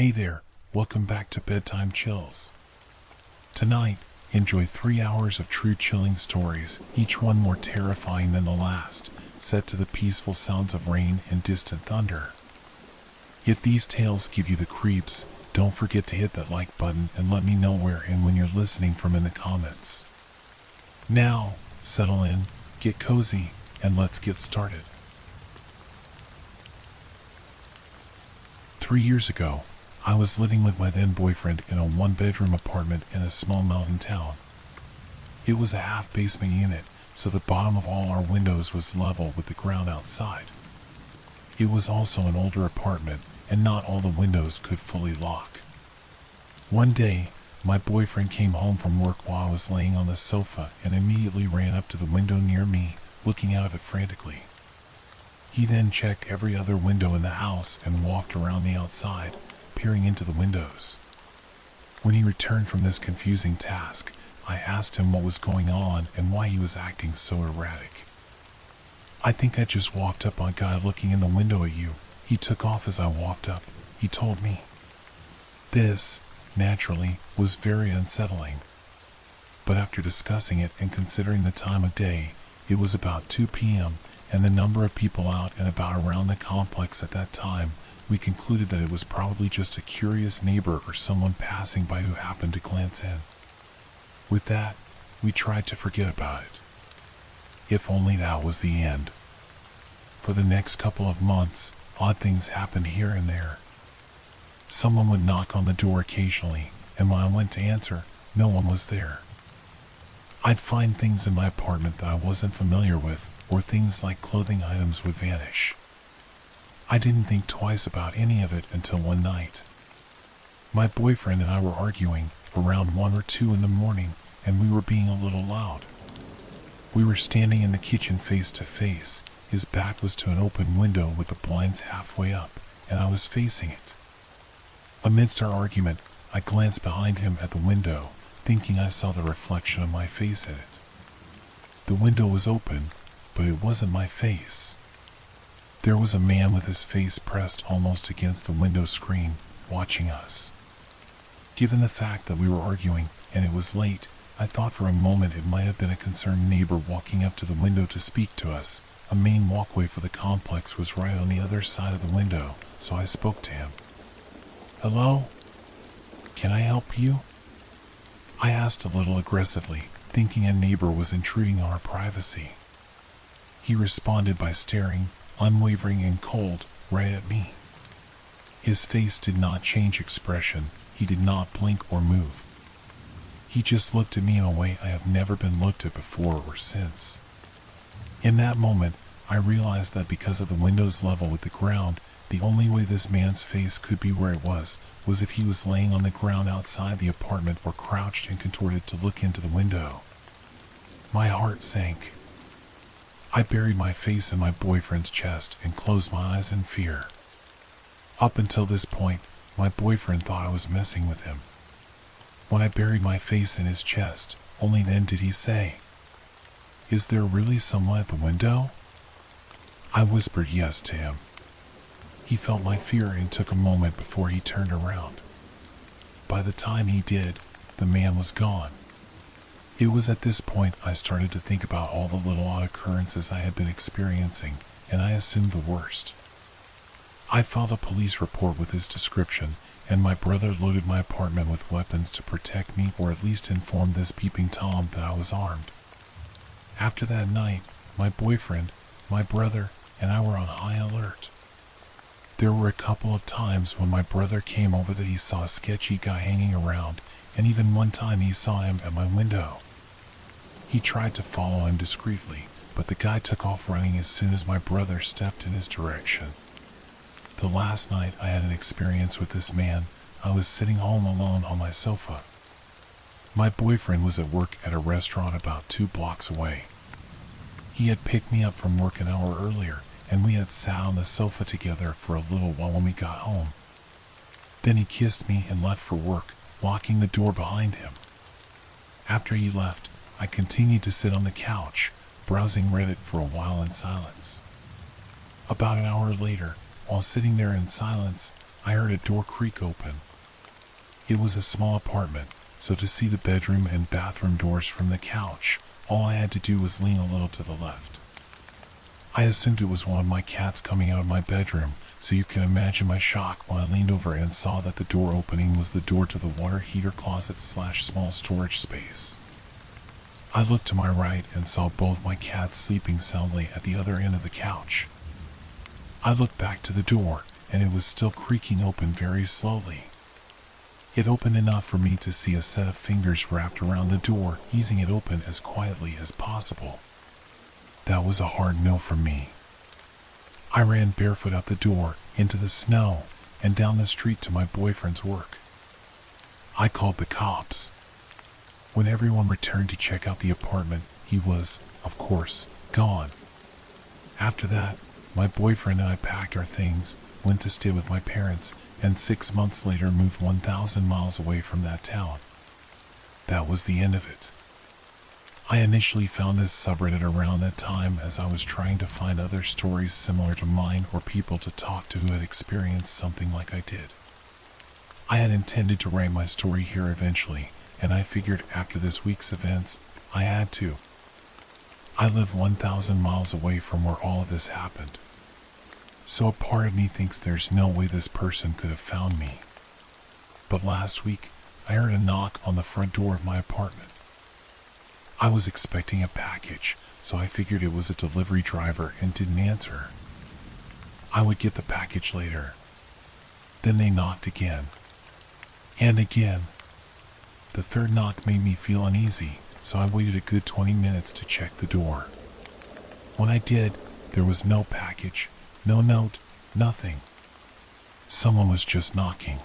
Hey there, welcome back to Bedtime Chills. Tonight, enjoy 3 hours of true chilling stories, each one more terrifying than the last, set to the peaceful sounds of rain and distant thunder. If these tales give you the creeps, don't forget to hit that like button and let me know where and when you're listening from in the comments. Now, settle in, get cozy, and let's get started. 3 years ago, I was living with my then boyfriend in a one-bedroom apartment in a small mountain town. It was a half-basement unit, so the bottom of all our windows was level with the ground outside. It was also an older apartment, and not all the windows could fully lock. One day, my boyfriend came home from work while I was laying on the sofa and immediately ran up to the window near me, looking out of it frantically. He then checked every other window in the house and walked around the outside, peering into the windows. When he returned from this confusing task, I asked him what was going on and why he was acting so erratic. "I think I just walked up on a guy looking in the window at you. He took off as I walked up," he told me. This, naturally, was very unsettling. But after discussing it and considering the time of day, it was about 2 p.m., and the number of people out and about around the complex at that time, we concluded that it was probably just a curious neighbor or someone passing by who happened to glance in. With that, we tried to forget about it. If only that was the end. For the next couple of months, odd things happened here and there. Someone would knock on the door occasionally, and when I went to answer, no one was there. I'd find things in my apartment that I wasn't familiar with, or things like clothing items would vanish. I didn't think twice about any of it until one night. My boyfriend and I were arguing around 1 or 2 in the morning, and we were being a little loud. We were standing in the kitchen face to face. His back was to an open window with the blinds halfway up, and I was facing it. Amidst our argument, I glanced behind him at the window, thinking I saw the reflection of my face in it. The window was open, but it wasn't my face. There was a man with his face pressed almost against the window screen, watching us. Given the fact that we were arguing, and it was late, I thought for a moment it might have been a concerned neighbor walking up to the window to speak to us. A main walkway for the complex was right on the other side of the window, so I spoke to him. "Hello? Can I help you?" I asked a little aggressively, thinking a neighbor was intruding on our privacy. He responded by staring, unwavering and cold, right at me. His face did not change expression. He did not blink or move. He just looked at me in a way I have never been looked at before or since. In that moment, I realized that because of the window's level with the ground, the only way this man's face could be where it was if he was laying on the ground outside the apartment or crouched and contorted to look into the window. My heart sank. I buried my face in my boyfriend's chest and closed my eyes in fear. Up until this point, my boyfriend thought I was messing with him. When I buried my face in his chest, only then did he say, "Is there really someone at the window?" I whispered yes to him. He felt my fear and took a moment before he turned around. By the time he did, the man was gone. It was at this point I started to think about all the little odd occurrences I had been experiencing, and I assumed the worst. I filed a police report with his description, and my brother loaded my apartment with weapons to protect me, or at least inform this peeping Tom that I was armed. After that night, my boyfriend, my brother, and I were on high alert. There were a couple of times when my brother came over that he saw a sketchy guy hanging around, and even one time he saw him at my window. He tried to follow him discreetly, but the guy took off running as soon as my brother stepped in his direction. The last night I had an experience with this man, I was sitting home alone on my sofa. My boyfriend was at work at a restaurant about 2 blocks away. He had picked me up from work an hour earlier, and we had sat on the sofa together for a little while when we got home. Then he kissed me and left for work, locking the door behind him. After he left, I continued to sit on the couch, browsing Reddit for a while in silence. About an hour later, while sitting there in silence, I heard a door creak open. It was a small apartment, so to see the bedroom and bathroom doors from the couch, all I had to do was lean a little to the left. I assumed it was one of my cats coming out of my bedroom, so you can imagine my shock when I leaned over and saw that the door opening was the door to the water heater closet / small storage space. I looked to my right and saw both my cats sleeping soundly at the other end of the couch. I looked back to the door, and it was still creaking open very slowly. It opened enough for me to see a set of fingers wrapped around the door, easing it open as quietly as possible. That was a hard no from me. I ran barefoot out the door, into the snow, and down the street to my boyfriend's work. I called the cops. When everyone returned to check out the apartment, he was, of course, gone. After that, my boyfriend and I packed our things, went to stay with my parents, and 6 months later moved 1,000 miles away from that town. That was the end of it. I initially found this subreddit around that time as I was trying to find other stories similar to mine or people to talk to who had experienced something like I did. I had intended to write my story here eventually, and I figured after this week's events, I had to. I live 1,000 miles away from where all of this happened. So a part of me thinks there's no way this person could have found me. But last week, I heard a knock on the front door of my apartment. I was expecting a package, so I figured it was a delivery driver and didn't answer. I would get the package later. Then they knocked again. And again. The third knock made me feel uneasy, so I waited a good 20 minutes to check the door. When I did, there was no package, no note, nothing. Someone was just knocking.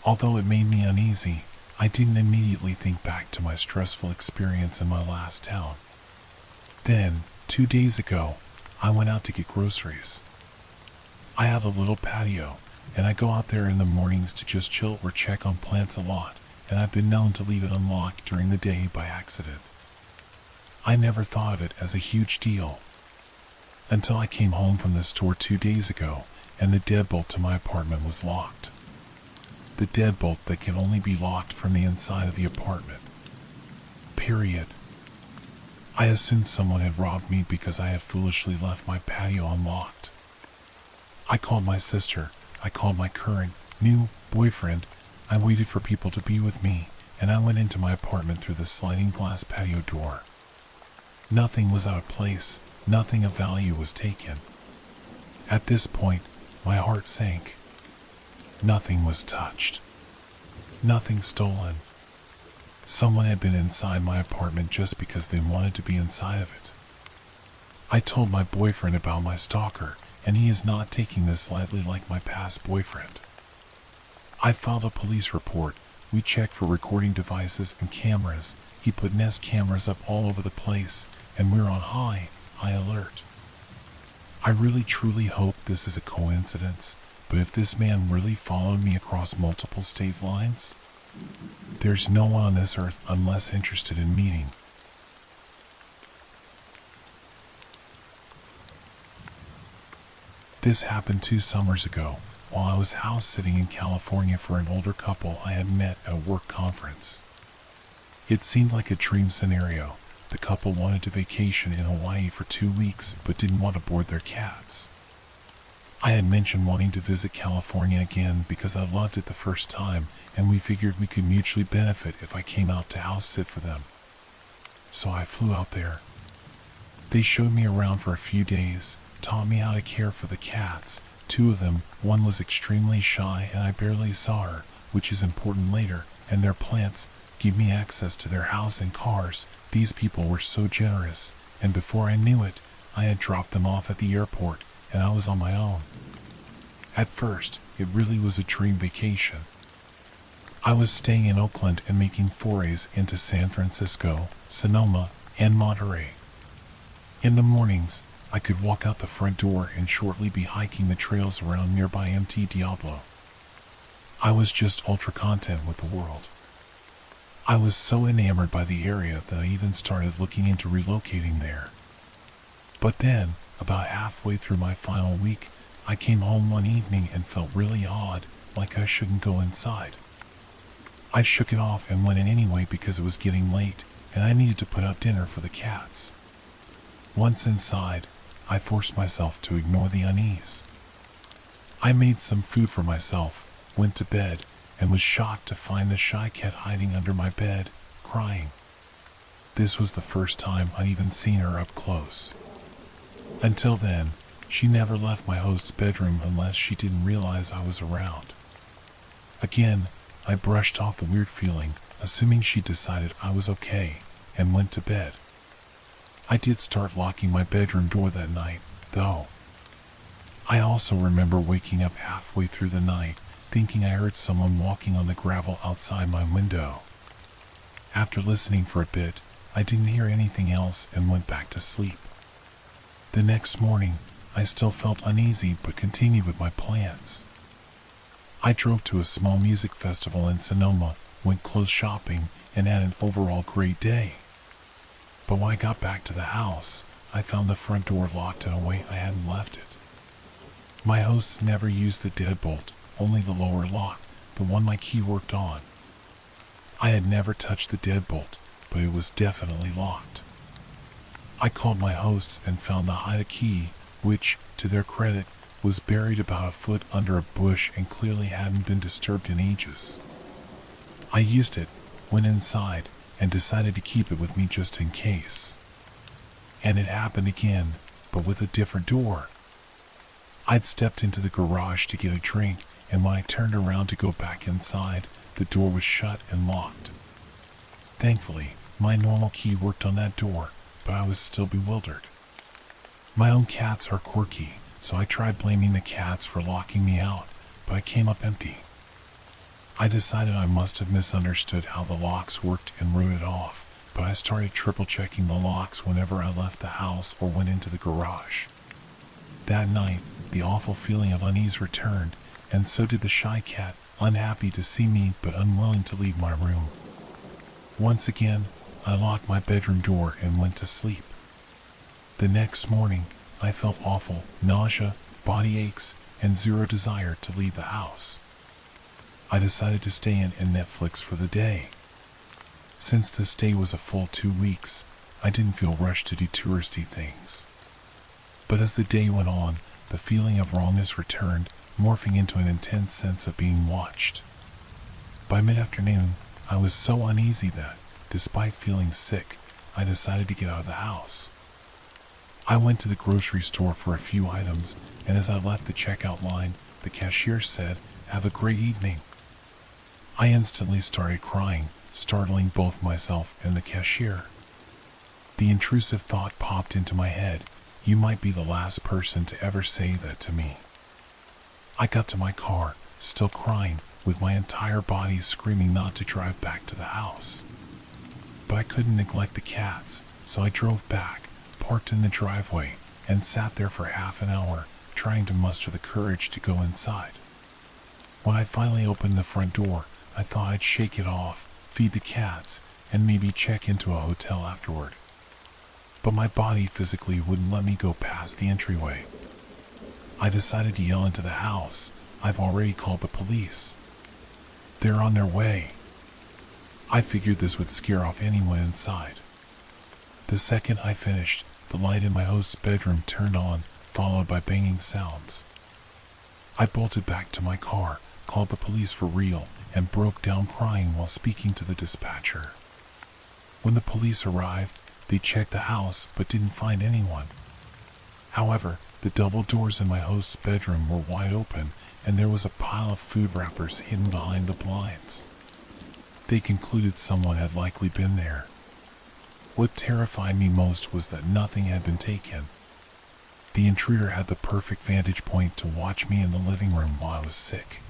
Although it made me uneasy, I didn't immediately think back to my stressful experience in my last town. Then, 2 days ago, I went out to get groceries. I have a little patio, and I go out there in the mornings to just chill or check on plants a lot, and I've been known to leave it unlocked during the day by accident. I never thought of it as a huge deal, until I came home from the store 2 days ago, and the deadbolt to my apartment was locked. The deadbolt that can only be locked from the inside of the apartment. Period. I assumed someone had robbed me because I had foolishly left my patio unlocked. I called my sister, I called my current, new boyfriend, I waited for people to be with me, and I went into my apartment through the sliding glass patio door. Nothing was out of place, nothing of value was taken. At this point, my heart sank. Nothing was touched. Nothing stolen. Someone had been inside my apartment just because they wanted to be inside of it. I told my boyfriend about my stalker, and he is not taking this lightly like my past boyfriend. I filed a police report. We checked for recording devices and cameras. He put Nest cameras up all over the place, and we're on high alert. I really truly hope this is a coincidence, but if this man really followed me across multiple state lines, there's no one on this earth I'm less interested in meeting. This happened 2 summers ago, while I was house sitting in California for an older couple I had met at a work conference. It seemed like a dream scenario. The couple wanted to vacation in Hawaii for 2 weeks but didn't want to board their cats. I had mentioned wanting to visit California again because I loved it the first time, and we figured we could mutually benefit if I came out to house sit for them. So I flew out there. They showed me around for a few days, taught me how to care for the cats. 2 of them, one was extremely shy and I barely saw her, which is important later, and their plants gave me access to their house and cars. These people were so generous, and before I knew it, I had dropped them off at the airport, and I was on my own. At first, it really was a dream vacation. I was staying in Oakland and making forays into San Francisco, Sonoma, and Monterey. In the mornings, I could walk out the front door and shortly be hiking the trails around nearby MT Diablo. I was just ultra content with the world. I was so enamored by the area that I even started looking into relocating there. But then, about halfway through my final week, I came home one evening and felt really odd, like I shouldn't go inside. I shook it off and went in anyway because it was getting late and I needed to put out dinner for the cats. Once inside, I forced myself to ignore the unease. I made some food for myself, went to bed, and was shocked to find the shy cat hiding under my bed, crying. This was the first time I'd even seen her up close. Until then, she never left my host's bedroom unless she didn't realize I was around. Again, I brushed off the weird feeling, assuming she decided I was okay, and went to bed. I did start locking my bedroom door that night, though. I also remember waking up halfway through the night, thinking I heard someone walking on the gravel outside my window. After listening for a bit, I didn't hear anything else and went back to sleep. The next morning, I still felt uneasy but continued with my plans. I drove to a small music festival in Sonoma, went clothes shopping, and had an overall great day. But when I got back to the house, I found the front door locked in a way I hadn't left it. My hosts never used the deadbolt, only the lower lock, the one my key worked on. I had never touched the deadbolt, but it was definitely locked. I called my hosts and found the hide key, which, to their credit, was buried about a foot under a bush and clearly hadn't been disturbed in ages. I used it, went inside, and decided to keep it with me just in case. And it happened again, but with a different door. I'd stepped into the garage to get a drink, and when I turned around to go back inside, the door was shut and locked. Thankfully, my normal key worked on that door, but I was still bewildered. My own cats are quirky, so I tried blaming the cats for locking me out, but I came up empty. I decided I must have misunderstood how the locks worked and wrote it off, but I started triple checking the locks whenever I left the house or went into the garage. That night, the awful feeling of unease returned, and so did the shy cat, unhappy to see me but unwilling to leave my room. Once again, I locked my bedroom door and went to sleep. The next morning, I felt awful, nausea, body aches, and zero desire to leave the house. I decided to stay in and Netflix for the day. Since the stay was a full 2 weeks, I didn't feel rushed to do touristy things. But as the day went on, the feeling of wrongness returned, morphing into an intense sense of being watched. By mid-afternoon, I was so uneasy that, despite feeling sick, I decided to get out of the house. I went to the grocery store for a few items, and as I left the checkout line, the cashier said, "Have a great evening." I instantly started crying, startling both myself and the cashier. The intrusive thought popped into my head, "You might be the last person to ever say that to me." I got to my car, still crying, with my entire body screaming not to drive back to the house. But I couldn't neglect the cats, so I drove back, parked in the driveway, and sat there for half an hour, trying to muster the courage to go inside. When I finally opened the front door, I thought I'd shake it off, feed the cats, and maybe check into a hotel afterward. But my body physically wouldn't let me go past the entryway. I decided to yell into the house, "I've already called the police. They're on their way." I figured this would scare off anyone inside. The second I finished, the light in my host's bedroom turned on, followed by banging sounds. I bolted back to my car, called the police for real, and broke down crying while speaking to the dispatcher. When the police arrived, they checked the house but didn't find anyone. However, the double doors in my host's bedroom were wide open, and there was a pile of food wrappers hidden behind the blinds. They concluded someone had likely been there. What terrified me most was that nothing had been taken. The intruder had the perfect vantage point to watch me in the living room while I was sick.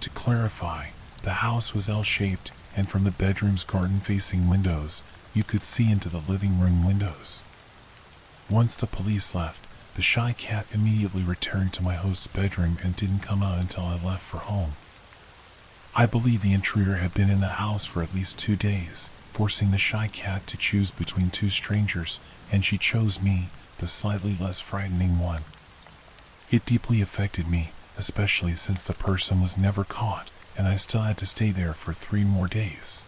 To clarify, the house was L-shaped, and from the bedroom's garden-facing windows, you could see into the living room windows. Once the police left, the shy cat immediately returned to my host's bedroom and didn't come out until I left for home. I believe the intruder had been in the house for at least 2 days, forcing the shy cat to choose between 2 strangers, and she chose me, the slightly less frightening one. It deeply affected me, especially since the person was never caught, and I still had to stay there for 3 more days.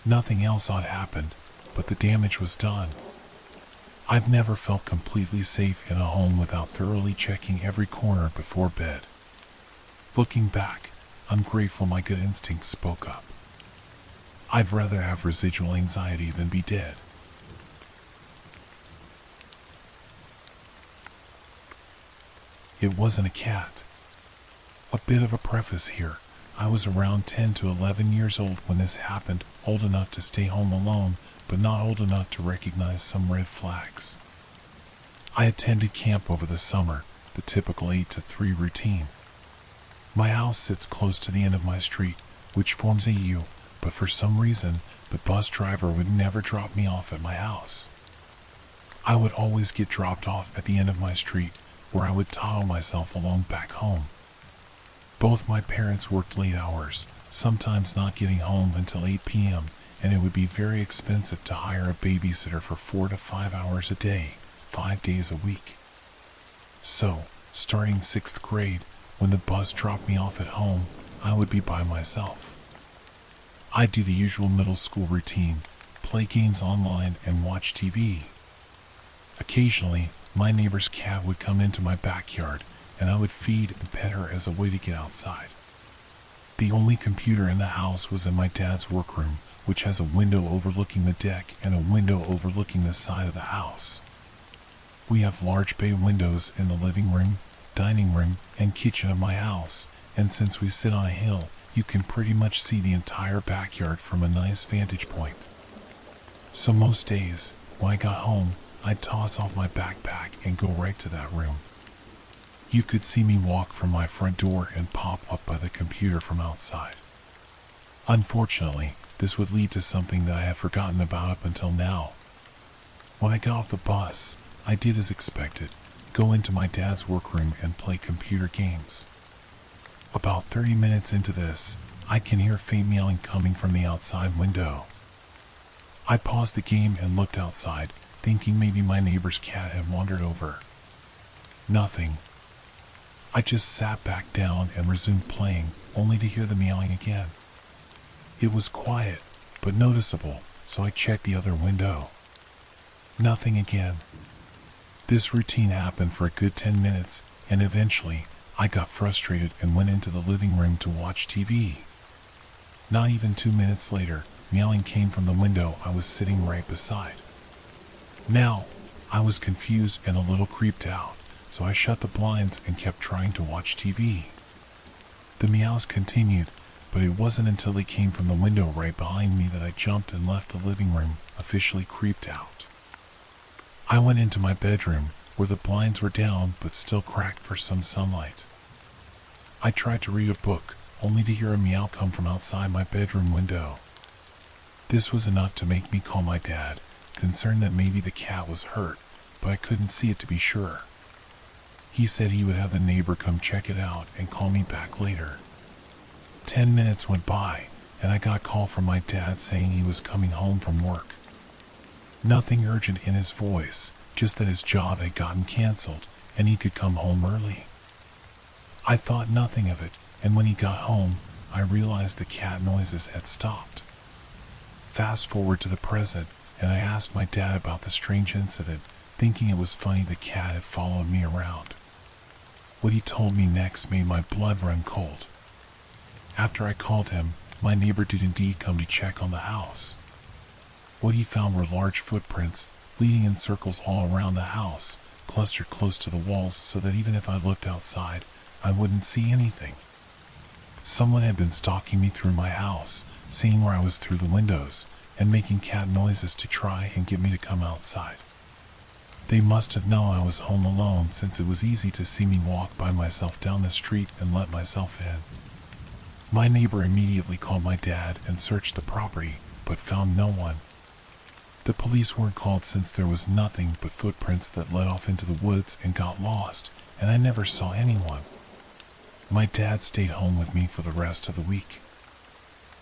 Nothing else odd happened, but the damage was done. I've never felt completely safe in a home without thoroughly checking every corner before bed. Looking back, I'm grateful my gut instincts spoke up. I'd rather have residual anxiety than be dead. It wasn't a cat. A bit of a preface here. I was around 10 to 11 years old when this happened, old enough to stay home alone, but not old enough to recognize some red flags. I attended camp over the summer, the typical 8 to 3 routine. My house sits close to the end of my street, which forms a U, but for some reason, the bus driver would never drop me off at my house. I would always get dropped off at the end of my street, where I would toddle myself along back home. Both my parents worked late hours, sometimes not getting home until 8 p.m., and it would be very expensive to hire a babysitter for 4 to 5 hours a day, 5 days a week. So, starting 6th grade, when the bus dropped me off at home, I would be by myself. I'd do the usual middle school routine, play games online and watch TV. Occasionally, my neighbor's cat would come into my backyard, and I would feed and pet her as a way to get outside. The only computer in the house was in my dad's workroom, which has a window overlooking the deck and a window overlooking the side of the house. We have large bay windows in the living room, dining room, and kitchen of my house, and since we sit on a hill, you can pretty much see the entire backyard from a nice vantage point. So most days, when I got home, I'd toss off my backpack and go right to that room. You could see me walk from my front door and pop up by the computer from outside. Unfortunately, this would lead to something that I had forgotten about up until now. When I got off the bus, I did as expected, go into my dad's workroom and play computer games. About 30 minutes into this, I can hear faint meowing coming from the outside window. I paused the game and looked outside, thinking maybe my neighbor's cat had wandered over. Nothing. I just sat back down and resumed playing, only to hear the meowing again. It was quiet, but noticeable, so I checked the other window. Nothing again. This routine happened for a good 10 minutes, and eventually, I got frustrated and went into the living room to watch TV. Not even 2 minutes later, meowing came from the window I was sitting right beside. Now, I was confused and a little creeped out, so I shut the blinds and kept trying to watch TV. The meows continued, but it wasn't until they came from the window right behind me that I jumped and left the living room, officially creeped out. I went into my bedroom, where the blinds were down but still cracked for some sunlight. I tried to read a book, only to hear a meow come from outside my bedroom window. This was enough to make me call my dad, concerned that maybe the cat was hurt, but I couldn't see it to be sure. He said he would have the neighbor come check it out and call me back later. 10 minutes went by, and I got a call from my dad saying he was coming home from work. Nothing urgent in his voice, just that his job had gotten canceled, and he could come home early. I thought nothing of it, and when he got home, I realized the cat noises had stopped. Fast forward to the present, and I asked my dad about the strange incident, thinking it was funny the cat had followed me around. What he told me next made my blood run cold. After I called him, my neighbor did indeed come to check on the house. What he found were large footprints, leading in circles all around the house, clustered close to the walls so that even if I looked outside, I wouldn't see anything. Someone had been stalking me through my house, seeing where I was through the windows, and making cat noises to try and get me to come outside. They must have known I was home alone, since it was easy to see me walk by myself down the street and let myself in. My neighbor immediately called my dad and searched the property, but found no one. The police weren't called since there was nothing but footprints that led off into the woods and got lost, and I never saw anyone. My dad stayed home with me for the rest of the week.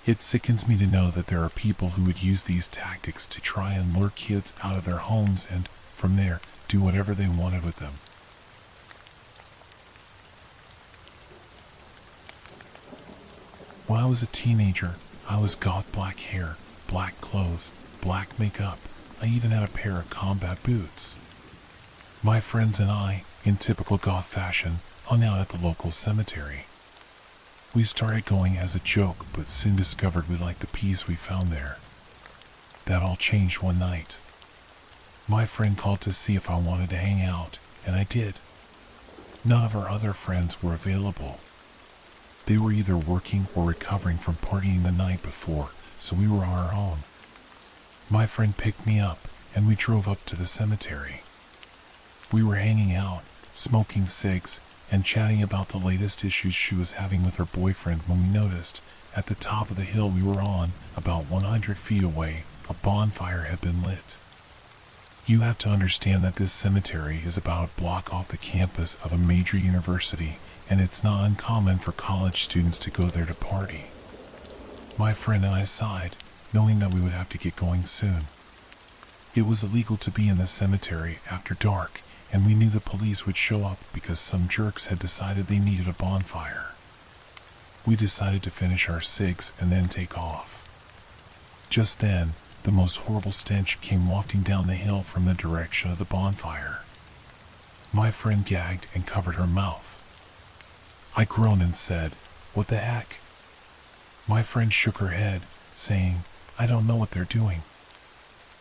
It sickens me to know that there are people who would use these tactics to try and lure kids out of their homes and, from there, do whatever they wanted with them. When I was a teenager, I was goth, black hair, black clothes, black makeup. I even had a pair of combat boots. My friends and I, in typical goth fashion, hung out at the local cemetery. We started going as a joke, but soon discovered we liked the peace we found there. That all changed one night. My friend called to see if I wanted to hang out, and I did. None of our other friends were available. They were either working or recovering from partying the night before, so we were on our own. My friend picked me up, and we drove up to the cemetery. We were hanging out, smoking cigs, and chatting about the latest issues she was having with her boyfriend when we noticed, at the top of the hill we were on, about 100 feet away, a bonfire had been lit. You have to understand that this cemetery is about a block off the campus of a major university, and it's not uncommon for college students to go there to party. My friend and I sighed, knowing that we would have to get going soon. It was illegal to be in the cemetery after dark, and we knew the police would show up because some jerks had decided they needed a bonfire. We decided to finish our cigs and then take off. Just then, the most horrible stench came wafting down the hill from the direction of the bonfire. My friend gagged and covered her mouth. I groaned and said, "What the heck?" My friend shook her head, saying, "I don't know what they're doing.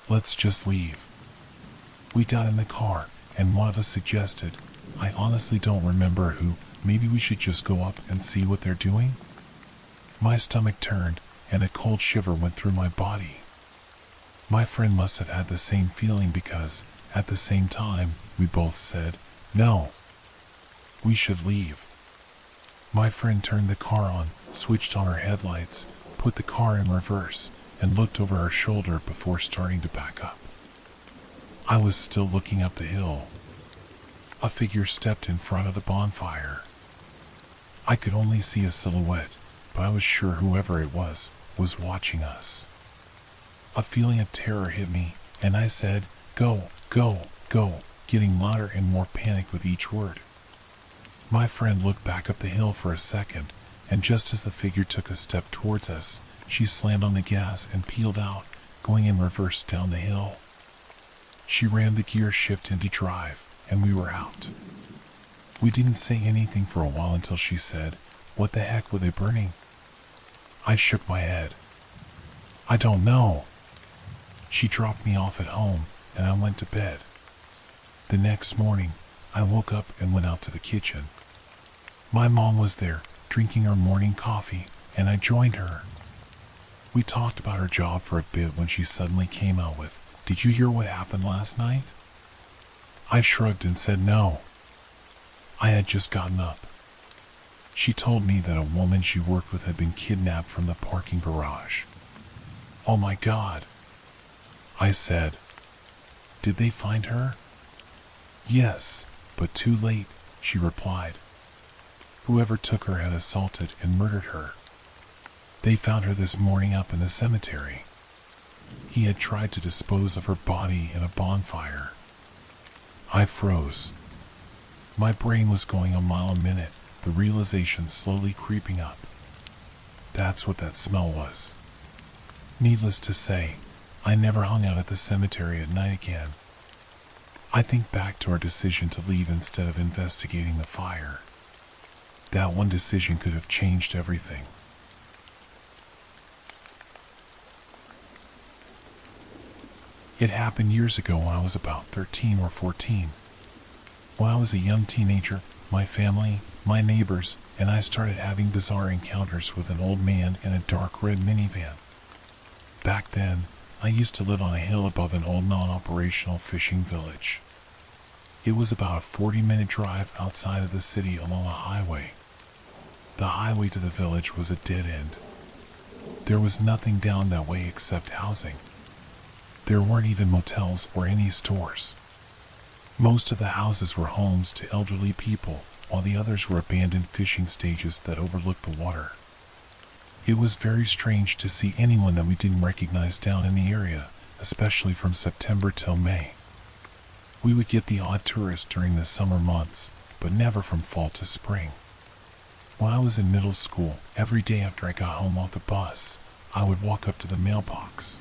Let's just leave." We got in the car, and one of us suggested, "I honestly don't remember who, maybe we should just go up and see what they're doing?" My stomach turned, and a cold shiver went through my body. My friend must have had the same feeling because, at the same time, we both said, "No. We should leave." My friend turned the car on, switched on her headlights, put the car in reverse, and looked over her shoulder before starting to back up. I was still looking up the hill. A figure stepped in front of the bonfire. I could only see a silhouette, but I was sure whoever it was watching us. A feeling of terror hit me, and I said, "Go, go, go," getting louder and more panicked with each word. My friend looked back up the hill for a second, and just as the figure took a step towards us, she slammed on the gas and peeled out, going in reverse down the hill. She rammed the gear shift into drive, and we were out. We didn't say anything for a while until she said, "What the heck were they burning?" I shook my head. "I don't know." She dropped me off at home, and I went to bed. The next morning, I woke up and went out to the kitchen. My mom was there, drinking her morning coffee, and I joined her. We talked about her job for a bit when she suddenly came out with, "Did you hear what happened last night?" I shrugged and said no. I had just gotten up. She told me that a woman she worked with had been kidnapped from the parking garage. "Oh my God," I said. "Did they find her?" "Yes, but too late," she replied. "Whoever took her had assaulted and murdered her. They found her this morning up in the cemetery. He had tried to dispose of her body in a bonfire." I froze. My brain was going a mile a minute, the realization slowly creeping up. That's what that smell was. Needless to say, I never hung out at the cemetery at night again. I think back to our decision to leave instead of investigating the fire. That one decision could have changed everything. It happened years ago when I was about 13 or 14. When I was a young teenager, my family, my neighbors, and I started having bizarre encounters with an old man in a dark red minivan. Back then, I used to live on a hill above an old non-operational fishing village. It was about a 40-minute drive outside of the city along a highway. The highway to the village was a dead end. There was nothing down that way except housing. There weren't even motels or any stores. Most of the houses were homes to elderly people, while the others were abandoned fishing stages that overlooked the water. It was very strange to see anyone that we didn't recognize down in the area, especially from September till May. We would get the odd tourist during the summer months, but never from fall to spring. When I was in middle school, every day after I got home off the bus, I would walk up to the mailbox.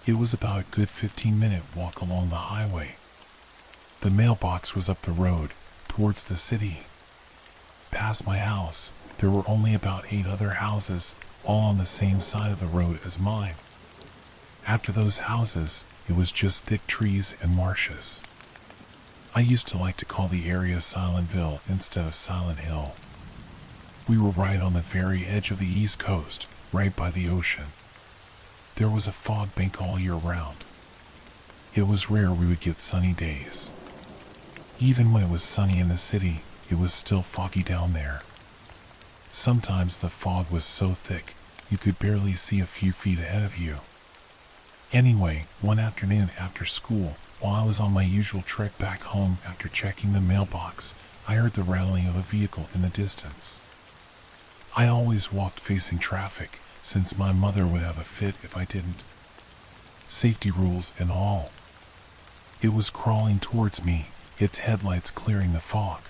It was about a good 15-minute walk along the highway. The mailbox was up the road, towards the city. Past my house, there were only about 8 other houses, all on the same side of the road as mine. After those houses, it was just thick trees and marshes. I used to like to call the area Silentville instead of Silent Hill. We were right on the very edge of the East Coast, right by the ocean. There was a fog bank all year round. It was rare we would get sunny days. Even when it was sunny in the city, it was still foggy down there. Sometimes the fog was so thick, you could barely see a few feet ahead of you. Anyway, one afternoon after school, while I was on my usual trek back home after checking the mailbox, I heard the rattling of a vehicle in the distance. I always walked facing traffic, since my mother would have a fit if I didn't. Safety rules and all. It was crawling towards me, its headlights clearing the fog.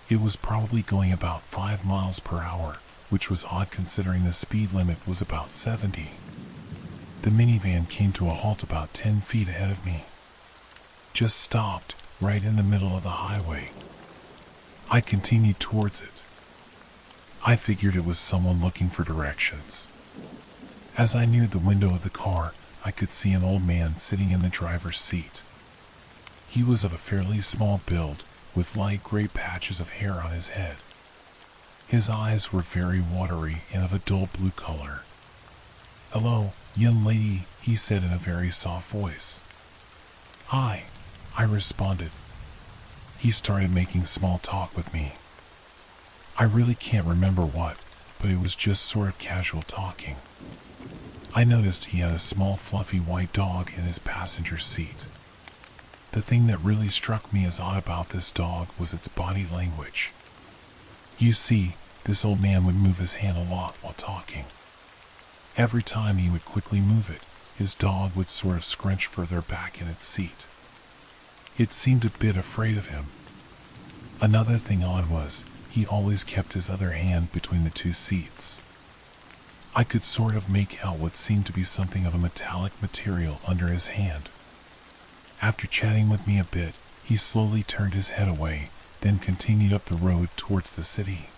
It was probably going about 5 miles per hour, which was odd considering the speed limit was about 70. The minivan came to a halt about 10 feet ahead of me. Just stopped, right in the middle of the highway. I continued towards it. I figured it was someone looking for directions. As I neared the window of the car, I could see an old man sitting in the driver's seat. He was of a fairly small build, with light gray patches of hair on his head. His eyes were very watery and of a dull blue color. "Hello, young lady," he said in a very soft voice. "Hi," I responded. He started making small talk with me. I really can't remember what, but it was just sort of casual talking. I noticed he had a small fluffy white dog in his passenger seat. The thing that really struck me as odd about this dog was its body language. You see, this old man would move his hand a lot while talking. Every time he would quickly move it, his dog would sort of scrunch further back in its seat. It seemed a bit afraid of him. Another thing odd was, he always kept his other hand between the 2 seats. I could sort of make out what seemed to be something of a metallic material under his hand. After chatting with me a bit, he slowly turned his head away, then continued up the road towards the city.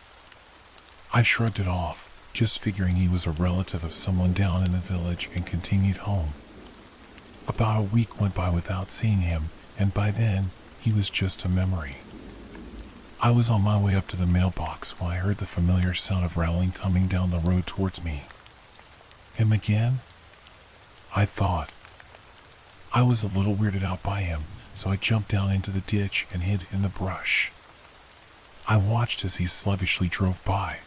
I shrugged it off, just figuring he was a relative of someone down in the village, and continued home. About a week went by without seeing him, and by then, he was just a memory. I was on my way up to the mailbox when I heard the familiar sound of rattling coming down the road towards me. Him again? I thought. I was a little weirded out by him, so I jumped down into the ditch and hid in the brush. I watched as he sluggishly drove by.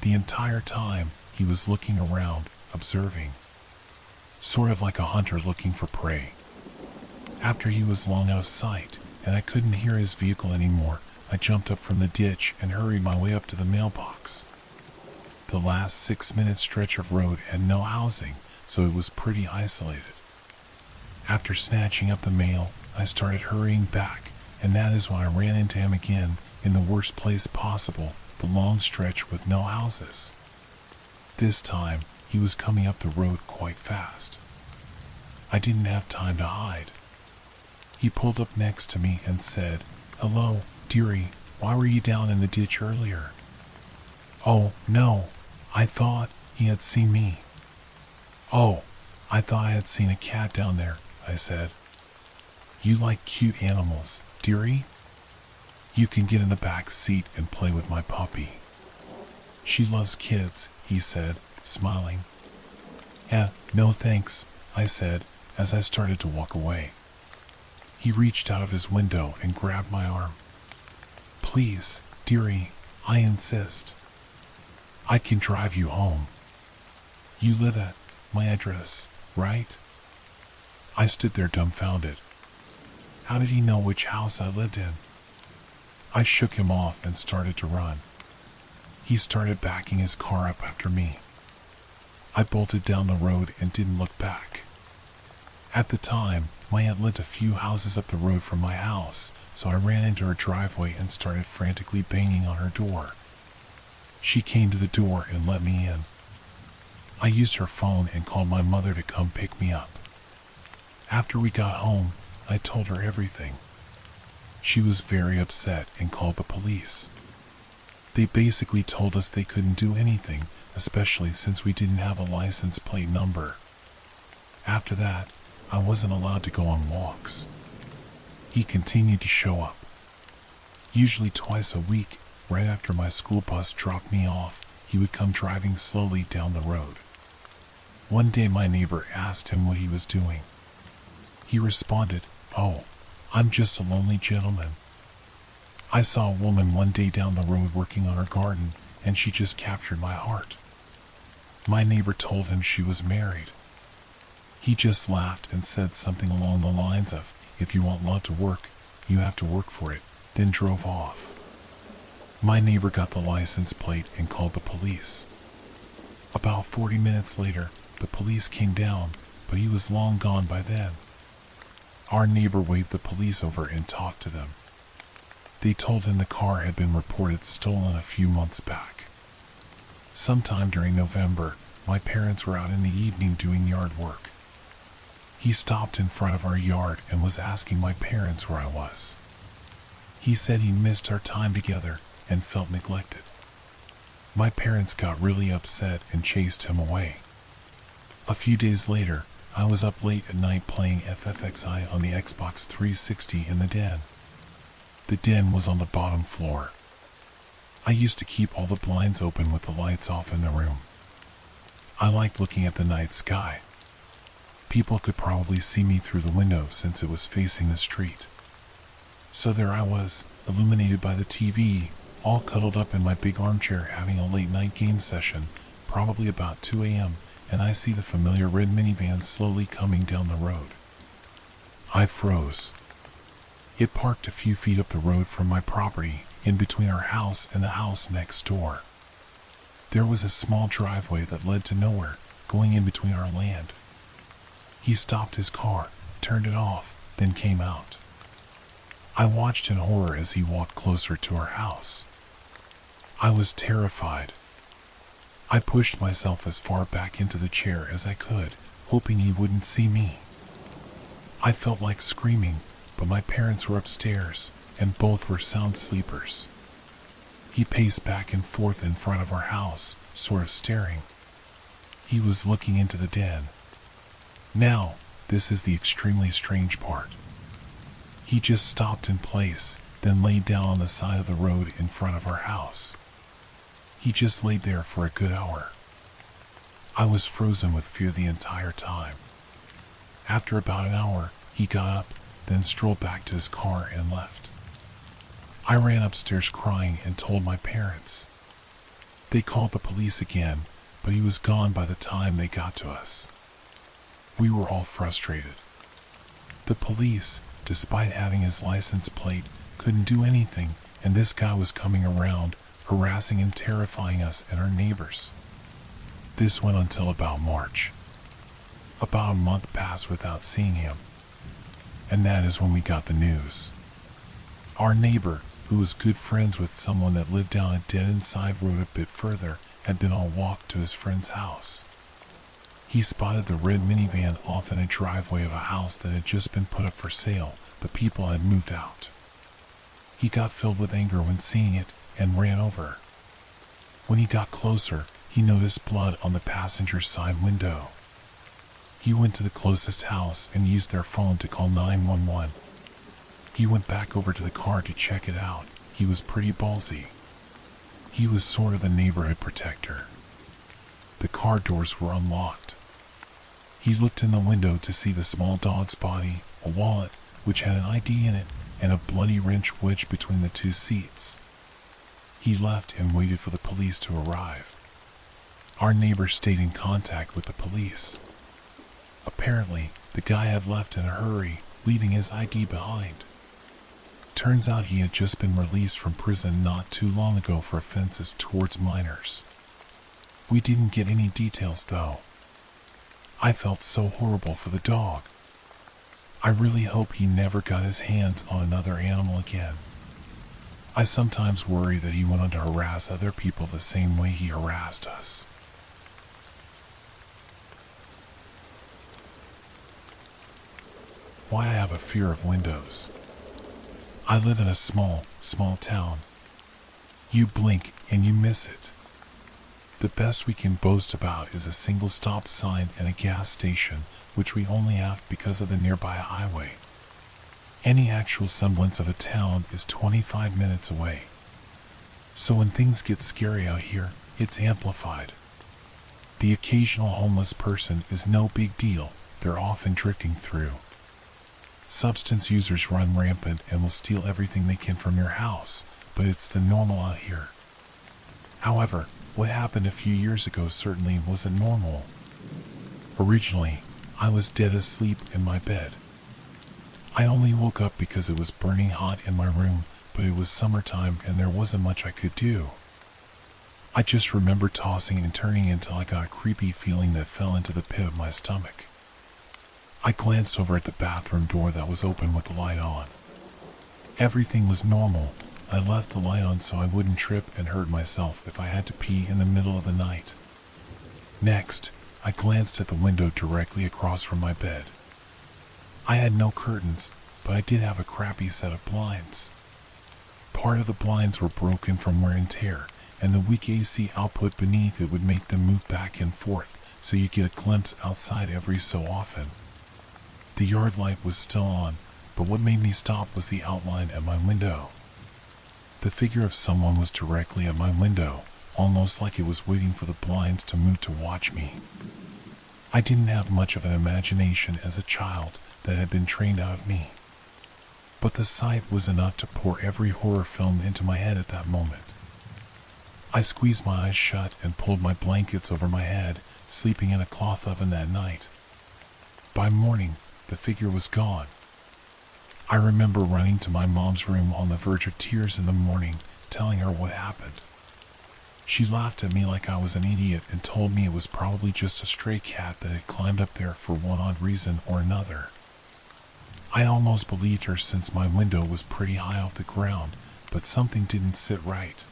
The entire time, he was looking around, observing. Sort of like a hunter looking for prey. After he was long out of sight, and I couldn't hear his vehicle anymore, I jumped up from the ditch and hurried my way up to the mailbox. The last 6-minute stretch of road had no housing, so it was pretty isolated. After snatching up the mail, I started hurrying back, and that is when I ran into him again, in the worst place possible, the long stretch with no houses. This time, he was coming up the road quite fast. I didn't have time to hide. He pulled up next to me and said, "Hello, dearie, why were you down in the ditch earlier?" "Oh, no, I thought he had seen me." "Oh, I thought I had seen a cat down there," I said. "You like cute animals, dearie? You can get in the back seat and play with my puppy. She loves kids," he said, smiling. No thanks," I said, as I started to walk away. He reached out of his window and grabbed my arm. "Please, dearie, I insist. I can drive you home. You live at my address, right?" I stood there dumbfounded. How did he know which house I lived in? I shook him off and started to run. He started backing his car up after me. I bolted down the road and didn't look back. At the time, my aunt lived a few houses up the road from my house, so I ran into her driveway and started frantically banging on her door. She came to the door and let me in. I used her phone and called my mother to come pick me up. After we got home, I told her everything. She was very upset and called the police. They basically told us they couldn't do anything, especially since we didn't have a license plate number. After that, I wasn't allowed to go on walks. He continued to show up. Usually twice a week, right after my school bus dropped me off, he would come driving slowly down the road. One day my neighbor asked him what he was doing. He responded, "Oh, I'm just a lonely gentleman. I saw a woman one day down the road working on her garden, and she just captured my heart." My neighbor told him she was married. He just laughed and said something along the lines of, "If you want love to work, you have to work for it," then drove off. My neighbor got the license plate and called the police. About 40 minutes later, the police came down, but he was long gone by then. Our neighbor waved the police over and talked to them. They told him the car had been reported stolen a few months back. Sometime during November, my parents were out in the evening doing yard work. He stopped in front of our yard and was asking my parents where I was. He said he missed our time together and felt neglected. My parents got really upset and chased him away. A few days later, I was up late at night playing FFXI on the Xbox 360 in the den. The den was on the bottom floor. I used to keep all the blinds open with the lights off in the room. I liked looking at the night sky. People could probably see me through the window since it was facing the street. So there I was, illuminated by the TV, all cuddled up in my big armchair having a late night game session, probably about 2 a.m., and I see the familiar red minivan slowly coming down the road. I froze. It parked a few feet up the road from my property, in between our house and the house next door. There was a small driveway that led to nowhere, going in between our land. He stopped his car, turned it off, then came out. I watched in horror as he walked closer to our house. I was terrified. I pushed myself as far back into the chair as I could, hoping he wouldn't see me. I felt like screaming, but my parents were upstairs, and both were sound sleepers. He paced back and forth in front of our house, sort of staring. He was looking into the den. Now, this is the extremely strange part. He just stopped in place, then laid down on the side of the road in front of our house. He just laid there for a good hour. I was frozen with fear the entire time. After about an hour, he got up, then strolled back to his car and left. I ran upstairs crying and told my parents. They called the police again, but he was gone by the time they got to us. We were all frustrated. The police, despite having his license plate, couldn't do anything, and this guy was coming around, harassing and terrifying us and our neighbors. This went until about March. About a month passed without seeing him. And that is when we got the news. Our neighbor, who was good friends with someone that lived down a dead-end side road a bit further, had been on a walk to his friend's house. He spotted the red minivan off in a driveway of a house that had just been put up for sale, but people had moved out. He got filled with anger when seeing it and ran over. When he got closer, he noticed blood on the passenger side window. He went to the closest house and used their phone to call 911. He went back over to the car to check it out. He was pretty ballsy. He was sort of the neighborhood protector. The car doors were unlocked. He looked in the window to see the small dog's body, a wallet, which had an ID in it, and a bloody wrench wedged between the two seats. He left and waited for the police to arrive. Our neighbor stayed in contact with the police. Apparently, the guy had left in a hurry, leaving his ID behind. Turns out he had just been released from prison not too long ago for offenses towards minors. We didn't get any details though. I felt so horrible for the dog. I really hope he never got his hands on another animal again. I sometimes worry that he went on to harass other people the same way he harassed us. Why I have a fear of windows. I live in a small town. You blink and you miss it. The best we can boast about is a single stop sign and a gas station, which we only have because of the nearby highway. Any actual semblance of a town is 25 minutes away. So when things get scary out here, it's amplified. The occasional homeless person is no big deal, they're often drifting through. Substance users run rampant and will steal everything they can from your house, but it's the normal out here. However, what happened a few years ago certainly wasn't normal. Originally, I was dead asleep in my bed. I only woke up because it was burning hot in my room, but it was summertime and there wasn't much I could do. I just remember tossing and turning until I got a creepy feeling that fell into the pit of my stomach. I glanced over at the bathroom door that was open with the light on. Everything was normal. I left the light on so I wouldn't trip and hurt myself if I had to pee in the middle of the night. Next, I glanced at the window directly across from my bed. I had no curtains, but I did have a crappy set of blinds. Part of the blinds were broken from wear and tear, and the weak AC output beneath it would make them move back and forth, so you get a glimpse outside every so often. The yard light was still on, but what made me stop was the outline at my window. The figure of someone was directly at my window, almost like it was waiting for the blinds to move to watch me. I didn't have much of an imagination as a child that had been trained out of me, but the sight was enough to pour every horror film into my head at that moment. I squeezed my eyes shut and pulled my blankets over my head, sleeping in a cloth oven that night. By morning, the figure was gone. I remember running to my mom's room on the verge of tears in the morning, telling her what happened. She laughed at me like I was an idiot and told me it was probably just a stray cat that had climbed up there for one odd reason or another. I almost believed her since my window was pretty high off the ground, but something didn't sit right.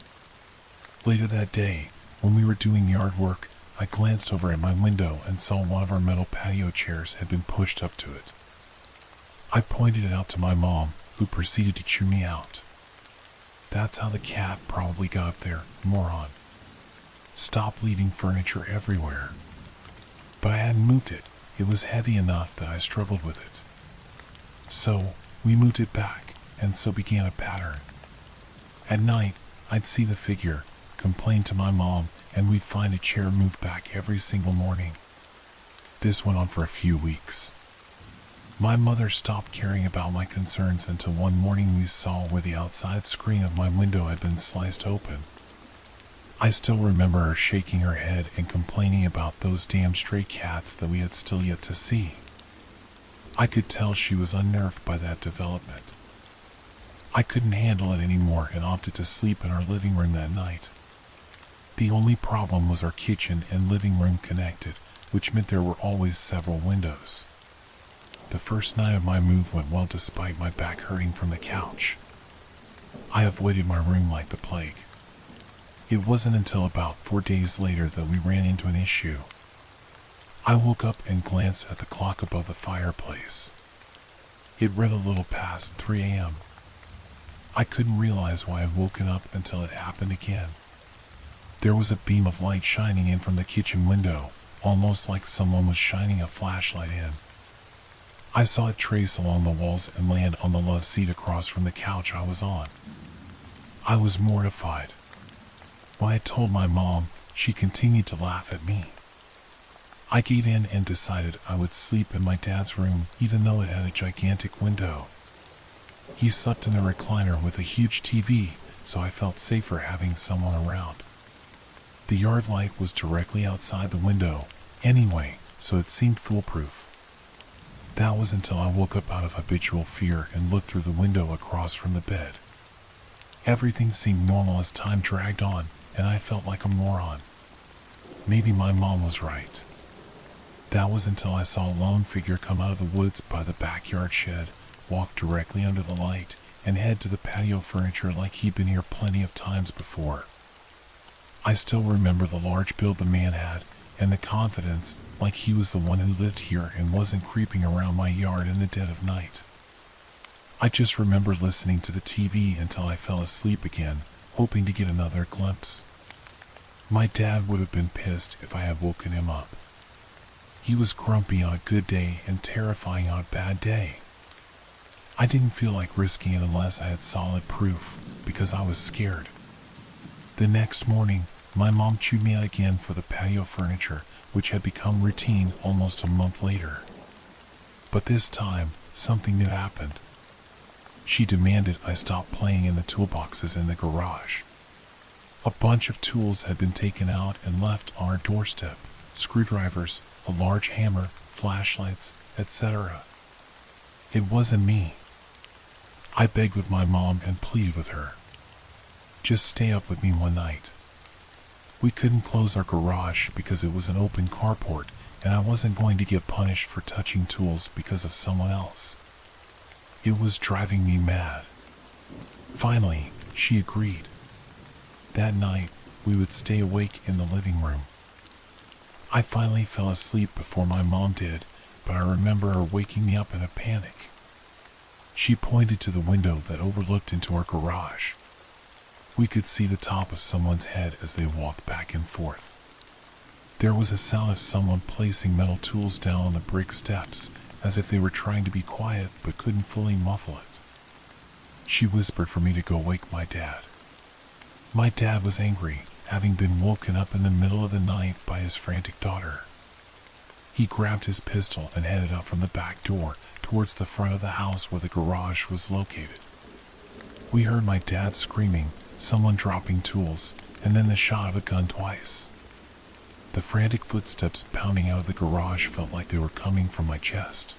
Later that day, when we were doing yard work, I glanced over at my window and saw one of our metal patio chairs had been pushed up to it. I pointed it out to my mom, who proceeded to chew me out. That's how the cat probably got up there, moron. Stop leaving furniture everywhere. But I hadn't moved it. It was heavy enough that I struggled with it. So, we moved it back, and so began a pattern. At night, I'd see the figure, complain to my mom, and we'd find a chair moved back every single morning. This went on for a few weeks. My mother stopped caring about my concerns until one morning we saw where the outside screen of my window had been sliced open. I still remember her shaking her head and complaining about those damn stray cats that we had still yet to see. I could tell she was unnerved by that development. I couldn't handle it anymore and opted to sleep in our living room that night. The only problem was our kitchen and living room connected, which meant there were always several windows. The first night of my move went well despite my back hurting from the couch. I avoided my room like the plague. It wasn't until about 4 days later that we ran into an issue. I woke up and glanced at the clock above the fireplace. It read a little past 3 a.m. I couldn't realize why I'd woken up until it happened again. There was a beam of light shining in from the kitchen window, almost like someone was shining a flashlight in. I saw it trace along the walls and land on the love seat across from the couch I was on. I was mortified. When I told my mom, she continued to laugh at me. I gave in and decided I would sleep in my dad's room even though it had a gigantic window. He slept in the recliner with a huge TV, so I felt safer having someone around. The yard light was directly outside the window, anyway, so it seemed foolproof. That was until I woke up out of habitual fear and looked through the window across from the bed. Everything seemed normal as time dragged on, and I felt like a moron. Maybe my mom was right. That was until I saw a lone figure come out of the woods by the backyard shed, walk directly under the light, and head to the patio furniture like he'd been here plenty of times before. I still remember the large build the man had, and the confidence, like he was the one who lived here and wasn't creeping around my yard in the dead of night. I just remember listening to the TV until I fell asleep again, hoping to get another glimpse. My dad would have been pissed if I had woken him up. He was grumpy on a good day and terrifying on a bad day. I didn't feel like risking it unless I had solid proof, because I was scared. The next morning, my mom chewed me out again for the patio furniture, which had become routine almost a month later. But this time, something new happened. She demanded I stop playing in the toolboxes in the garage. A bunch of tools had been taken out and left on our doorstep: screwdrivers, a large hammer, flashlights, etc. It wasn't me. I begged with my mom and pleaded with her. Just stay up with me one night. We couldn't close our garage because it was an open carport, and I wasn't going to get punished for touching tools because of someone else. It was driving me mad. Finally, she agreed. That night, we would stay awake in the living room. I finally fell asleep before my mom did, but I remember her waking me up in a panic. She pointed to the window that overlooked into our garage. We could see the top of someone's head as they walked back and forth. There was a sound of someone placing metal tools down on the brick steps, as if they were trying to be quiet but couldn't fully muffle it. She whispered for me to go wake my dad. My dad was angry, having been woken up in the middle of the night by his frantic daughter. He grabbed his pistol and headed out from the back door towards the front of the house where the garage was located. We heard my dad screaming, someone dropping tools, and then the shot of a gun twice. The frantic footsteps pounding out of the garage felt like they were coming from my chest.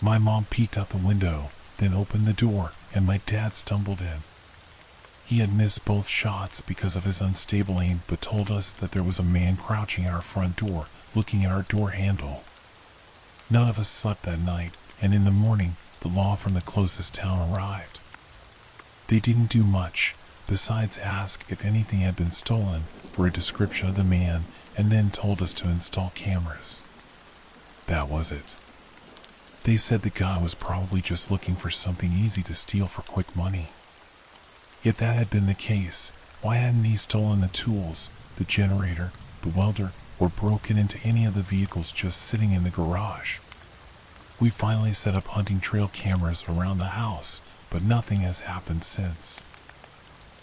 My mom peeked out the window, then opened the door, and my dad stumbled in. He had missed both shots because of his unstable aim, but told us that there was a man crouching at our front door, looking at our door handle. None of us slept that night, and in the morning, the law from the closest town arrived. They didn't do much, besides ask if anything had been stolen, for a description of the man, and then told us to install cameras. That was it. They said the guy was probably just looking for something easy to steal for quick money. If that had been the case, why hadn't he stolen the tools, the generator, the welder, or broken into any of the vehicles just sitting in the garage? We finally set up hunting trail cameras around the house, but nothing has happened since.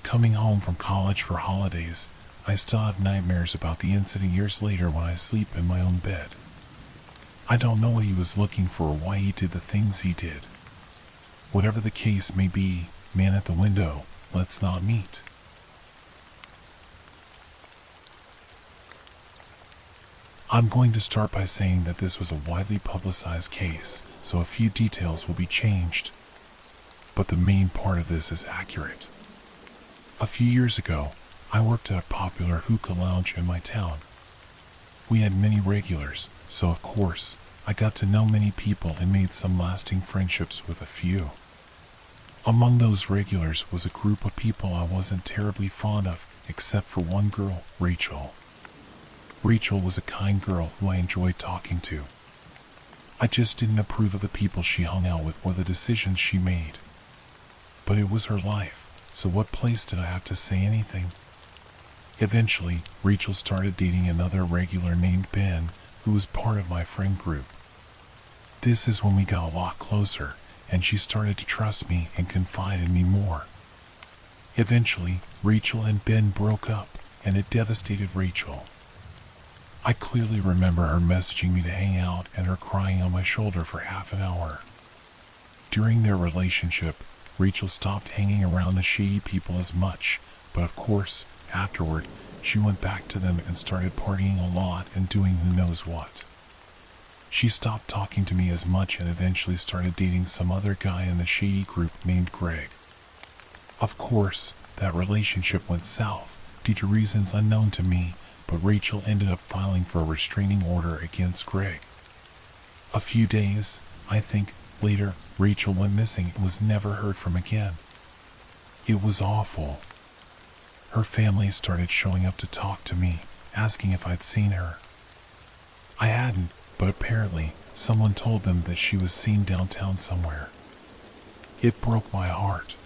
Coming home from college for holidays, I still have nightmares about the incident years later when I sleep in my own bed. I don't know what he was looking for or why he did the things he did. Whatever the case may be, man at the window, let's not meet. I'm going to start by saying that this was a widely publicized case, so a few details will be changed. But the main part of this is accurate. A few years ago, I worked at a popular hookah lounge in my town. We had many regulars, so of course, I got to know many people and made some lasting friendships with a few. Among those regulars was a group of people I wasn't terribly fond of, except for one girl, Rachel. Rachel was a kind girl who I enjoyed talking to. I just didn't approve of the people she hung out with or the decisions she made. But it was her life, so what place did I have to say anything? Eventually, Rachel started dating another regular named Ben, who was part of my friend group. This is when we got a lot closer, and she started to trust me and confide in me more. Eventually, Rachel and Ben broke up, and it devastated Rachel. I clearly remember her messaging me to hang out and her crying on my shoulder for half an hour. During their relationship, Rachel stopped hanging around the shady people as much, but of course, afterward, she went back to them and started partying a lot and doing who knows what. She stopped talking to me as much and eventually started dating some other guy in the shady group named Greg. Of course, that relationship went south due to reasons unknown to me, but but Rachel ended up filing for a restraining order against Greg. A few days, I think, later, Rachel went missing and was never heard from again. It was awful. Her family started showing up to talk to me, asking if I'd seen her. I hadn't, but apparently, someone told them that she was seen downtown somewhere. It broke my heart.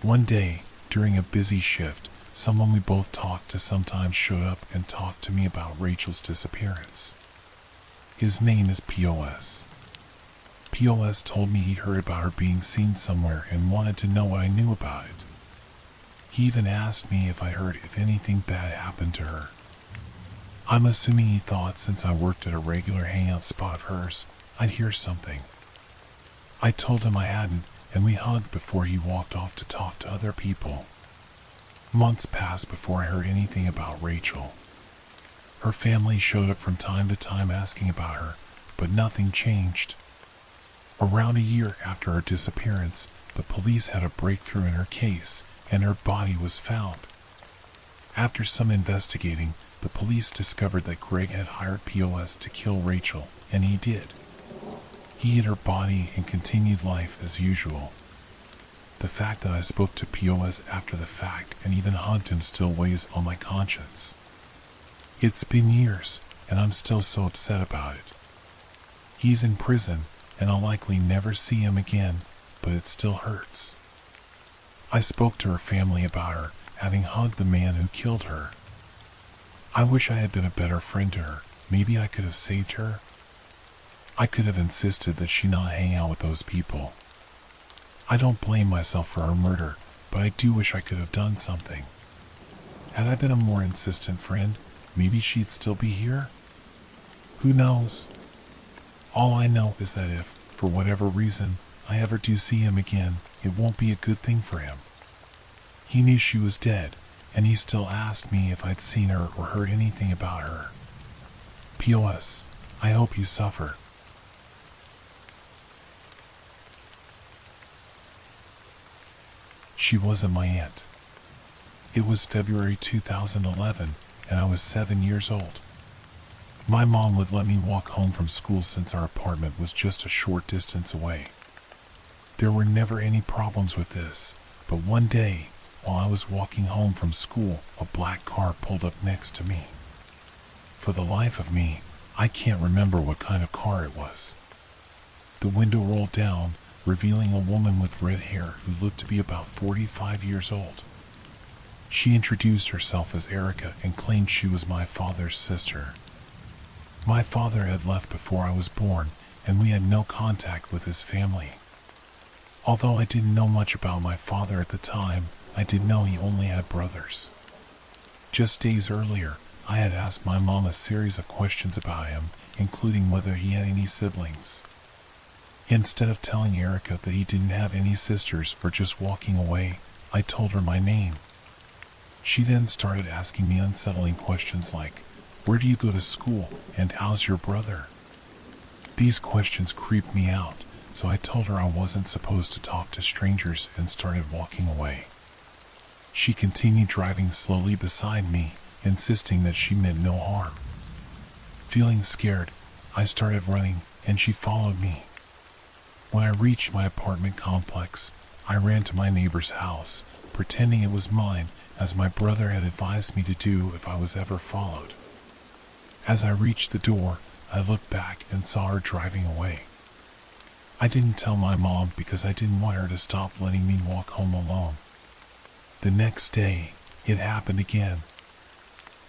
One day, during a busy shift, someone we both talked to sometimes showed up and talked to me about Rachel's disappearance. His name is POS. POS told me he'd heard about her being seen somewhere and wanted to know what I knew about it. He even asked me if I heard if anything bad happened to her. I'm assuming he thought since I worked at a regular hangout spot of hers, I'd hear something. I told him I hadn't, and we hugged before he walked off to talk to other people. Months passed before I heard anything about Rachel. Her family showed up from time to time asking about her, but nothing changed. Around a year after her disappearance, the police had a breakthrough in her case, and her body was found. After some investigating, the police discovered that Greg had hired POS to kill Rachel, and he did. He hid her body and continued life as usual. The fact that I spoke to POS after the fact and even hugged him still weighs on my conscience. It's been years, and I'm still so upset about it. He's in prison, and I'll likely never see him again, but it still hurts. I spoke to her family about her, having hugged the man who killed her. I wish I had been a better friend to her. Maybe I could have saved her. I could have insisted that she not hang out with those people. I don't blame myself for her murder, but I do wish I could have done something. Had I been a more insistent friend, maybe she'd still be here? Who knows? All I know is that if, for whatever reason, I ever do see him again, it won't be a good thing for him. He knew she was dead, and he still asked me if I'd seen her or heard anything about her. POS, I hope you suffer. She wasn't my aunt. It was February 2011, and I was 7 years old. My mom would let me walk home from school since our apartment was just a short distance away. There were never any problems with this, but one day, while I was walking home from school, a black car pulled up next to me. For the life of me, I can't remember what kind of car it was. The window rolled down, revealing a woman with red hair who looked to be about 45 years old. She introduced herself as Erica and claimed she was my father's sister. My father had left before I was born, and we had no contact with his family. Although I didn't know much about my father at the time, I did know he only had brothers. Just days earlier, I had asked my mom a series of questions about him, including whether he had any siblings. Instead of telling Erica that he didn't have any sisters or just walking away, I told her my name. She then started asking me unsettling questions like, "Where do you go to school, and how's your brother?" These questions creeped me out, so I told her I wasn't supposed to talk to strangers and started walking away. She continued driving slowly beside me, insisting that she meant no harm. Feeling scared, I started running, and she followed me. When I reached my apartment complex, I ran to my neighbor's house, pretending it was mine, as my brother had advised me to do if I was ever followed. As I reached the door, I looked back and saw her driving away. I didn't tell my mom because I didn't want her to stop letting me walk home alone. The next day, it happened again.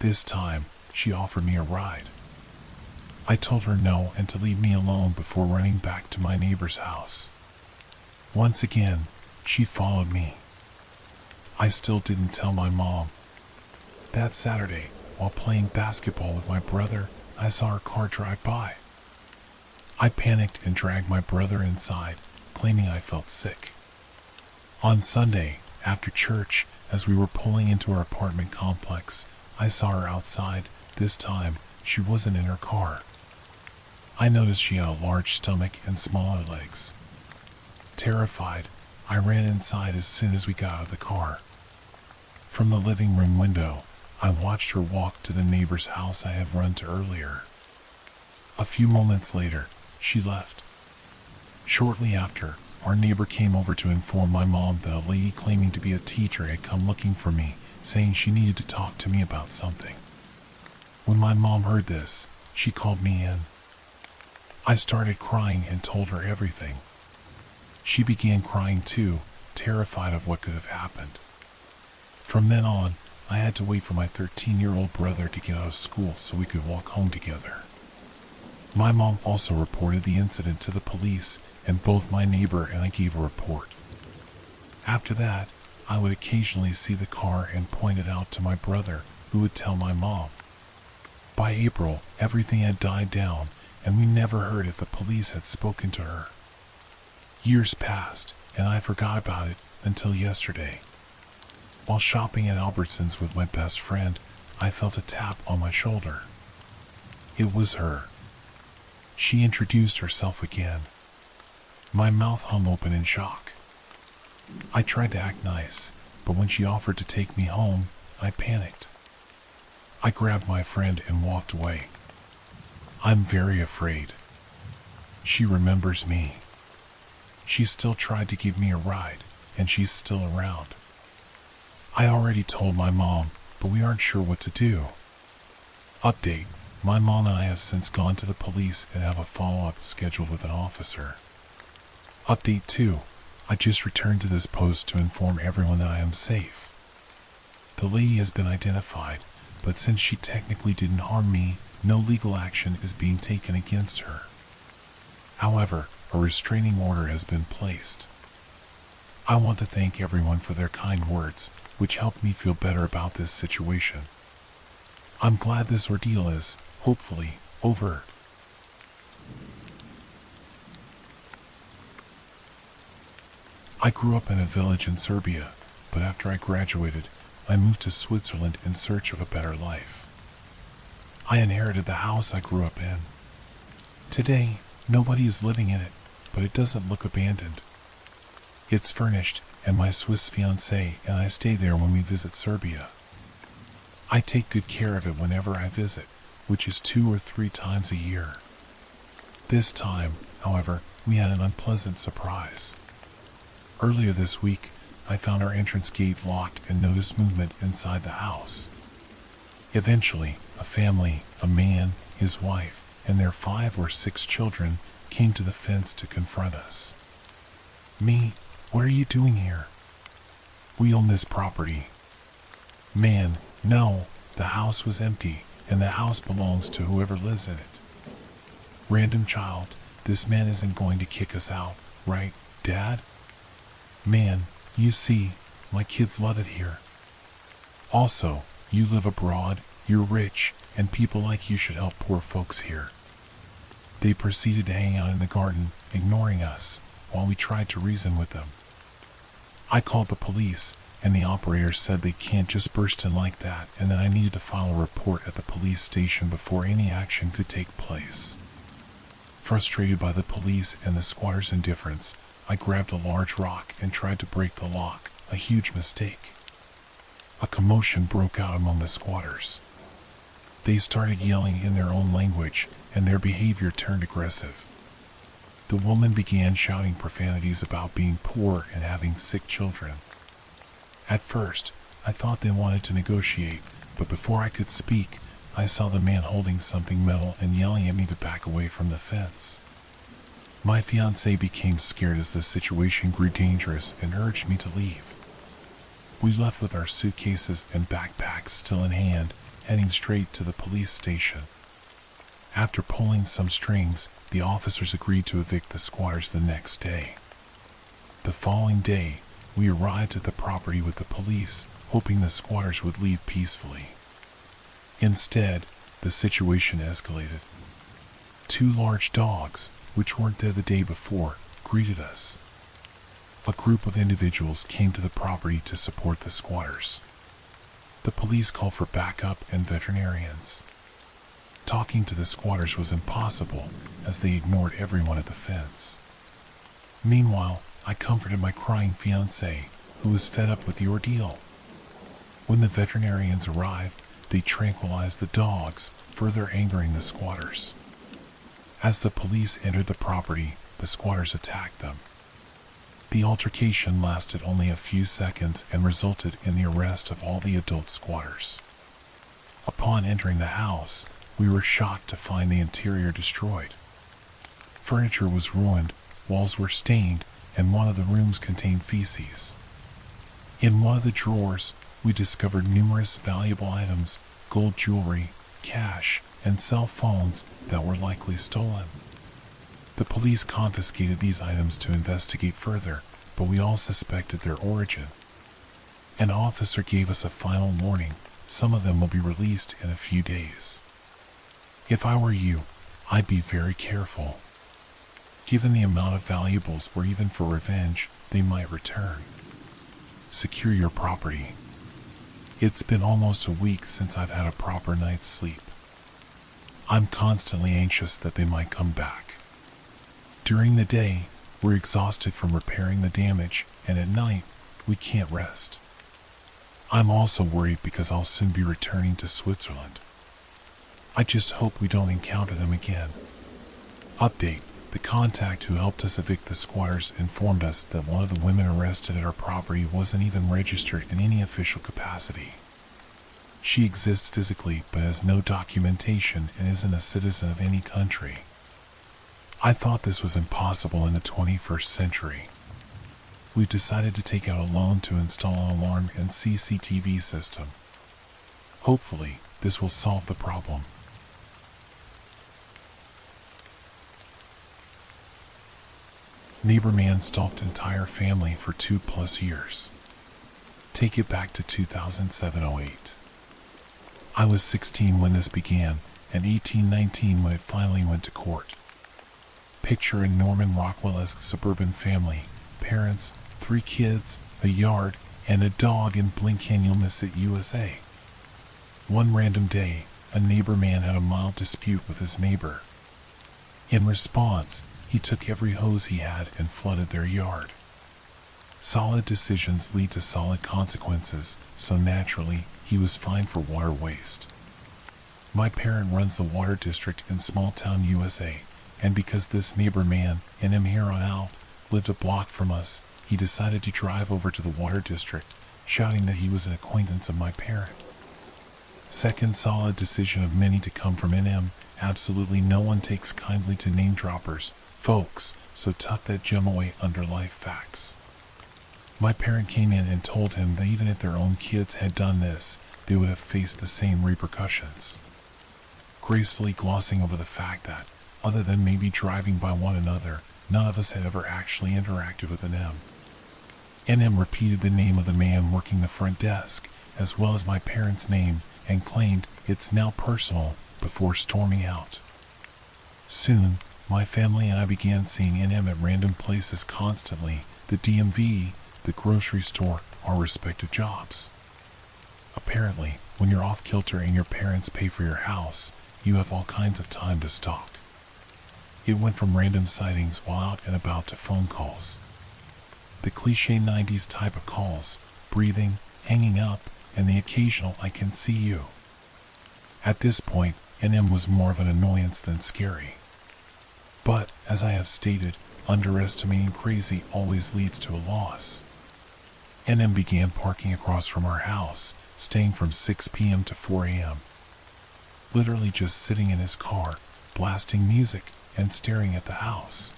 This time, she offered me a ride. I told her no and to leave me alone before running back to my neighbor's house. Once again, she followed me. I still didn't tell my mom. That Saturday, while playing basketball with my brother, I saw her car drive by. I panicked and dragged my brother inside, claiming I felt sick. On Sunday, after church, as we were pulling into our apartment complex, I saw her outside. This time, she wasn't in her car. I noticed she had a large stomach and smaller legs. Terrified, I ran inside as soon as we got out of the car. From the living room window, I watched her walk to the neighbor's house I had run to earlier. A few moments later, she left. Shortly after, our neighbor came over to inform my mom that a lady claiming to be a teacher had come looking for me, saying she needed to talk to me about something. When my mom heard this, she called me in. I started crying and told her everything. She began crying too, terrified of what could have happened. From then on, I had to wait for my 13-year-old brother to get out of school so we could walk home together. My mom also reported the incident to the police, and both my neighbor and I gave a report. After that, I would occasionally see the car and point it out to my brother, who would tell my mom. By April, everything had died down, and we never heard if the police had spoken to her. Years passed, and I forgot about it until yesterday. While shopping at Albertsons with my best friend, I felt a tap on my shoulder. It was her. She introduced herself again. My mouth hung open in shock. I tried to act nice, but when she offered to take me home, I panicked. I grabbed my friend and walked away. I'm very afraid. She remembers me. She still tried to give me a ride, and she's still around. I already told my mom, but we aren't sure what to do. Update: my mom and I have since gone to the police and have a follow-up scheduled with an officer. Update 2: I just returned to this post to inform everyone that I am safe. The lady has been identified, but since she technically didn't harm me, no legal action is being taken against her. However, a restraining order has been placed. I want to thank everyone for their kind words, which helped me feel better about this situation. I'm glad this ordeal is, hopefully, over. I grew up in a village in Serbia, but after I graduated, I moved to Switzerland in search of a better life. I inherited the house I grew up in. Today, nobody is living in it, but it doesn't look abandoned. It's furnished, and my Swiss fiancé and I stay there when we visit Serbia. I take good care of it whenever I visit, which is 2 or 3 times a year. This time, however, we had an unpleasant surprise. Earlier this week, I found our entrance gate locked and noticed movement inside the house. Eventually, a family, a man, his wife, and their 5 or 6 children came to the fence to confront us. Me, what are you doing here? We own this property. Man, no, the house was empty, and the house belongs to whoever lives in it. Random child, this man isn't going to kick us out, right, Dad? Man, you see, my kids love it here. Also, you live abroad, you're rich, and people like you should help poor folks here. They proceeded to hang out in the garden, ignoring us, while we tried to reason with them. I called the police, and the operator said they can't just burst in like that, and that I needed to file a report at the police station before any action could take place. Frustrated by the police and the squatters' indifference, I grabbed a large rock and tried to break the lock, a huge mistake. A commotion broke out among the squatters. They started yelling in their own language, and their behavior turned aggressive. The woman began shouting profanities about being poor and having sick children. At first, I thought they wanted to negotiate, but before I could speak, I saw the man holding something metal and yelling at me to back away from the fence. My fiancé became scared as the situation grew dangerous and urged me to leave. We left with our suitcases and backpacks still in hand, heading straight to the police station. After pulling some strings, the officers agreed to evict the squatters the next day. The following day, we arrived at the property with the police, hoping the squatters would leave peacefully. Instead, the situation escalated. 2 large dogs, which weren't there the day before, greeted us. A group of individuals came to the property to support the squatters. The police called for backup and veterinarians. Talking to the squatters was impossible, as they ignored everyone at the fence. Meanwhile, I comforted my crying fiancé, who was fed up with the ordeal. When the veterinarians arrived, they tranquilized the dogs, further angering the squatters. As the police entered the property, the squatters attacked them. The altercation lasted only a few seconds and resulted in the arrest of all the adult squatters. Upon entering the house, we were shocked to find the interior destroyed. Furniture was ruined, walls were stained, and one of the rooms contained feces. In one of the drawers, we discovered numerous valuable items, gold jewelry, cash, and cell phones that were likely stolen. The police confiscated these items to investigate further, but we all suspected their origin. An officer gave us a final warning: some of them will be released in a few days. If I were you, I'd be very careful. Given the amount of valuables, or even for revenge, they might return. Secure your property. It's been almost a week since I've had a proper night's sleep. I'm constantly anxious that they might come back. During the day, we're exhausted from repairing the damage, and at night, we can't rest. I'm also worried because I'll soon be returning to Switzerland. I just hope we don't encounter them again. Update: the contact who helped us evict the squatters informed us that one of the women arrested at our property wasn't even registered in any official capacity. She exists physically but has no documentation and isn't a citizen of any country. I thought this was impossible in the 21st century. We've decided to take out a loan to install an alarm and CCTV system. Hopefully, this will solve the problem. Neighbor man stalked entire family for 2+ years. Take it back to 2007-08. I was 16 when this began, and 18-19 when it finally went to court. Picture a Norman Rockwell-esque suburban family: parents, 3 kids, a yard, and a dog, and blink and you'll miss it, USA. One random day, a neighbor man had a mild dispute with his neighbor. In response, he took every hose he had and flooded their yard. Solid decisions lead to solid consequences, so naturally, he was fined for water waste. My parent runs the water district in small-town USA, and because this neighbor man, and him here on out, lived a block from us, he decided to drive over to the water district, shouting that he was an acquaintance of my parent. Second solid decision of many to come from NM: absolutely no one takes kindly to name droppers, folks, so tuck that gem away under life facts. My parent came in and told him that even if their own kids had done this, they would have faced the same repercussions, gracefully glossing over the fact that, other than maybe driving by one another, none of us had ever actually interacted with an M. NM repeated the name of the man working the front desk, as well as my parents' name, and claimed it's now personal, before storming out. Soon, my family and I began seeing NM at random places constantly: the DMV, the grocery store, our respective jobs. Apparently, when you're off kilter and your parents pay for your house, you have all kinds of time to stalk. It went from random sightings while out and about to phone calls. The cliché 90s type of calls: breathing, hanging up, and the occasional "I can see you." At this point, NM was more of an annoyance than scary. But, as I have stated, underestimating crazy always leads to a loss. NM began parking across from our house, staying from 6 p.m. to 4 a.m. Literally just sitting in his car, blasting music, and staring at the house.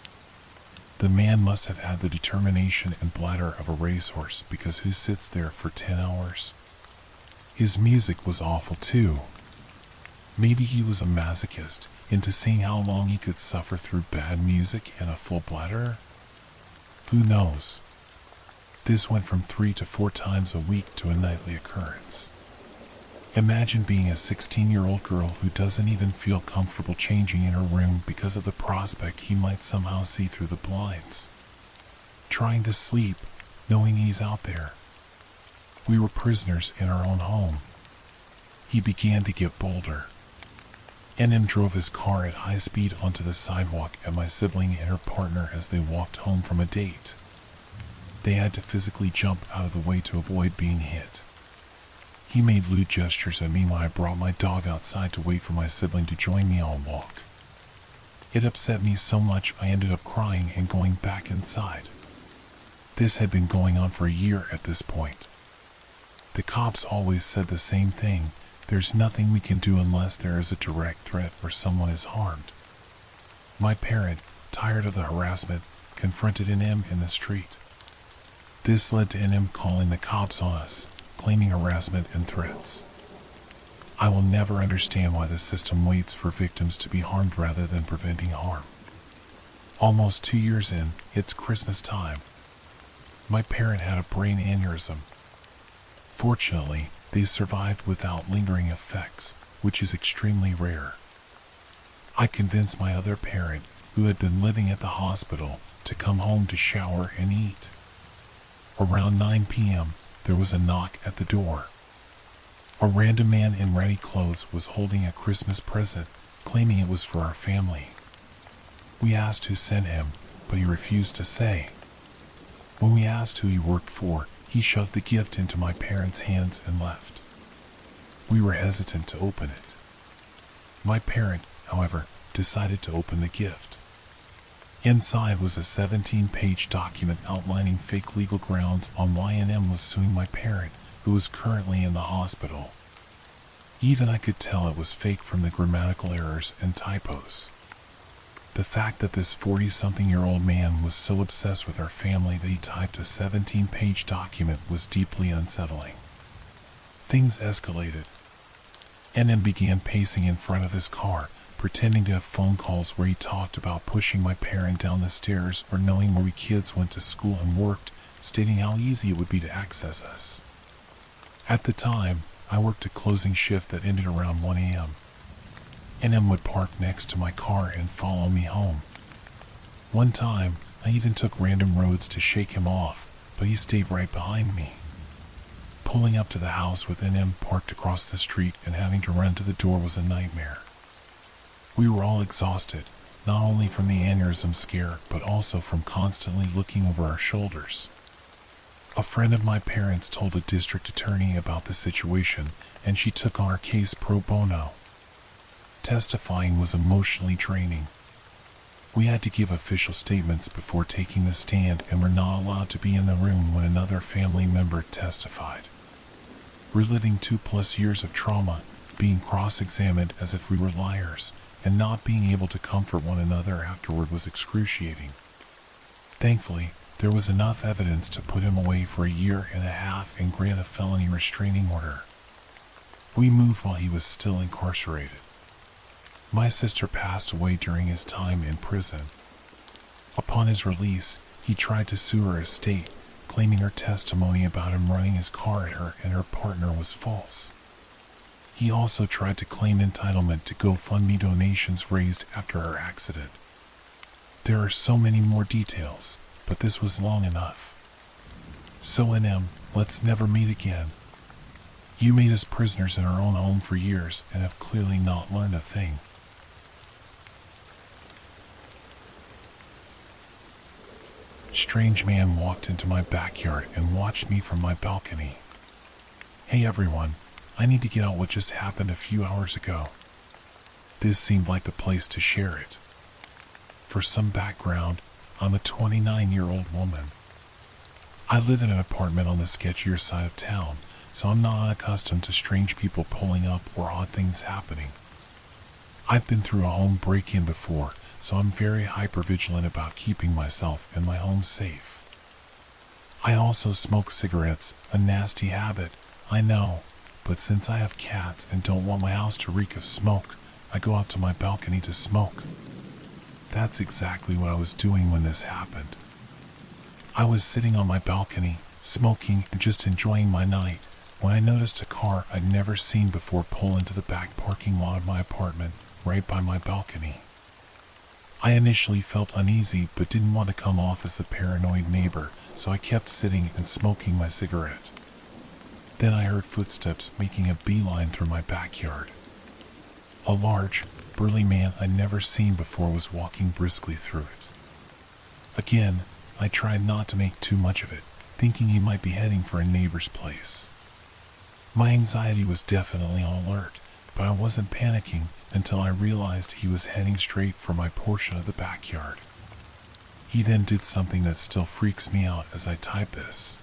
The man must have had the determination and bladder of a racehorse, because who sits there for 10 hours? His music was awful too. Maybe he was a masochist, into seeing how long he could suffer through bad music and a full bladder? Who knows? This went from 3 to 4 times a week to a nightly occurrence. Imagine being a 16-year-old girl who doesn't even feel comfortable changing in her room because of the prospect he might somehow see through the blinds. Trying to sleep, knowing he's out there. We were prisoners in our own home. He began to get bolder. NM drove his car at high speed onto the sidewalk at my sibling and her partner as they walked home from a date. They had to physically jump out of the way to avoid being hit. He made lewd gestures at me when I brought my dog outside to wait for my sibling to join me on a walk. It upset me so much I ended up crying and going back inside. This had been going on for a year at this point. The cops always said the same thing: there's nothing we can do unless there is a direct threat or someone is harmed. My parent, tired of the harassment, confronted NM in the street. This led to NM calling the cops on us, claiming harassment and threats. I will never understand why the system waits for victims to be harmed rather than preventing harm. Almost 2 years in, it's Christmas time. My parent had a brain aneurysm. Fortunately, they survived without lingering effects, which is extremely rare. I convinced my other parent, who had been living at the hospital, to come home to shower and eat. Around 9 p.m., there was a knock at the door. A random man in ratty clothes was holding a Christmas present, claiming it was for our family. We asked who sent him, but he refused to say. When we asked who he worked for, he shoved the gift into my parents' hands and left. We were hesitant to open it. My parent, however, decided to open the gift. Inside was a 17-page document outlining fake legal grounds on why NM was suing my parent, who was currently in the hospital. Even I could tell it was fake from the grammatical errors and typos. The fact that this 40-something-year-old man was so obsessed with our family that he typed a 17-page document was deeply unsettling. Things escalated. NM began pacing in front of his car, pretending to have phone calls where he talked about pushing my parent down the stairs or knowing where we kids went to school and worked, stating how easy it would be to access us. At the time, I worked a closing shift that ended around 1 a.m. NM would park next to my car and follow me home. One time, I even took random roads to shake him off, but he stayed right behind me. Pulling up to the house with NM parked across the street and having to run to the door was a nightmare. We were all exhausted, not only from the aneurysm scare, but also from constantly looking over our shoulders. A friend of my parents told the district attorney about the situation, and she took on our case pro bono. Testifying was emotionally draining. We had to give official statements before taking the stand and were not allowed to be in the room when another family member testified. Reliving 2+ years of trauma, being cross-examined as if we were liars, and not being able to comfort one another afterward was excruciating. Thankfully, there was enough evidence to put him away for 1.5 years and grant a felony restraining order. We moved while he was still incarcerated. My sister passed away during his time in prison. Upon his release, he tried to sue her estate, claiming her testimony about him running his car at her and her partner was false. He also tried to claim entitlement to GoFundMe donations raised after her accident. There are so many more details, but this was long enough. So NM, let's never meet again. You made us prisoners in our own home for years and have clearly not learned a thing. Strange man walked into my backyard and watched me from my balcony. Hey everyone, I need to get out what just happened a few hours ago. This seemed like the place to share it. For some background, I'm a 29-year-old woman. I live in an apartment on the sketchier side of town, so I'm not unaccustomed to strange people pulling up or odd things happening. I've been through a home break-in before, so I'm very hypervigilant about keeping myself and my home safe. I also smoke cigarettes, a nasty habit, I know, but since I have cats and don't want my house to reek of smoke, I go out to my balcony to smoke. That's exactly what I was doing when this happened. I was sitting on my balcony, smoking and just enjoying my night, when I noticed a car I'd never seen before pull into the back parking lot of my apartment, right by my balcony. I initially felt uneasy but didn't want to come off as the paranoid neighbor, so I kept sitting and smoking my cigarette. Then I heard footsteps making a beeline through my backyard. A large, burly man I'd never seen before was walking briskly through it. Again, I tried not to make too much of it, thinking he might be heading for a neighbor's place. My anxiety was definitely on alert, but I wasn't panicking until I realized he was heading straight for my portion of the backyard. He then did something that still freaks me out as I type this.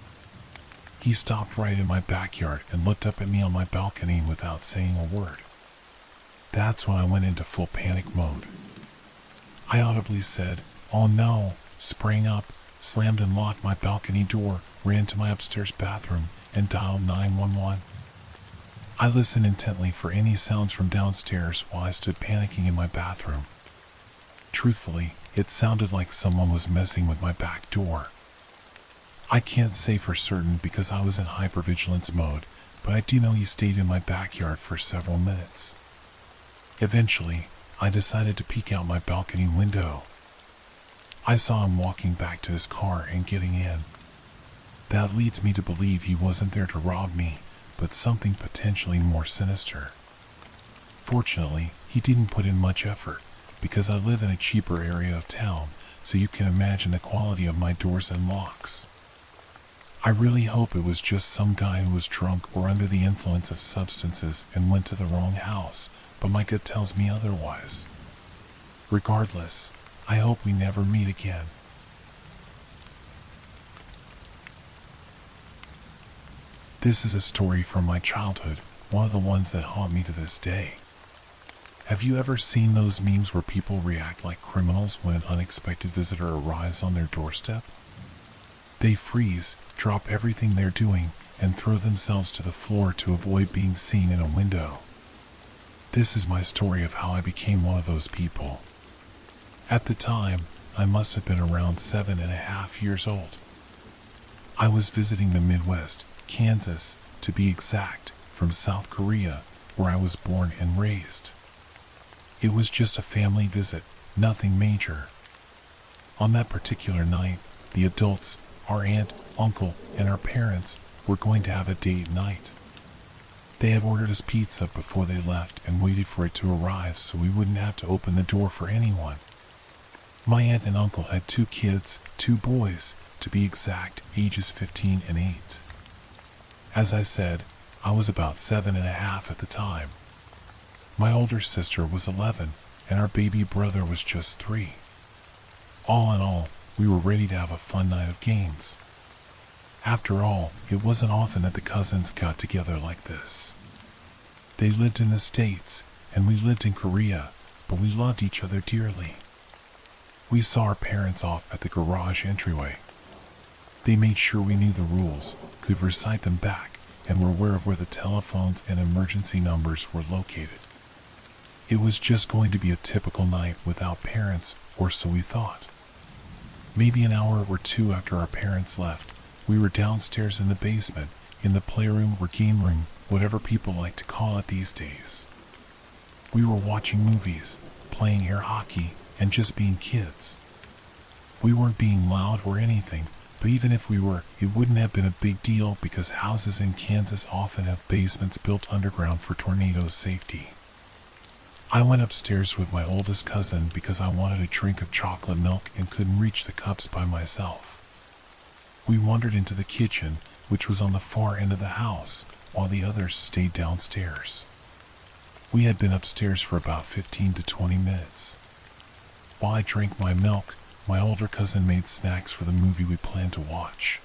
He stopped right in my backyard and looked up at me on my balcony without saying a word. That's when I went into full panic mode. I audibly said, "Oh no," sprang up, slammed and locked my balcony door, ran to my upstairs bathroom, and dialed 911. I listened intently for any sounds from downstairs while I stood panicking in my bathroom. Truthfully, it sounded like someone was messing with my back door. I can't say for certain because I was in hypervigilance mode, but I do know he stayed in my backyard for several minutes. Eventually, I decided to peek out my balcony window. I saw him walking back to his car and getting in. That leads me to believe he wasn't there to rob me, but something potentially more sinister. Fortunately, he didn't put in much effort, because I live in a cheaper area of town, so you can imagine the quality of my doors and locks. I really hope it was just some guy who was drunk or under the influence of substances and went to the wrong house, but my gut tells me otherwise. Regardless, I hope we never meet again. This is a story from my childhood, one of the ones that haunt me to this day. Have you ever seen those memes where people react like criminals when an unexpected visitor arrives on their doorstep? They freeze, drop everything they're doing, and throw themselves to the floor to avoid being seen in a window. This is my story of how I became one of those people. At the time, I must have been around 7.5 years old. I was visiting the Midwest, Kansas, to be exact, from South Korea, where I was born and raised. It was just a family visit, nothing major. On that particular night, the adults, our aunt, uncle, and our parents were going to have a date night. They had ordered us pizza before they left and waited for it to arrive so we wouldn't have to open the door for anyone. My aunt and uncle had 2 kids, 2 boys, to be exact, ages 15 and 8. As I said, I was about 7.5 at the time. My older sister was 11, and our baby brother was just 3. All in all, we were ready to have a fun night of games. After all, it wasn't often that the cousins got together like this. They lived in the States, and we lived in Korea, but we loved each other dearly. We saw our parents off at the garage entryway. They made sure we knew the rules, could recite them back, and were aware of where the telephones and emergency numbers were located. It was just going to be a typical night without parents, or so we thought. Maybe an hour or 2 after our parents left, we were downstairs in the basement, in the playroom or game room, whatever people like to call it these days. We were watching movies, playing air hockey, and just being kids. We weren't being loud or anything, but even if we were, it wouldn't have been a big deal because houses in Kansas often have basements built underground for tornado safety. I went upstairs with my oldest cousin because I wanted a drink of chocolate milk and couldn't reach the cups by myself. We wandered into the kitchen, which was on the far end of the house, while the others stayed downstairs. We had been upstairs for about 15 to 20 minutes. While I drank my milk, my older cousin made snacks for the movie we planned to watch.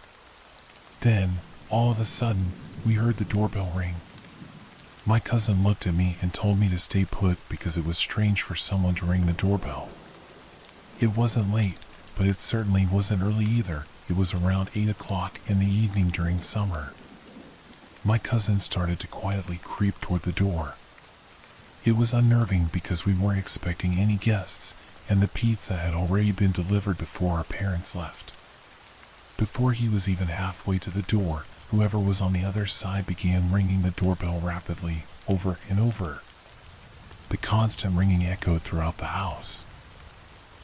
Then, all of a sudden, we heard the doorbell ring. My cousin looked at me and told me to stay put because it was strange for someone to ring the doorbell. It wasn't late, but it certainly wasn't early either. It was around 8 o'clock in the evening during summer. My cousin started to quietly creep toward the door. It was unnerving because we weren't expecting any guests, and the pizza had already been delivered before our parents left. Before he was even halfway to the door, whoever was on the other side began ringing the doorbell rapidly, over and over. The constant ringing echoed throughout the house.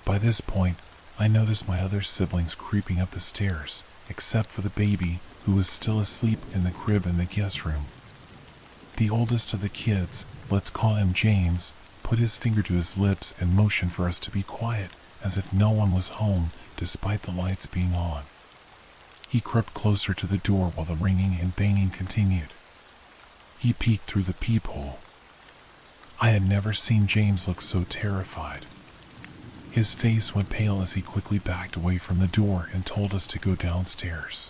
By this point, I noticed my other siblings creeping up the stairs, except for the baby, who was still asleep in the crib in the guest room. The oldest of the kids, let's call him James, put his finger to his lips and motioned for us to be quiet, as if no one was home, despite the lights being on. He crept closer to the door while the ringing and banging continued. He peeked through the peephole. I had never seen James look so terrified. His face went pale as he quickly backed away from the door and told us to go downstairs.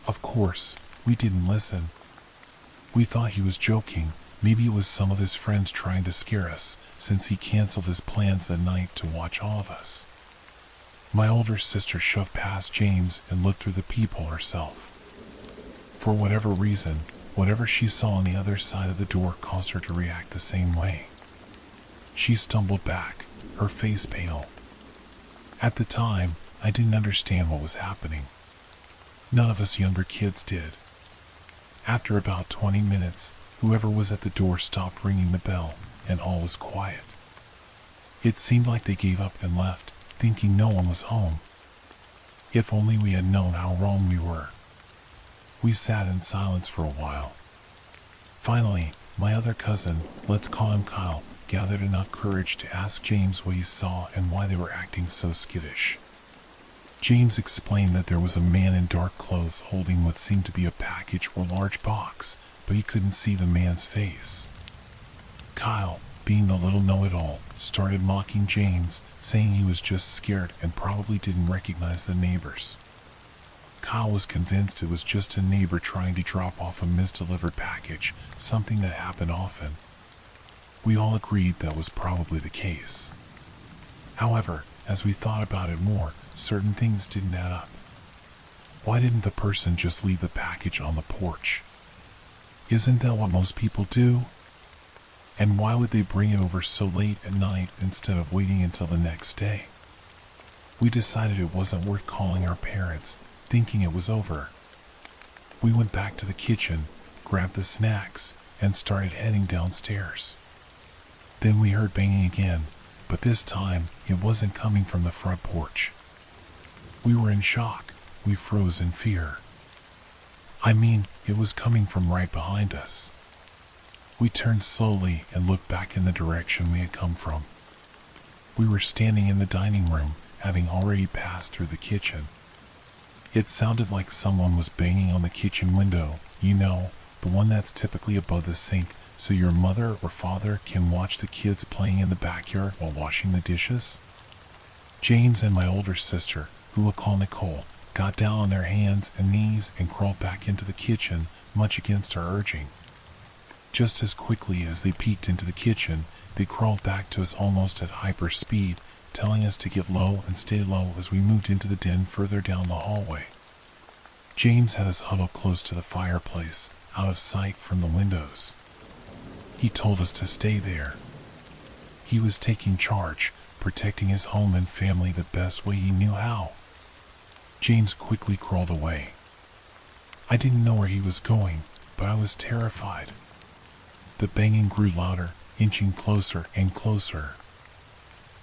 Of course, we didn't listen. We thought he was joking. Maybe it was some of his friends trying to scare us, since he canceled his plans that night to watch all of us. My older sister shoved past James and looked through the peephole herself. For whatever reason, whatever she saw on the other side of the door caused her to react the same way. She stumbled back, her face pale. At the time, I didn't understand what was happening. None of us younger kids did. After about 20 minutes, whoever was at the door stopped ringing the bell, and all was quiet. It seemed like they gave up and left, thinking no one was home. If only we had known how wrong we were. We sat in silence for a while. Finally, my other cousin, let's call him Kyle, gathered enough courage to ask James what he saw and why they were acting so skittish. James explained that there was a man in dark clothes holding what seemed to be a package or large box, but he couldn't see the man's face. Kyle, being the little know-it-all, started mocking James, saying he was just scared and probably didn't recognize the neighbors. Kyle was convinced it was just a neighbor trying to drop off a misdelivered package, something that happened often. We all agreed that was probably the case. However, as we thought about it more, certain things didn't add up. Why didn't the person just leave the package on the porch? Isn't that what most people do? And why would they bring it over so late at night instead of waiting until the next day? We decided it wasn't worth calling our parents, thinking it was over. We went back to the kitchen, grabbed the snacks, and started heading downstairs. Then we heard banging again, but this time it wasn't coming from the front porch. We were in shock. We froze in fear. I mean, it was coming from right behind us. We turned slowly and looked back in the direction we had come from. We were standing in the dining room, having already passed through the kitchen. It sounded like someone was banging on the kitchen window, you know, the one that's typically above the sink, so your mother or father can watch the kids playing in the backyard while washing the dishes. James and my older sister, who we'll call Nicole, got down on their hands and knees and crawled back into the kitchen, much against our urging. Just as quickly as they peeked into the kitchen, they crawled back to us almost at hyper speed, telling us to get low and stay low as we moved into the den further down the hallway. James had us huddled close to the fireplace, out of sight from the windows. He told us to stay there. He was taking charge, protecting his home and family the best way he knew how. James quickly crawled away. I didn't know where he was going, but I was terrified. The banging grew louder, inching closer and closer.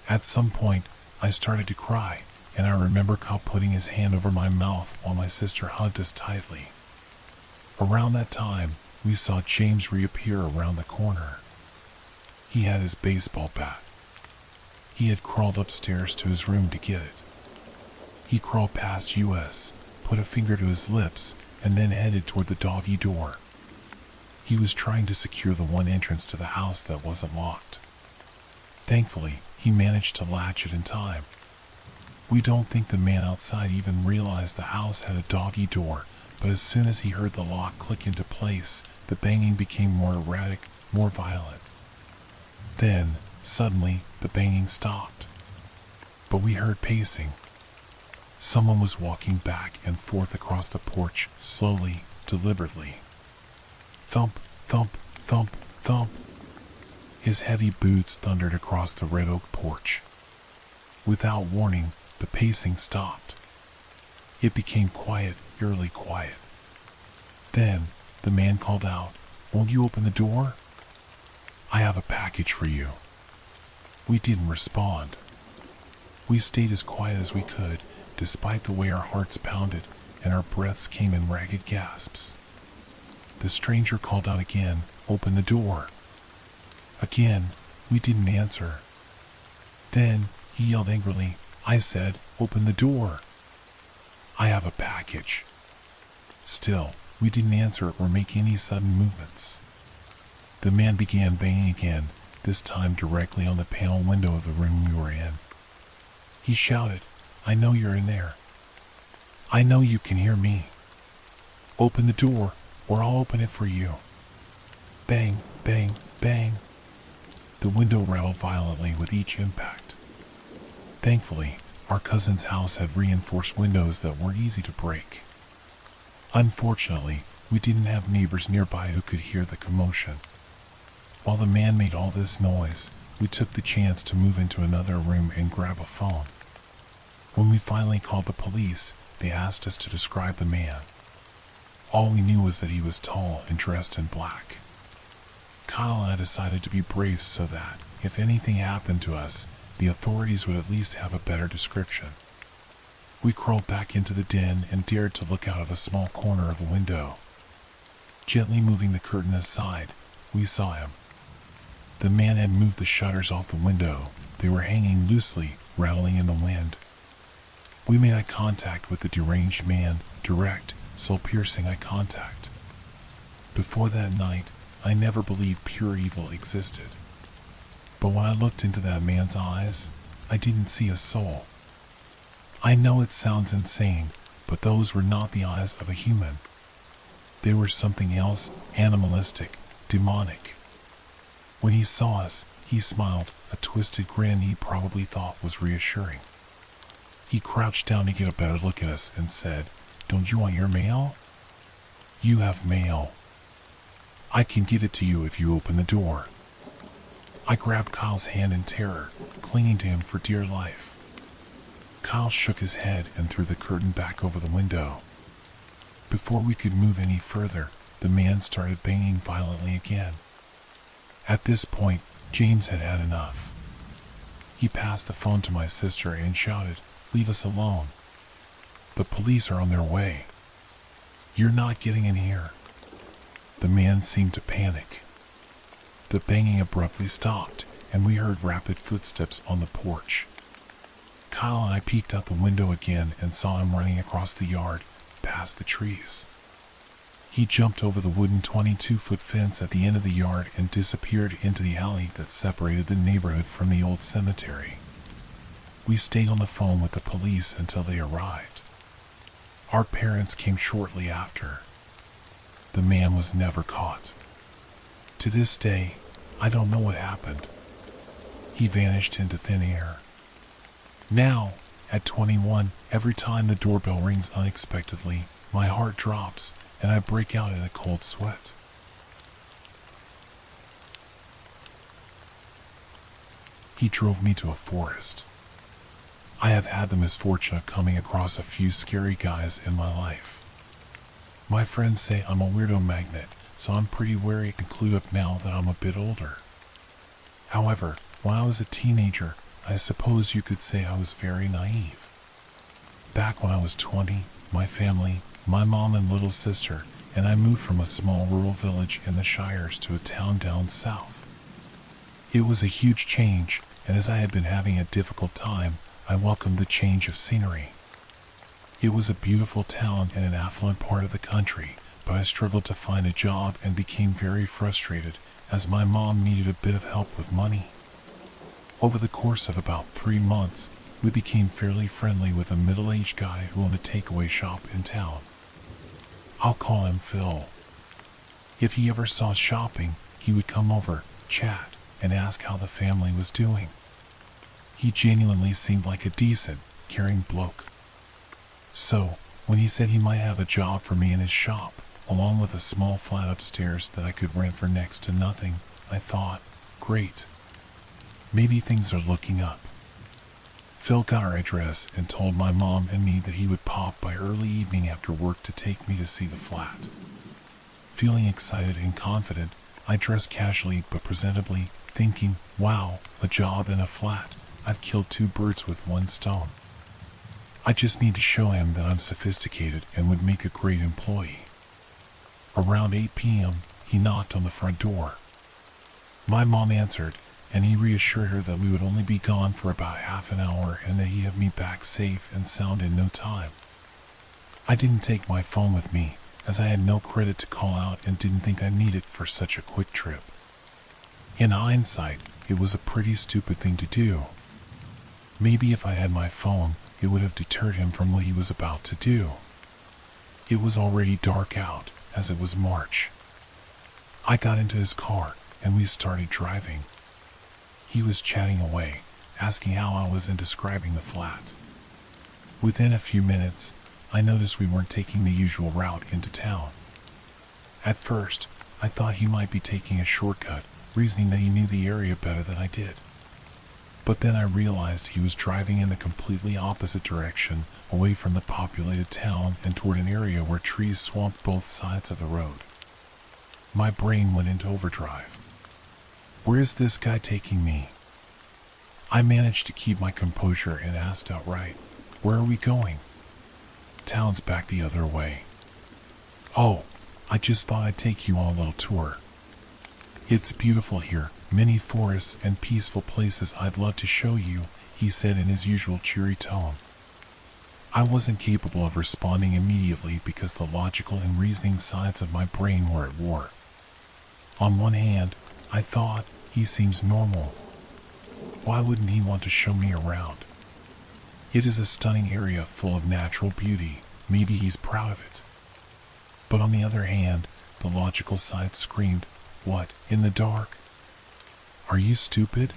At some point, I started to cry, and I remember Kyle putting his hand over my mouth while my sister hugged us tightly. Around that time, we saw James reappear around the corner. He had his baseball bat. He had crawled upstairs to his room to get it. He crawled past us, put a finger to his lips, and then headed toward the doggy door. He was trying to secure the one entrance to the house that wasn't locked. Thankfully, he managed to latch it in time. We don't think the man outside even realized the house had a doggy door, but as soon as he heard the lock click into place, the banging became more erratic, more violent. Then, suddenly, the banging stopped. But we heard pacing. Someone was walking back and forth across the porch, slowly, deliberately. Thump, thump, thump, thump. His heavy boots thundered across the red oak porch. Without warning, the pacing stopped. It became quiet, eerily quiet. Then, the man called out, "Won't you open the door? I have a package for you." We didn't respond. We stayed as quiet as we could, despite the way our hearts pounded and our breaths came in ragged gasps. The stranger called out again, "Open the door." Again, we didn't answer. Then, he yelled angrily, I said, "Open the door. I have a package." Still, We didn't answer or make any sudden movements. The man began banging again, this time directly on the panel window of the room we were in. He shouted, "I know you're in there. I know you can hear me. Open the door, or I'll open it for you." Bang, bang, bang. The window rattled violently with each impact. Thankfully, our cousin's house had reinforced windows that weren't easy to break. Unfortunately, we didn't have neighbors nearby who could hear the commotion. While the man made all this noise, we took the chance to move into another room and grab a phone. When we finally called the police, they asked us to describe the man. All we knew was that he was tall and dressed in black. Kyle and I decided to be brave so that, if anything happened to us, the authorities would at least have a better description. We crawled back into the den and dared to look out of a small corner of the window. Gently moving the curtain aside, we saw him. The man had moved the shutters off the window. They were hanging loosely, rattling in the wind. We made eye contact with the deranged man, direct, soul-piercing eye contact. Before that night, I never believed pure evil existed. But when I looked into that man's eyes, I didn't see a soul. I know it sounds insane, but those were not the eyes of a human. They were something else, animalistic, demonic. When he saw us, he smiled, a twisted grin he probably thought was reassuring. He crouched down to get a better look at us and said, "Don't you want your mail?" "You have mail. I can give it to you if you open the door." I grabbed Kyle's hand in terror, clinging to him for dear life. Kyle shook his head and threw the curtain back over the window. Before we could move any further, the man started banging violently again. At this point, James had had enough. He passed the phone to my sister and shouted, "Leave us alone. The police are on their way. You're not getting in here." The man seemed to panic. The banging abruptly stopped, and we heard rapid footsteps on the porch. Kyle and I peeked out the window again and saw him running across the yard, past the trees. He jumped over the wooden 22-foot fence at the end of the yard and disappeared into the alley that separated the neighborhood from the old cemetery. We stayed on the phone with the police until they arrived. Our parents came shortly after. The man was never caught. To this day, I don't know what happened. He vanished into thin air. Now, at 21, every time the doorbell rings unexpectedly, my heart drops and I break out in a cold sweat. He drove me to a forest. I have had the misfortune of coming across a few scary guys in my life. My friends say I'm a weirdo magnet, so I'm pretty wary and clued up now that I'm a bit older. However, when I was a teenager, I suppose you could say I was very naive. Back when I was 20, my family, my mom and little sister, and I moved from a small rural village in the Shires to a town down south. It was a huge change, and as I had been having a difficult time, I welcomed the change of scenery. It was a beautiful town in an affluent part of the country, but I struggled to find a job and became very frustrated as my mom needed a bit of help with money. Over the course of about 3 months, we became fairly friendly with a middle-aged guy who owned a takeaway shop in town. I'll call him Phil. If he ever saw us shopping, he would come over, chat, and ask how the family was doing. He genuinely seemed like a decent, caring bloke. So, when he said he might have a job for me in his shop, along with a small flat upstairs that I could rent for next to nothing, I thought, great. Maybe things are looking up. Phil got our address and told my mom and me that he would pop by early evening after work to take me to see the flat. Feeling excited and confident, I dressed casually but presentably, thinking, wow, a job and a flat. I've killed 2 birds with 1 stone. I just need to show him that I'm sophisticated and would make a great employee. Around 8 p.m., he knocked on the front door. My mom answered, and he reassured her that we would only be gone for about half an hour and that he'd have me back safe and sound in no time. I didn't take my phone with me, as I had no credit to call out and didn't think I needed for such a quick trip. In hindsight, it was a pretty stupid thing to do. Maybe if I had my phone, it would have deterred him from what he was about to do. It was already dark out, as it was March. I got into his car, and we started driving. He was chatting away, asking how I was and describing the flat. Within a few minutes, I noticed we weren't taking the usual route into town. At first, I thought he might be taking a shortcut, reasoning that he knew the area better than I did. But then I realized he was driving in the completely opposite direction, away from the populated town and toward an area where trees swamped both sides of the road. My brain went into overdrive. Where is this guy taking me? I managed to keep my composure and asked outright, "Where are we going?" "Town's back the other way." "Oh, I just thought I'd take you on a little tour. It's beautiful here, many forests and peaceful places I'd love to show you," he said in his usual cheery tone. I wasn't capable of responding immediately because the logical and reasoning sides of my brain were at war. On one hand, I thought, he seems normal. Why wouldn't he want to show me around? It is a stunning area full of natural beauty, maybe he's proud of it. But on the other hand, the logical side screamed, "What, in the dark? Are you stupid?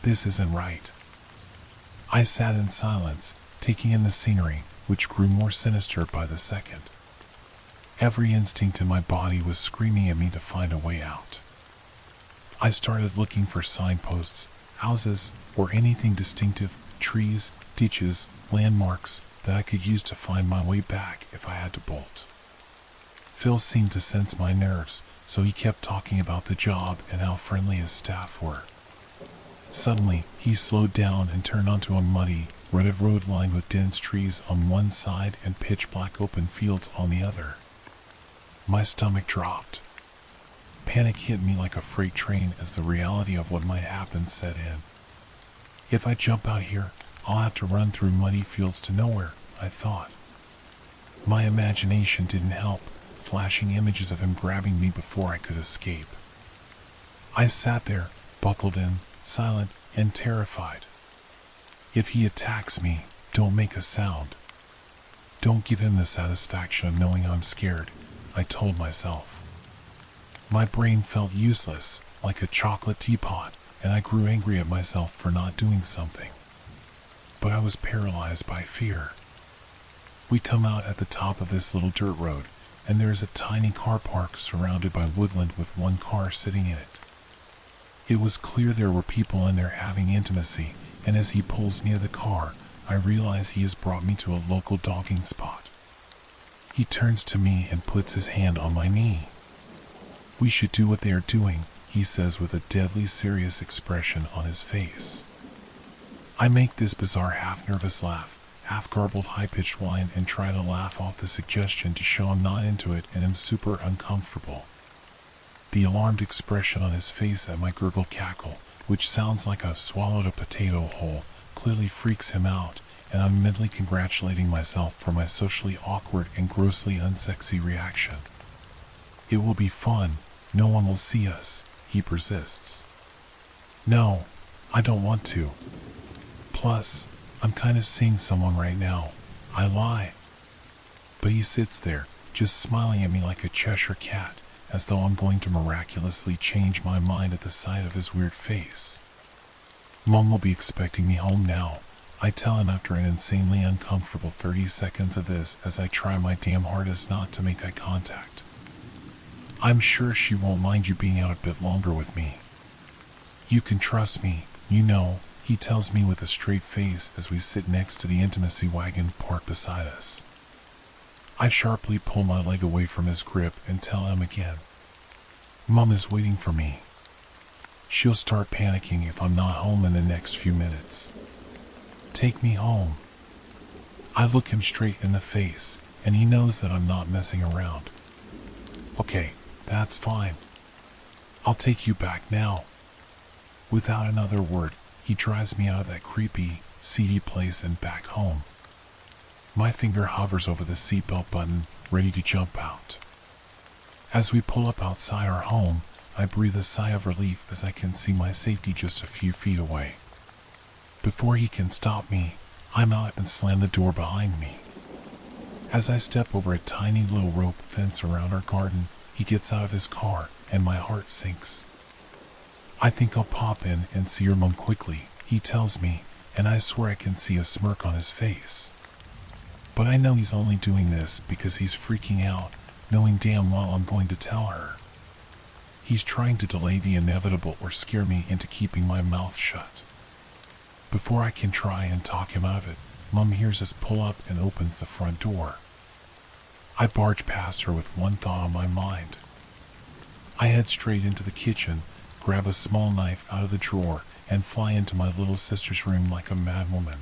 This isn't right." I sat in silence, taking in the scenery, which grew more sinister by the second. Every instinct in my body was screaming at me to find a way out. I started looking for signposts, houses, or anything distinctive, trees, ditches, landmarks that I could use to find my way back if I had to bolt. Phil seemed to sense my nerves, so he kept talking about the job and how friendly his staff were. Suddenly, he slowed down and turned onto a muddy, rutted road lined with dense trees on one side and pitch-black open fields on the other. My stomach dropped. Panic hit me like a freight train as the reality of what might happen set in. If I jump out here, I'll have to run through muddy fields to nowhere, I thought. My imagination didn't help, flashing images of him grabbing me before I could escape. I sat there, buckled in, silent and terrified. If he attacks me, don't make a sound. Don't give him the satisfaction of knowing I'm scared, I told myself. My brain felt useless, like a chocolate teapot, and I grew angry at myself for not doing something. But I was paralyzed by fear. We come out at the top of this little dirt road, and there is a tiny car park surrounded by woodland with one car sitting in it. It was clear there were people in there having intimacy, and as he pulls near the car, I realize he has brought me to a local dogging spot. He turns to me and puts his hand on my knee. "We should do what they are doing," he says with a deadly serious expression on his face. I make this bizarre half-nervous laugh, half-garbled high-pitched whine, and try to laugh off the suggestion to show I'm not into it and am super uncomfortable. The alarmed expression on his face at my gurgle cackle, which sounds like I've swallowed a potato whole, clearly freaks him out, and I'm mentally congratulating myself for my socially awkward and grossly unsexy reaction. "It will be fun, no one will see us," he persists. "No, I don't want to. Plus, I'm kind of seeing someone right now," I lie. But he sits there, just smiling at me like a Cheshire cat, as though I'm going to miraculously change my mind at the sight of his weird face. "Mom will be expecting me home now," I tell him after an insanely uncomfortable 30 seconds of this as I try my damn hardest not to make eye contact. "I'm sure she won't mind you being out a bit longer with me. You can trust me, you know," he tells me with a straight face as we sit next to the intimacy wagon parked beside us. I sharply pull my leg away from his grip and tell him again. "Mom is waiting for me. She'll start panicking if I'm not home in the next few minutes. Take me home." I look him straight in the face, and he knows that I'm not messing around. "Okay, that's fine. I'll take you back now." Without another word, he drives me out of that creepy, seedy place and back home. My finger hovers over the seatbelt button, ready to jump out. As we pull up outside our home, I breathe a sigh of relief as I can see my safety just a few feet away. Before he can stop me, I'm out and slam the door behind me. As I step over a tiny little rope fence around our garden, he gets out of his car and my heart sinks. I think I'll pop in and see your mom quickly, he tells me, and I swear I can see a smirk on his face. But I know he's only doing this because he's freaking out, knowing damn well I'm going to tell her. He's trying to delay the inevitable or scare me into keeping my mouth shut. Before I can try and talk him out of it, Mom hears us pull up and opens the front door. I barge past her with one thought on my mind. I head straight into the kitchen, grab a small knife out of the drawer, and fly into my little sister's room like a madwoman.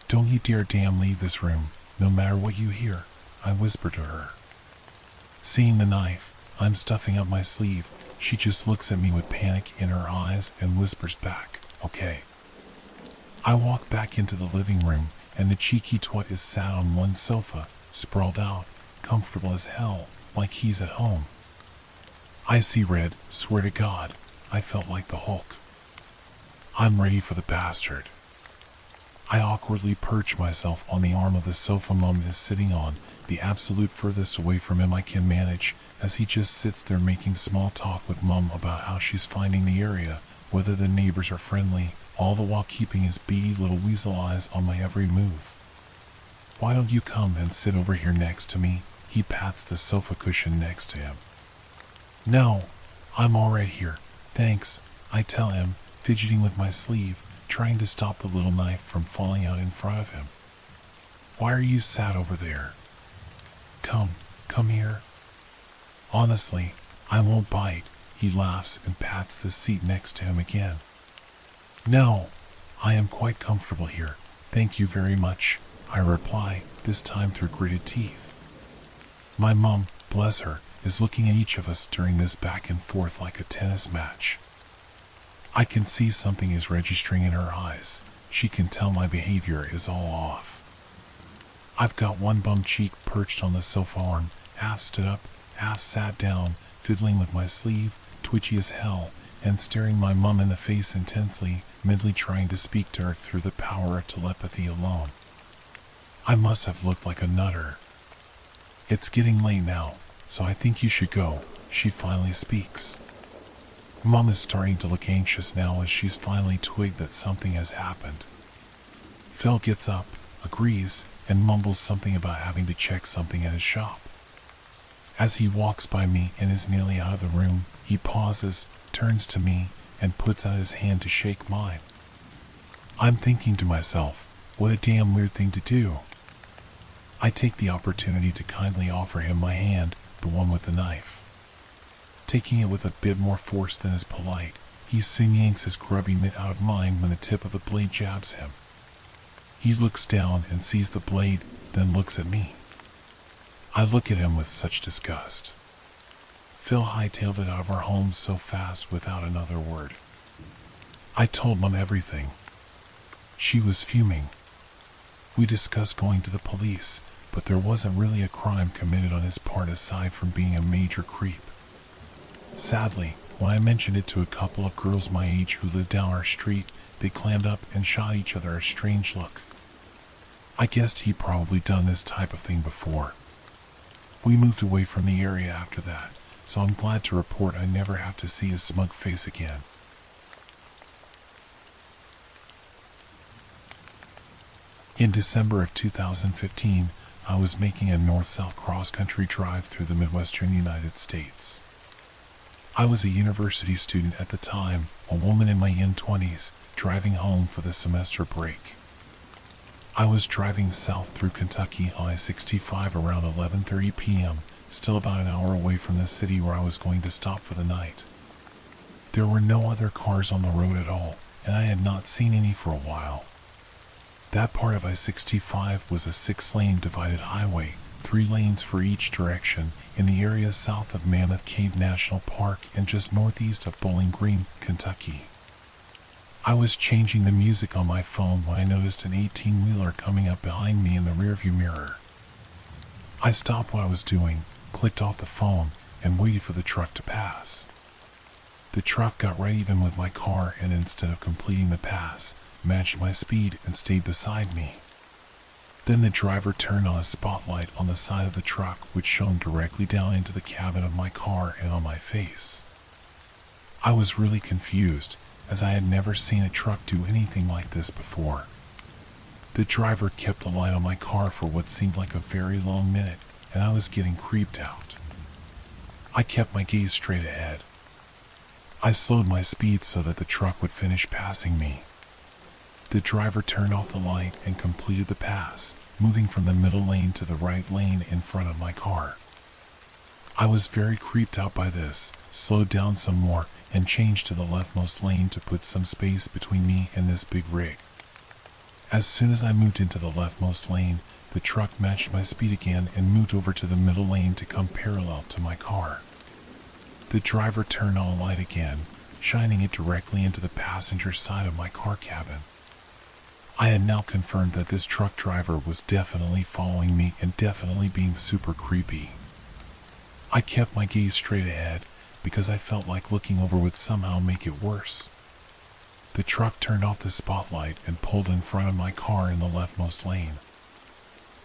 "Don't you dare damn leave this room, no matter what you hear," I whisper to her. Seeing the knife I'm stuffing up my sleeve, she just looks at me with panic in her eyes and whispers back, "Okay." I walk back into the living room, and the cheeky twat is sat on one sofa, sprawled out, comfortable as hell, like he's at home. I see red, swear to God, I felt like the Hulk. I'm ready for the bastard. I awkwardly perch myself on the arm of the sofa Mom is sitting on, the absolute furthest away from him I can manage, as he just sits there making small talk with Mom about how she's finding the area, whether the neighbors are friendly, all the while keeping his beady little weasel eyes on my every move. "Why don't you come and sit over here next to me?" He pats the sofa cushion next to him. "No, I'm all right here, thanks," I tell him, fidgeting with my sleeve, trying to stop the little knife from falling out in front of him. "Why are you sat over there? Come here." "Honestly, I won't bite," he laughs and pats the seat next to him again. "No, I am quite comfortable here, thank you very much," I reply, this time through gritted teeth. My mom, bless her, is looking at each of us during this back and forth like a tennis match. I can see something is registering in her eyes. She can tell my behavior is all off. I've got one bum cheek perched on the sofa arm, half stood up, half sat down, fiddling with my sleeve, twitchy as hell, and staring my mum in the face intensely, mentally trying to speak to her through the power of telepathy alone. I must have looked like a nutter. "It's getting late now, so I think you should go," she finally speaks. Mom is starting to look anxious now as she's finally twigged that something has happened. Phil gets up, agrees, and mumbles something about having to check something at his shop. As he walks by me and is nearly out of the room, he pauses, turns to me, and puts out his hand to shake mine. I'm thinking to myself, what a damn weird thing to do. I take the opportunity to kindly offer him my hand, the one with the knife. Taking it with a bit more force than is polite, he soon yanks his grubby mitt out of mine when the tip of the blade jabs him. He looks down and sees the blade, then looks at me. I look at him with such disgust. Phil hightailed it out of our home so fast without another word. I told Mom everything. She was fuming. We discussed going to the police, but there wasn't really a crime committed on his part aside from being a major creep. Sadly, when I mentioned it to a couple of girls my age who lived down our street, they clammed up and shot each other a strange look. I guessed he'd probably done this type of thing before. We moved away from the area after that, so I'm glad to report I never have to see his smug face again. In December of 2015, I was making a north-south cross-country drive through the Midwestern United States. I was a university student at the time, a woman in my in-20s, driving home for the semester break. I was driving south through Kentucky on I-65 around 11:30 p.m., still about an hour away from the city where I was going to stop for the night. There were no other cars on the road at all, and I had not seen any for a while. That part of I-65 was a 6-lane divided highway, 3 lanes for each direction, in the area south of Mammoth Cave National Park and just northeast of Bowling Green, Kentucky. I was changing the music on my phone when I noticed an 18-wheeler coming up behind me in the rearview mirror. I stopped what I was doing, clicked off the phone, and waited for the truck to pass. The truck got right even with my car and instead of completing the pass, matched my speed and stayed beside me. Then the driver turned on a spotlight on the side of the truck which shone directly down into the cabin of my car and on my face. I was really confused, as I had never seen a truck do anything like this before. The driver kept the light on my car for what seemed like a very long minute, and I was getting creeped out. I kept my gaze straight ahead. I slowed my speed so that the truck would finish passing me. The driver turned off the light and completed the pass, moving from the middle lane to the right lane in front of my car. I was very creeped out by this, slowed down some more, and changed to the leftmost lane to put some space between me and this big rig. As soon as I moved into the leftmost lane, the truck matched my speed again and moved over to the middle lane to come parallel to my car. The driver turned on a light again, shining it directly into the passenger side of my car cabin. I had now confirmed that this truck driver was definitely following me and definitely being super creepy. I kept my gaze straight ahead because I felt like looking over would somehow make it worse. The truck turned off the spotlight and pulled in front of my car in the leftmost lane.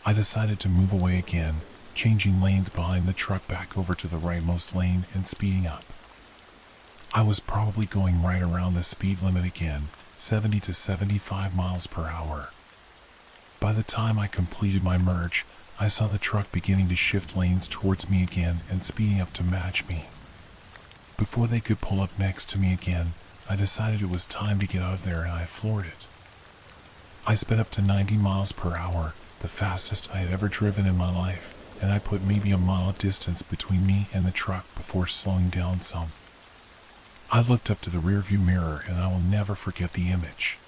I decided to move away again, changing lanes behind the truck back over to the rightmost lane and speeding up. I was probably going right around the speed limit again, 70 to 75 miles per hour. By the time I completed my merge, I saw the truck beginning to shift lanes towards me again and speeding up to match me. Before they could pull up next to me again, I decided it was time to get out of there and I floored it. I sped up to 90 miles per hour, the fastest I had ever driven in my life, and I put maybe a mile of distance between me and the truck before slowing down some. I looked up to the rearview mirror and I will never forget the image.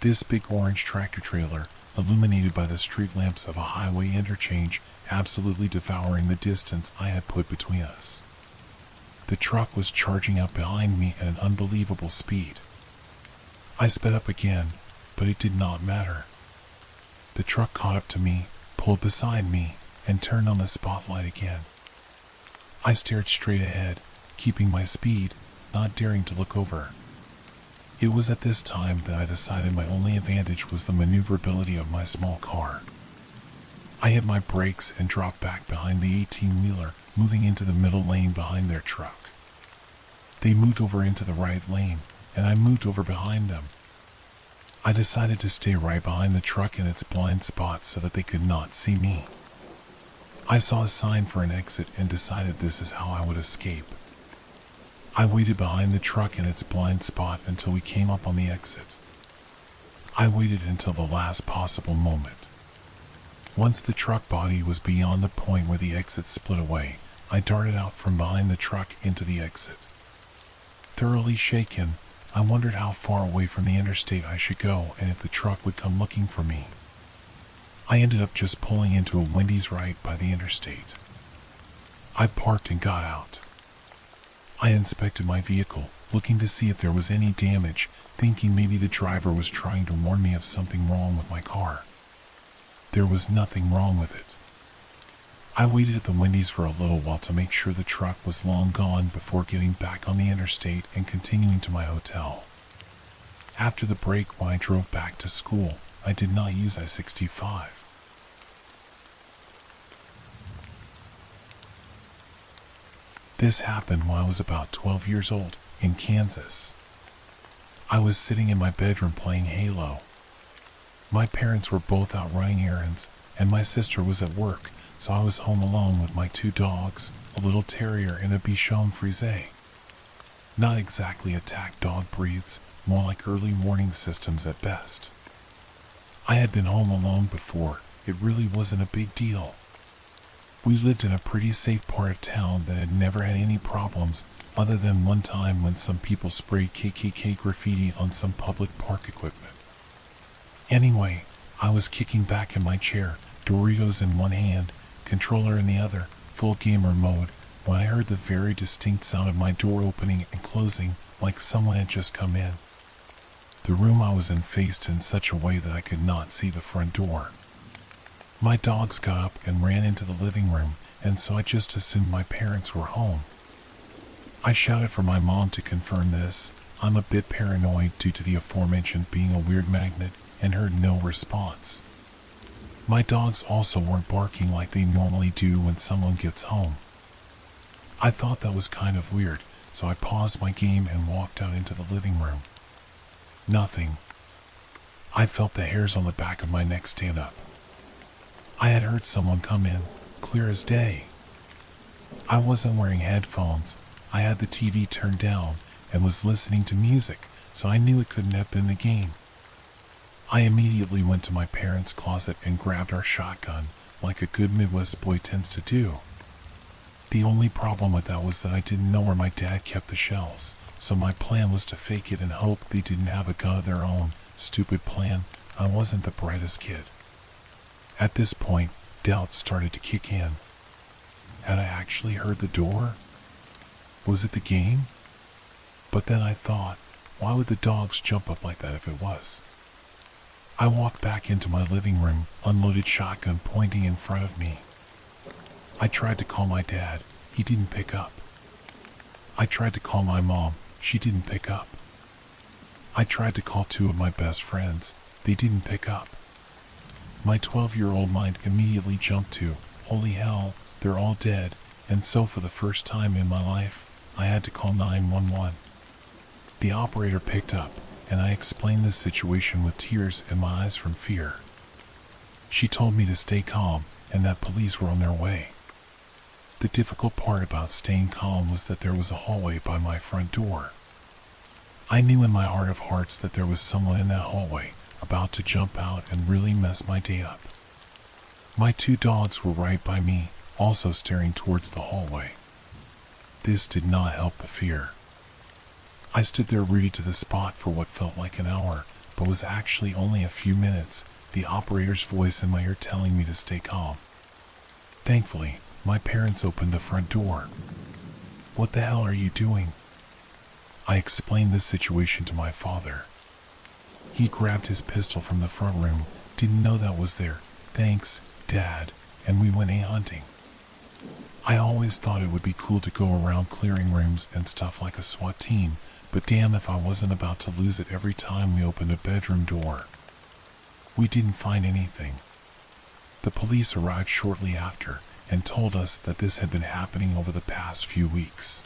This big orange tractor trailer, illuminated by the street lamps of a highway interchange, absolutely devouring the distance I had put between us. The truck was charging up behind me at an unbelievable speed. I sped up again, but it did not matter. The truck caught up to me, pulled beside me, and turned on the spotlight again. I stared straight ahead, keeping my speed, not daring to look over. It was at this time that I decided my only advantage was the maneuverability of my small car. I hit my brakes and dropped back behind the 18-wheeler, moving into the middle lane behind their truck. They moved over into the right lane, and I moved over behind them. I decided to stay right behind the truck in its blind spot so that they could not see me. I saw a sign for an exit and decided this is how I would escape. I waited behind the truck in its blind spot until we came up on the exit. I waited until the last possible moment. Once the truck body was beyond the point where the exit split away, I darted out from behind the truck into the exit. Thoroughly shaken, I wondered how far away from the interstate I should go and if the truck would come looking for me. I ended up just pulling into a Wendy's right by the interstate. I parked and got out. I inspected my vehicle, looking to see if there was any damage, thinking maybe the driver was trying to warn me of something wrong with my car. There was nothing wrong with it. I waited at the Wendy's for a little while to make sure the truck was long gone before getting back on the interstate and continuing to my hotel. After the break when I drove back to school, I did not use I-65. This happened when I was about 12 years old, in Kansas. I was sitting in my bedroom playing Halo. My parents were both out running errands, and my sister was at work, so I was home alone with my two dogs, a little terrier and a Bichon Frise. Not exactly attack dog breeds, more like early warning systems at best. I had been home alone before, it really wasn't a big deal. We lived in a pretty safe part of town that had never had any problems, other than one time when some people sprayed KKK graffiti on some public park equipment. Anyway, I was kicking back in my chair, Doritos in one hand, controller in the other, full gamer mode, when I heard the very distinct sound of my door opening and closing, like someone had just come in. The room I was in faced in such a way that I could not see the front door. My dogs got up and ran into the living room, and so I just assumed my parents were home. I shouted for my mom to confirm this. I'm a bit paranoid due to the aforementioned being a weird magnet, and heard no response. My dogs also weren't barking like they normally do when someone gets home. I thought that was kind of weird, so I paused my game and walked out into the living room. Nothing. I felt the hairs on the back of my neck stand up. I had heard someone come in, clear as day. I wasn't wearing headphones. I had the TV turned down and was listening to music, so I knew it couldn't have been the game. I immediately went to my parents' closet and grabbed our shotgun, like a good Midwest boy tends to do. The only problem with that was that I didn't know where my dad kept the shells, so my plan was to fake it and hope they didn't have a gun of their own. Stupid plan. I wasn't the brightest kid. At this point, doubt started to kick in. Had I actually heard the door? Was it the game? But then I thought, why would the dogs jump up like that if it was? I walked back into my living room, unloaded shotgun pointing in front of me. I tried to call my dad. He didn't pick up. I tried to call my mom. She didn't pick up. I tried to call two of my best friends. They didn't pick up. My 12-year-old mind immediately jumped to, holy hell, they're all dead, and so for the first time in my life, I had to call 911. The operator picked up, and I explained the situation with tears in my eyes from fear. She told me to stay calm, and that police were on their way. The difficult part about staying calm was that there was a hallway by my front door. I knew in my heart of hearts that there was someone in that hallway, about to jump out and really mess my day up. My two dogs were right by me, also staring towards the hallway. This did not help the fear. I stood there rooted to the spot for what felt like an hour, but was actually only a few minutes, the operator's voice in my ear telling me to stay calm. Thankfully, my parents opened the front door. What the hell are you doing? I explained the situation to my father. He grabbed his pistol from the front room, didn't know that was there. Thanks, Dad, and we went hunting. I always thought it would be cool to go around clearing rooms and stuff like a SWAT team, but damn if I wasn't about to lose it every time we opened a bedroom door. We didn't find anything. The police arrived shortly after and told us that this had been happening over the past few weeks.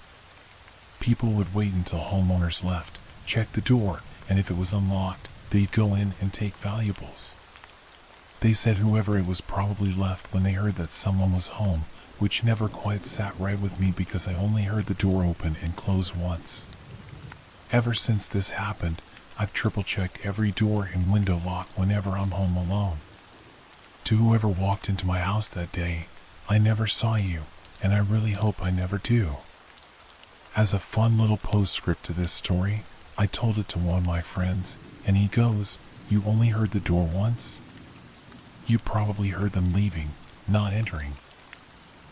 People would wait until homeowners left, check the door, and if it was unlocked, they'd go in and take valuables. They said whoever it was probably left when they heard that someone was home, which never quite sat right with me because I only heard the door open and close once. Ever since this happened, I've triple-checked every door and window lock whenever I'm home alone. To whoever walked into my house that day, I never saw you, and I really hope I never do. As a fun little postscript to this story, I told it to one of my friends, and he goes, "You only heard the door once? You probably heard them leaving, not entering.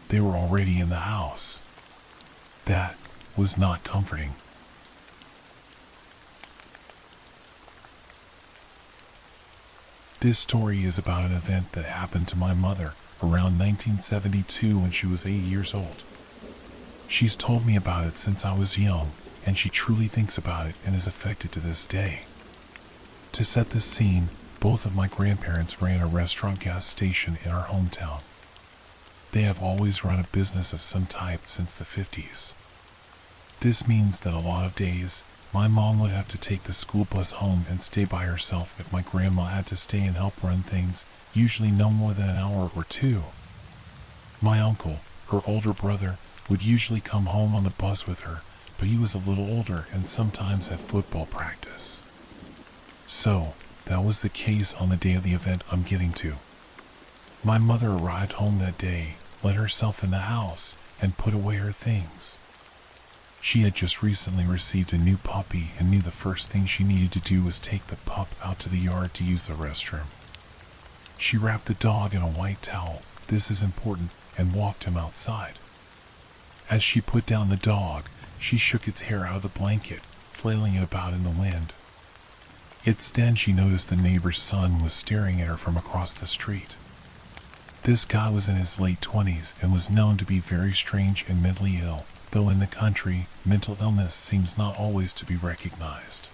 They were already in the house." That was not comforting. This story is about an event that happened to my mother around 1972 when she was 8 years old. She's told me about it since I was young, and she truly thinks about it and is affected to this day. To set the scene, both of my grandparents ran a restaurant gas station in our hometown. They have always run a business of some type since the 50s. This means that a lot of days, my mom would have to take the school bus home and stay by herself if my grandma had to stay and help run things, usually no more than an hour or two. My uncle, her older brother, would usually come home on the bus with her, but he was a little older and sometimes had football practice. So, that was the case on the day of the event I'm getting to. My mother arrived home that day, let herself in the house, and put away her things. She had just recently received a new puppy and knew the first thing she needed to do was take the pup out to the yard to use the restroom. She wrapped the dog in a white towel, this is important, and walked him outside. As she put down the dog, she shook its hair out of the blanket, flailing it about in the wind. It's then she noticed the neighbor's son was staring at her from across the street. This guy was in his late 20s and was known to be very strange and mentally ill, though in the country, mental illness seems not always to be recognized.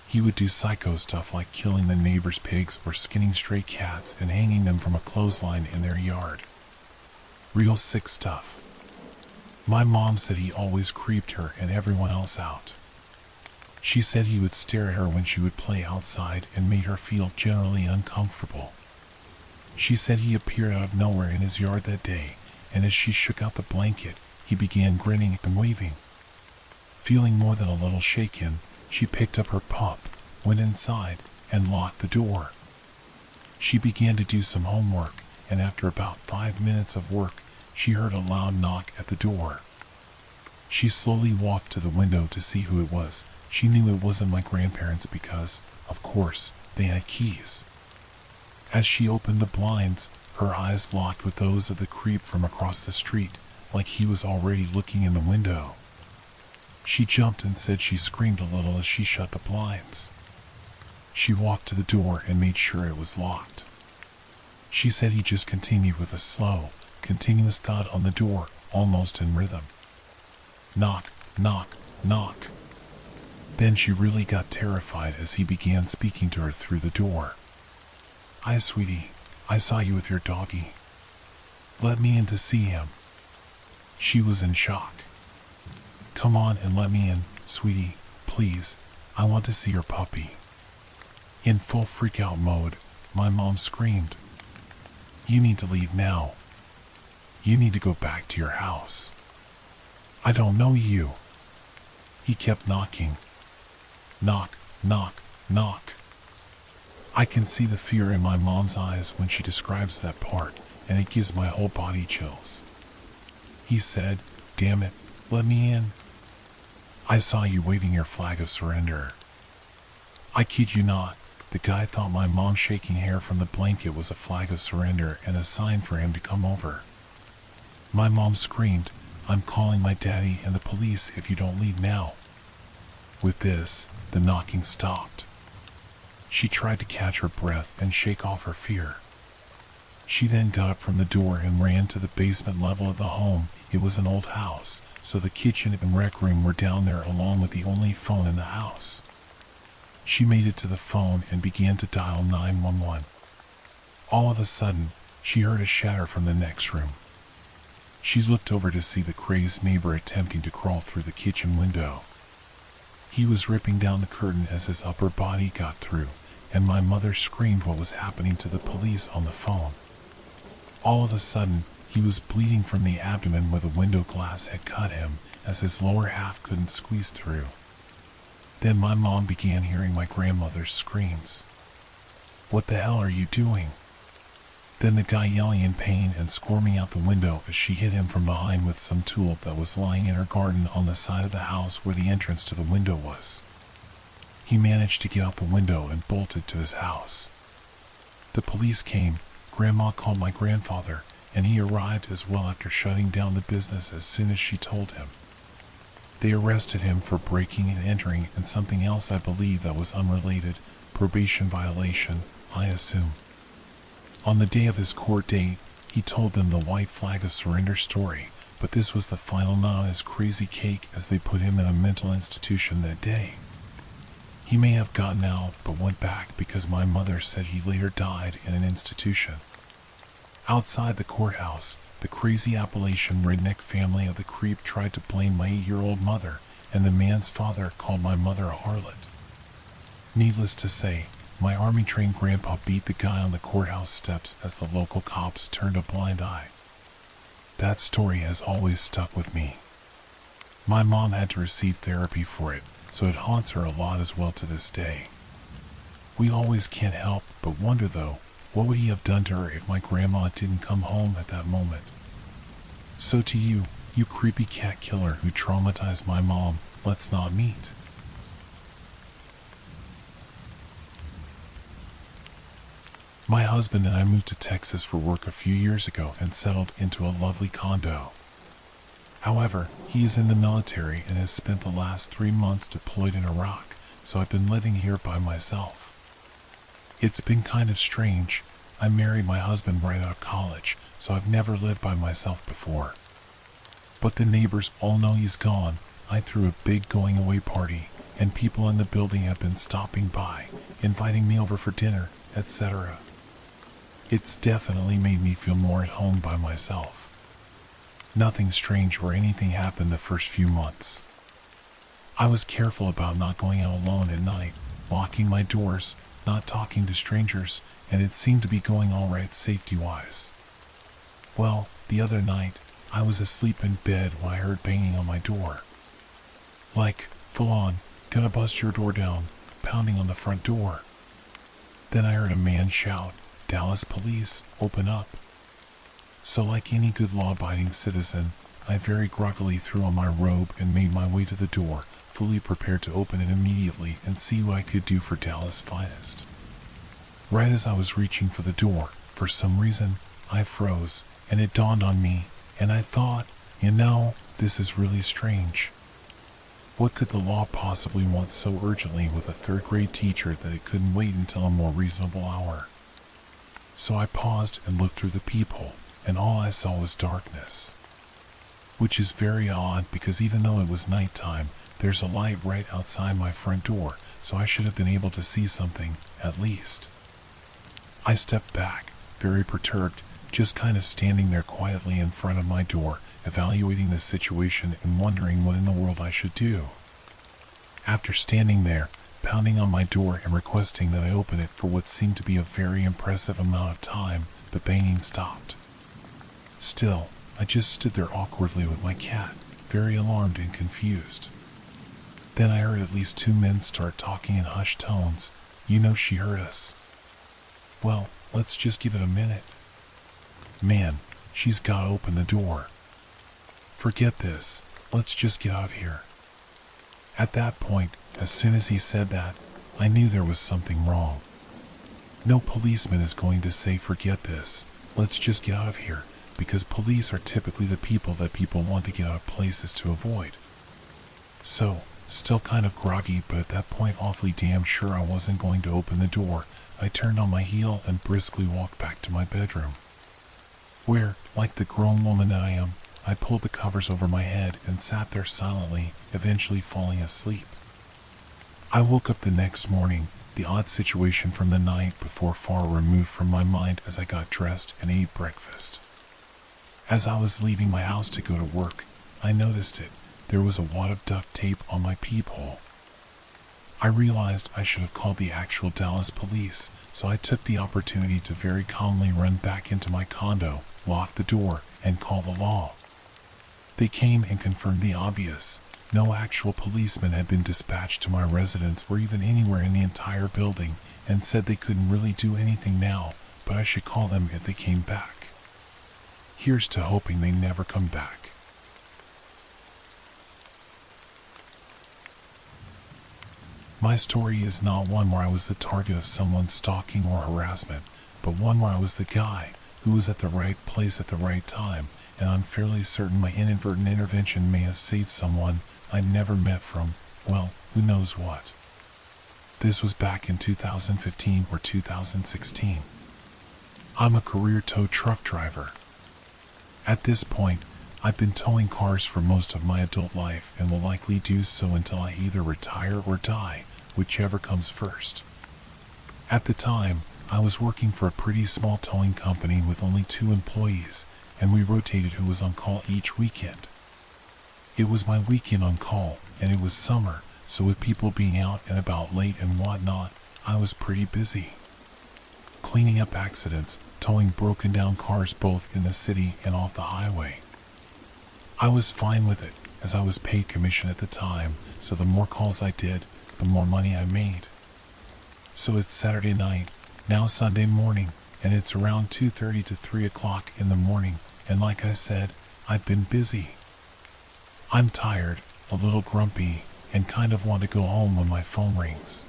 He would do psycho stuff like killing the neighbor's pigs or skinning stray cats and hanging them from a clothesline in their yard. Real sick stuff. My mom said he always creeped her and everyone else out. She said he would stare at her when she would play outside and made her feel generally uncomfortable. She said he appeared out of nowhere in his yard that day, and as she shook out the blanket, he began grinning and waving. Feeling more than a little shaken, she picked up her pup, went inside, and locked the door. She began to do some homework, and after about 5 minutes of work, she heard a loud knock at the door. She slowly walked to the window to see who it was. She knew it wasn't my grandparents because, of course, they had keys. As she opened the blinds, her eyes locked with those of the creep from across the street, like he was already looking in the window. She jumped and said she screamed a little as she shut the blinds. She walked to the door and made sure it was locked. She said he just continued with a slow, continuous thud on the door, almost in rhythm. Knock, knock, knock. Then she really got terrified as he began speaking to her through the door. "Hi, sweetie. I saw you with your doggy. Let me in to see him." She was in shock. "Come on and let me in, sweetie, please. I want to see your puppy." In full freak-out mode, my mom screamed, "You need to leave now. You need to go back to your house. I don't know you." He kept knocking. Knock, knock, knock. I can see the fear in my mom's eyes when she describes that part, and it gives my whole body chills. He said, "Damn it, let me in. I saw you waving your flag of surrender." I kid you not, the guy thought my mom shaking hair from the blanket was a flag of surrender and a sign for him to come over. My mom screamed, "I'm calling my daddy and the police if you don't leave now." With this, the knocking stopped. She tried to catch her breath and shake off her fear. She then got up from the door and ran to the basement level of the home. It was an old house, so the kitchen and rec room were down there along with the only phone in the house. She made it to the phone and began to dial 911. All of a sudden, she heard a shatter from the next room. She looked over to see the crazed neighbor attempting to crawl through the kitchen window. He was ripping down the curtain as his upper body got through, and my mother screamed what was happening to the police on the phone. All of a sudden, he was bleeding from the abdomen where the window glass had cut him, as his lower half couldn't squeeze through. Then my mom began hearing my grandmother's screams. "What the hell are you doing?" Then the guy yelling in pain and squirming out the window as she hit him from behind with some tool that was lying in her garden on the side of the house where the entrance to the window was. He managed to get out the window and bolted to his house. The police came, Grandma called my grandfather, and he arrived as well after shutting down the business as soon as she told him. They arrested him for breaking and entering and something else I believe that was unrelated, probation violation, I assume. On the day of his court date, he told them the white flag of surrender story, but this was the final nut on his crazy cake as they put him in a mental institution that day. He may have gotten out but went back because my mother said he later died in an institution. Outside the courthouse, the crazy Appalachian redneck family of the creep tried to blame my 8-year-old mother, and the man's father called my mother a harlot. Needless to say, my army-trained grandpa beat the guy on the courthouse steps as the local cops turned a blind eye. That story has always stuck with me. My mom had to receive therapy for it, so it haunts her a lot as well to this day. We always can't help but wonder though, what would he have done to her if my grandma didn't come home at that moment? So to you, you creepy cat killer who traumatized my mom, let's not meet. My husband and I moved to Texas for work a few years ago and settled into a lovely condo. However, he is in the military and has spent the last 3 months deployed in Iraq, so I've been living here by myself. It's been kind of strange. I married my husband right out of college, so I've never lived by myself before. But the neighbors all know he's gone. I threw a big going away party, and people in the building have been stopping by, inviting me over for dinner, etc. It's definitely made me feel more at home by myself. Nothing strange or anything happened the first few months. I was careful about not going out alone at night, locking my doors, not talking to strangers, and it seemed to be going all right safety-wise. Well, the other night, I was asleep in bed when I heard banging on my door. Like, full on, gonna bust your door down, pounding on the front door. Then I heard a man shout, "Dallas police, open up." So like any good law-abiding citizen, I very groggily threw on my robe and made my way to the door, fully prepared to open it immediately and see what I could do for Dallas' finest. Right as I was reaching for the door, for some reason, I froze, and it dawned on me, and I thought, this is really strange. What could the law possibly want so urgently with a third-grade teacher that it couldn't wait until a more reasonable hour? So I paused and looked through the peephole, and all I saw was darkness. Which is very odd because even though it was nighttime, there's a light right outside my front door, so I should have been able to see something, at least. I stepped back, very perturbed, just kind of standing there quietly in front of my door, evaluating the situation and wondering what in the world I should do. After standing there, pounding on my door and requesting that I open it for what seemed to be a very impressive amount of time, the banging stopped. Still, I just stood there awkwardly with my cat, very alarmed and confused. Then I heard at least 2 men start talking in hushed tones. She heard us. Well, let's just give it a minute. Man, she's gotta open the door. Forget this, let's just get out of here. At that point, as soon as he said that, I knew there was something wrong. No policeman is going to say forget this, let's just get out of here, because police are typically the people that people want to get out of places to avoid. So, still kind of groggy, but at that point awfully damn sure I wasn't going to open the door, I turned on my heel and briskly walked back to my bedroom. Where, like the grown woman that I am, I pulled the covers over my head and sat there silently, eventually falling asleep. I woke up the next morning, the odd situation from the night before far removed from my mind as I got dressed and ate breakfast. As I was leaving my house to go to work, I noticed it. There was a wad of duct tape on my peephole. I realized I should have called the actual Dallas police, so I took the opportunity to very calmly run back into my condo, lock the door, and call the law. They came and confirmed the obvious. No actual policemen had been dispatched to my residence or even anywhere in the entire building, and said they couldn't really do anything now, but I should call them if they came back. Here's to hoping they never come back. My story is not one where I was the target of someone's stalking or harassment, but one where I was the guy who was at the right place at the right time, and I'm fairly certain my inadvertent intervention may have saved someone I'd never met from, well, who knows what. This was back in 2015 or 2016. I'm a career tow truck driver. At this point, I've been towing cars for most of my adult life and will likely do so until I either retire or die, whichever comes first. At the time, I was working for a pretty small towing company with only 2 employees, and we rotated who was on call each weekend. It was my weekend on call, and it was summer, so with people being out and about late and whatnot, I was pretty busy. Cleaning up accidents, towing broken down cars both in the city and off the highway. I was fine with it, as I was paid commission at the time, so the more calls I did, the more money I made. So it's Saturday night, now Sunday morning, and it's around 2:30 to 3 o'clock in the morning, and like I said, I've been busy. I'm tired, a little grumpy, and kind of want to go home when my phone rings.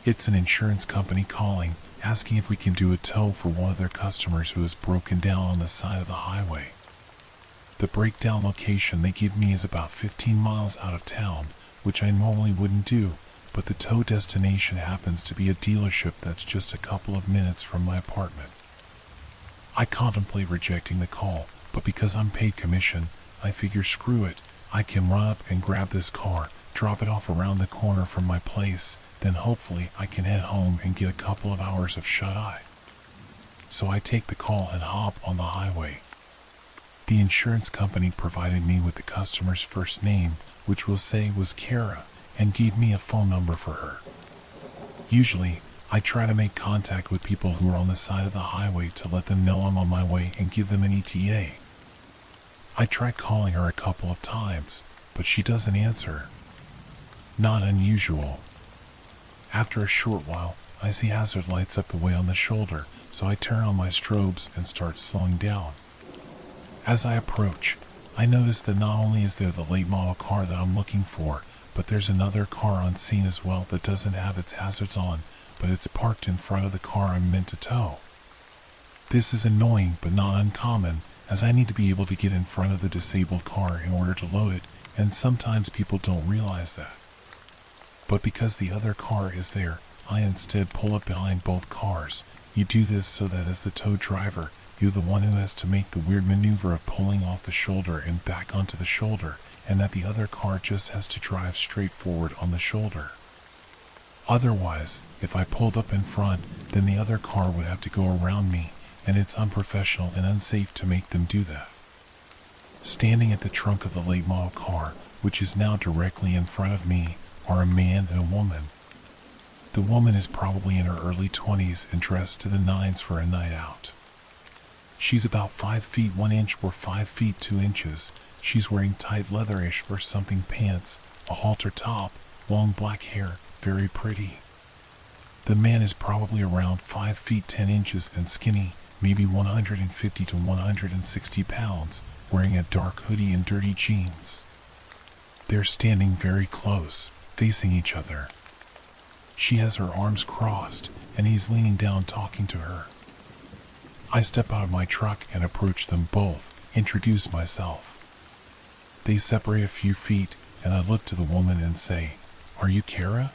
It's an insurance company calling, asking if we can do a tow for one of their customers who is broken down on the side of the highway. The breakdown location they give me is about 15 miles out of town, which I normally wouldn't do, but the tow destination happens to be a dealership that's just a couple of minutes from my apartment. I contemplate rejecting the call, but because I'm paid commission, I figure screw it, I can run up and grab this car, drop it off around the corner from my place, then hopefully I can head home and get a couple of hours of shut-eye. So I take the call and hop on the highway. The insurance company provided me with the customer's first name, which we'll say was Kara, and gave me a phone number for her. Usually, I try to make contact with people who are on the side of the highway to let them know I'm on my way and give them an ETA. I tried calling her a couple of times, but she doesn't answer. Not unusual. After a short while, I see hazard lights up the way on the shoulder, so I turn on my strobes and start slowing down. As I approach, I notice that not only is there the late model car that I'm looking for, but there's another car on scene as well that doesn't have its hazards on, but it's parked in front of the car I'm meant to tow. This is annoying but not uncommon, as I need to be able to get in front of the disabled car in order to load it, and sometimes people don't realize that. But because the other car is there, I instead pull up behind both cars. You do this so that as the tow driver, you're the one who has to make the weird maneuver of pulling off the shoulder and back onto the shoulder, and that the other car just has to drive straight forward on the shoulder. Otherwise, if I pulled up in front, then the other car would have to go around me, and it's unprofessional and unsafe to make them do that. Standing at the trunk of the late model car, which is now directly in front of me, are a man and a woman. The woman is probably in her early 20s and dressed to the nines for a night out. She's about 5 feet 1 inch or 5 feet 2 inches. She's wearing tight leatherish or something pants, a halter top, long black hair, very pretty. The man is probably around 5 feet 10 inches and skinny, maybe 150 to 160 pounds, wearing a dark hoodie and dirty jeans. They're standing very close, facing each other. She has her arms crossed, and he's leaning down talking to her. I step out of my truck and approach them both, introduce myself. They separate a few feet, and I look to the woman and say, "Are you Kara?"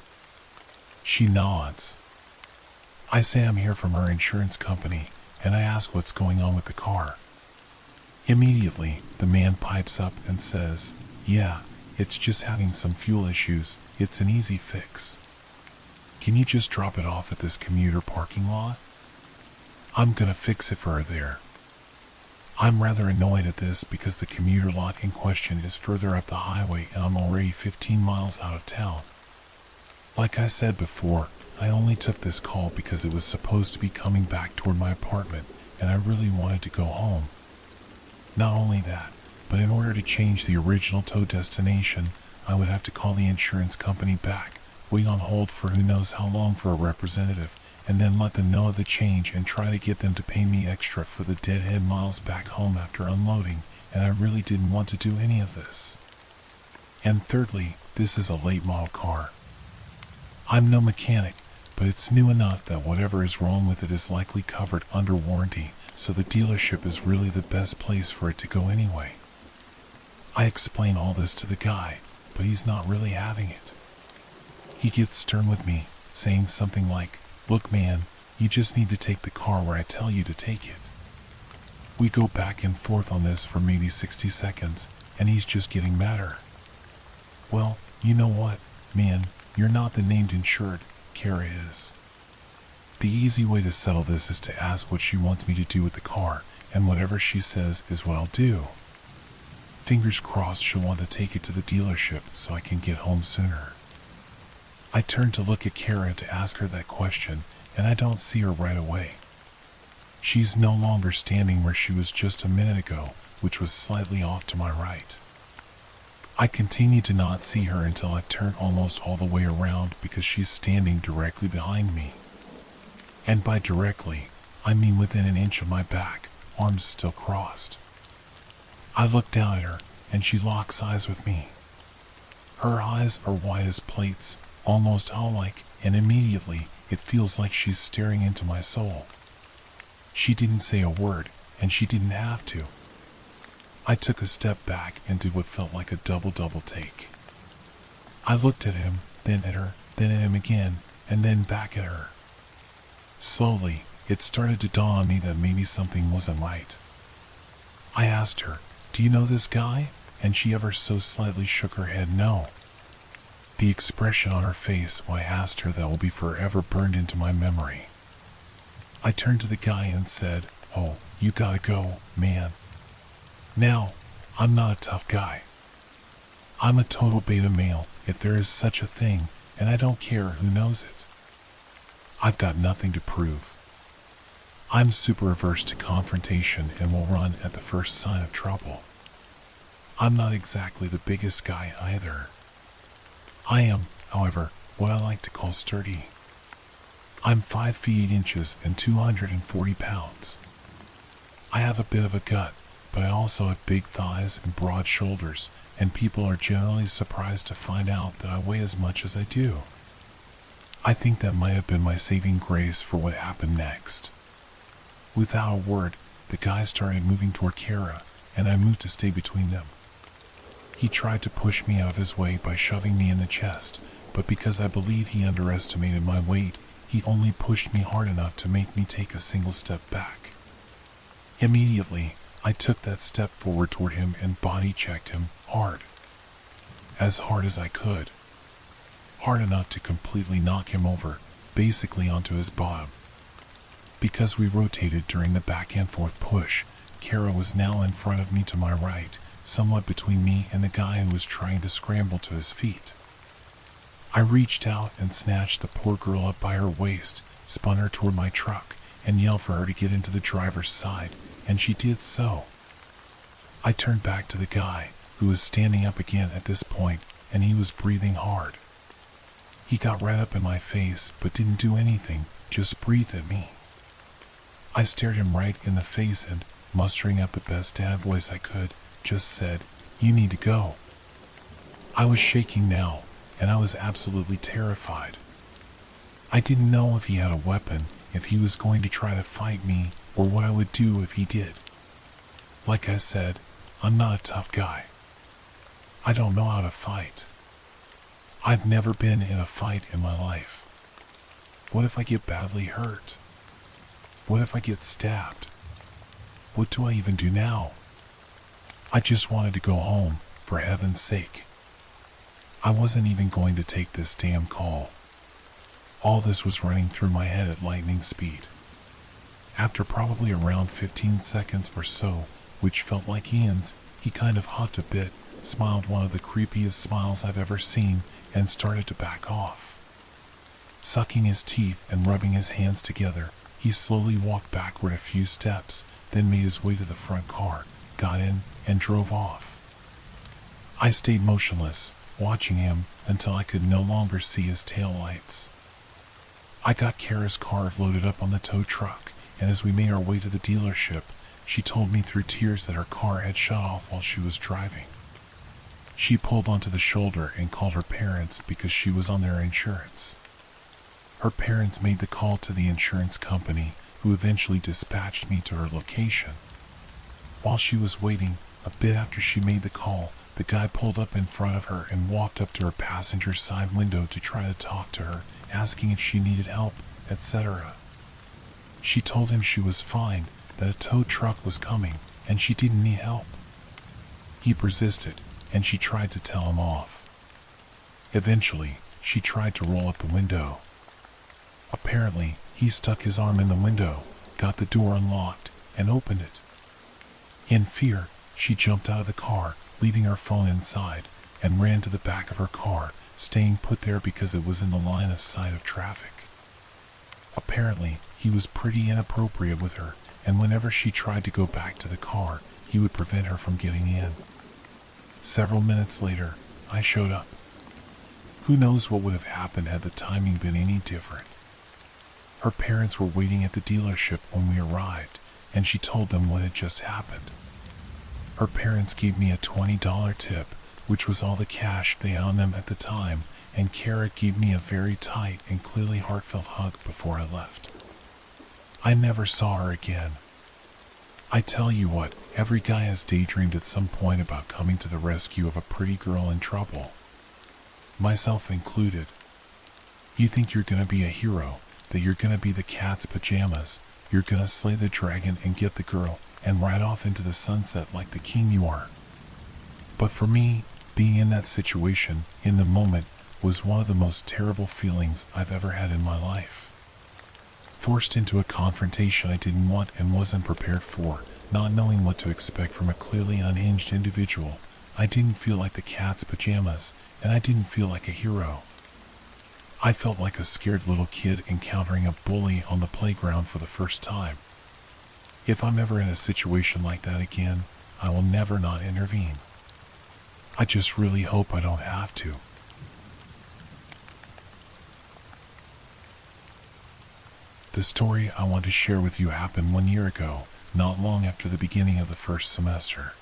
She nods. I say I'm here from her insurance company, and I ask what's going on with the car. Immediately, the man pipes up and says, "Yeah, it's just having some fuel issues. It's an easy fix. Can you just drop it off at this commuter parking lot? I'm gonna fix it for her there." I'm rather annoyed at this because the commuter lot in question is further up the highway and I'm already 15 miles out of town. Like I said before, I only took this call because it was supposed to be coming back toward my apartment and I really wanted to go home. Not only that, but in order to change the original tow destination, I would have to call the insurance company back, wait on hold for who knows how long for a representative, and then let them know of the change and try to get them to pay me extra for the deadhead miles back home after unloading, and I really didn't want to do any of this. And thirdly, this is a late model car. I'm no mechanic, but it's new enough that whatever is wrong with it is likely covered under warranty, so the dealership is really the best place for it to go anyway. I explain all this to the guy, but he's not really having it. He gets stern with me, saying something like, "Look man, you just need to take the car where I tell you to take it." We go back and forth on this for maybe 60 seconds, and he's just getting madder. "Well, you know what, man, you're not the named insured, Kara is." The easy way to settle this is to ask what she wants me to do with the car, and whatever she says is what I'll do. Fingers crossed she'll want to take it to the dealership so I can get home sooner. I turn to look at Kara to ask her that question, and I don't see her right away. She's no longer standing where she was just a minute ago, which was slightly off to my right. I continue to not see her until I've turned almost all the way around because she's standing directly behind me. And by directly, I mean within an inch of my back, arms still crossed. I look down at her, and she locks eyes with me. Her eyes are white as plates, almost owl-like, and immediately it feels like she's staring into my soul. She didn't say a word, and she didn't have to. I took a step back and did what felt like a double take. I looked at him, then at her, then at him again, and then back at her. Slowly, it started to dawn on me that maybe something wasn't right. I asked her, "Do you know this guy?" And she ever so slightly shook her head no. The expression on her face when I asked her that will be forever burned into my memory. I turned to the guy and said, "Oh, you gotta go, man." Now, I'm not a tough guy. I'm a total beta male, if there is such a thing, and I don't care who knows it. I've got nothing to prove. I'm super averse to confrontation and will run at the first sign of trouble. I'm not exactly the biggest guy either. I am, however, what I like to call sturdy. I'm 5 feet 8 inches and 240 pounds. I have a bit of a gut, but I also have big thighs and broad shoulders, and people are generally surprised to find out that I weigh as much as I do. I think that might have been my saving grace for what happened next. Without a word, the guy started moving toward Kara, and I moved to stay between them. He tried to push me out of his way by shoving me in the chest, but because I believe he underestimated my weight, he only pushed me hard enough to make me take a single step back. Immediately, I took that step forward toward him and body checked him hard. As hard as I could. Hard enough to completely knock him over, basically onto his bottom. Because we rotated during the back and forth push, Kara was now in front of me to my right, somewhat between me and the guy who was trying to scramble to his feet. I reached out and snatched the poor girl up by her waist, spun her toward my truck, and yelled for her to get into the driver's side, and she did so. I turned back to the guy, who was standing up again at this point, and he was breathing hard. He got right up in my face, but didn't do anything, just breathed at me. I stared him right in the face and, mustering up the best dad voice I could, just said, "You need to go." I was shaking now, and I was absolutely terrified. I didn't know if he had a weapon, if he was going to try to fight me, or what I would do if he did. Like I said, I'm not a tough guy. I don't know how to fight. I've never been in a fight in my life. What if I get badly hurt? What if I get stabbed? What do I even do now? I just wanted to go home, for heaven's sake. I wasn't even going to take this damn call. All this was running through my head at lightning speed. After probably around 15 seconds or so, which felt like eons, he kind of huffed a bit, smiled one of the creepiest smiles I've ever seen, and started to back off. Sucking his teeth and rubbing his hands together, he slowly walked backward a few steps, then made his way to the front car, got in, and drove off. I stayed motionless, watching him until I could no longer see his taillights. I got Kara's car loaded up on the tow truck, and as we made our way to the dealership, she told me through tears that her car had shut off while she was driving. She pulled onto the shoulder and called her parents because she was on their insurance. Her parents made the call to the insurance company, who eventually dispatched me to her location. While she was waiting, a bit after she made the call, the guy pulled up in front of her and walked up to her passenger side window to try to talk to her, asking if she needed help, etc. She told him she was fine, that a tow truck was coming, and she didn't need help. He persisted, and she tried to tell him off. Eventually, she tried to roll up the window. Apparently, he stuck his arm in the window, got the door unlocked, and opened it. In fear, she jumped out of the car, leaving her phone inside, and ran to the back of her car, staying put there because it was in the line of sight of traffic. Apparently, he was pretty inappropriate with her, and whenever she tried to go back to the car, he would prevent her from getting in. Several minutes later, I showed up. Who knows what would have happened had the timing been any different. Her parents were waiting at the dealership when we arrived, and she told them what had just happened. Her parents gave me a $20 tip, which was all the cash they had on them at the time, and Kara gave me a very tight and clearly heartfelt hug before I left. I never saw her again. I tell you what, every guy has daydreamed at some point about coming to the rescue of a pretty girl in trouble. Myself included. You think you're gonna be a hero, that you're gonna be the cat's pajamas, you're gonna slay the dragon and get the girl, and ride off into the sunset like the king you are. But for me, being in that situation, in the moment, was one of the most terrible feelings I've ever had in my life. Forced into a confrontation I didn't want and wasn't prepared for, not knowing what to expect from a clearly unhinged individual, I didn't feel like the cat's pajamas, and I didn't feel like a hero. I felt like a scared little kid encountering a bully on the playground for the first time. If I'm ever in a situation like that again, I will never not intervene. I just really hope I don't have to. The story I want to share with you happened 1 year ago, not long after the beginning of the first semester.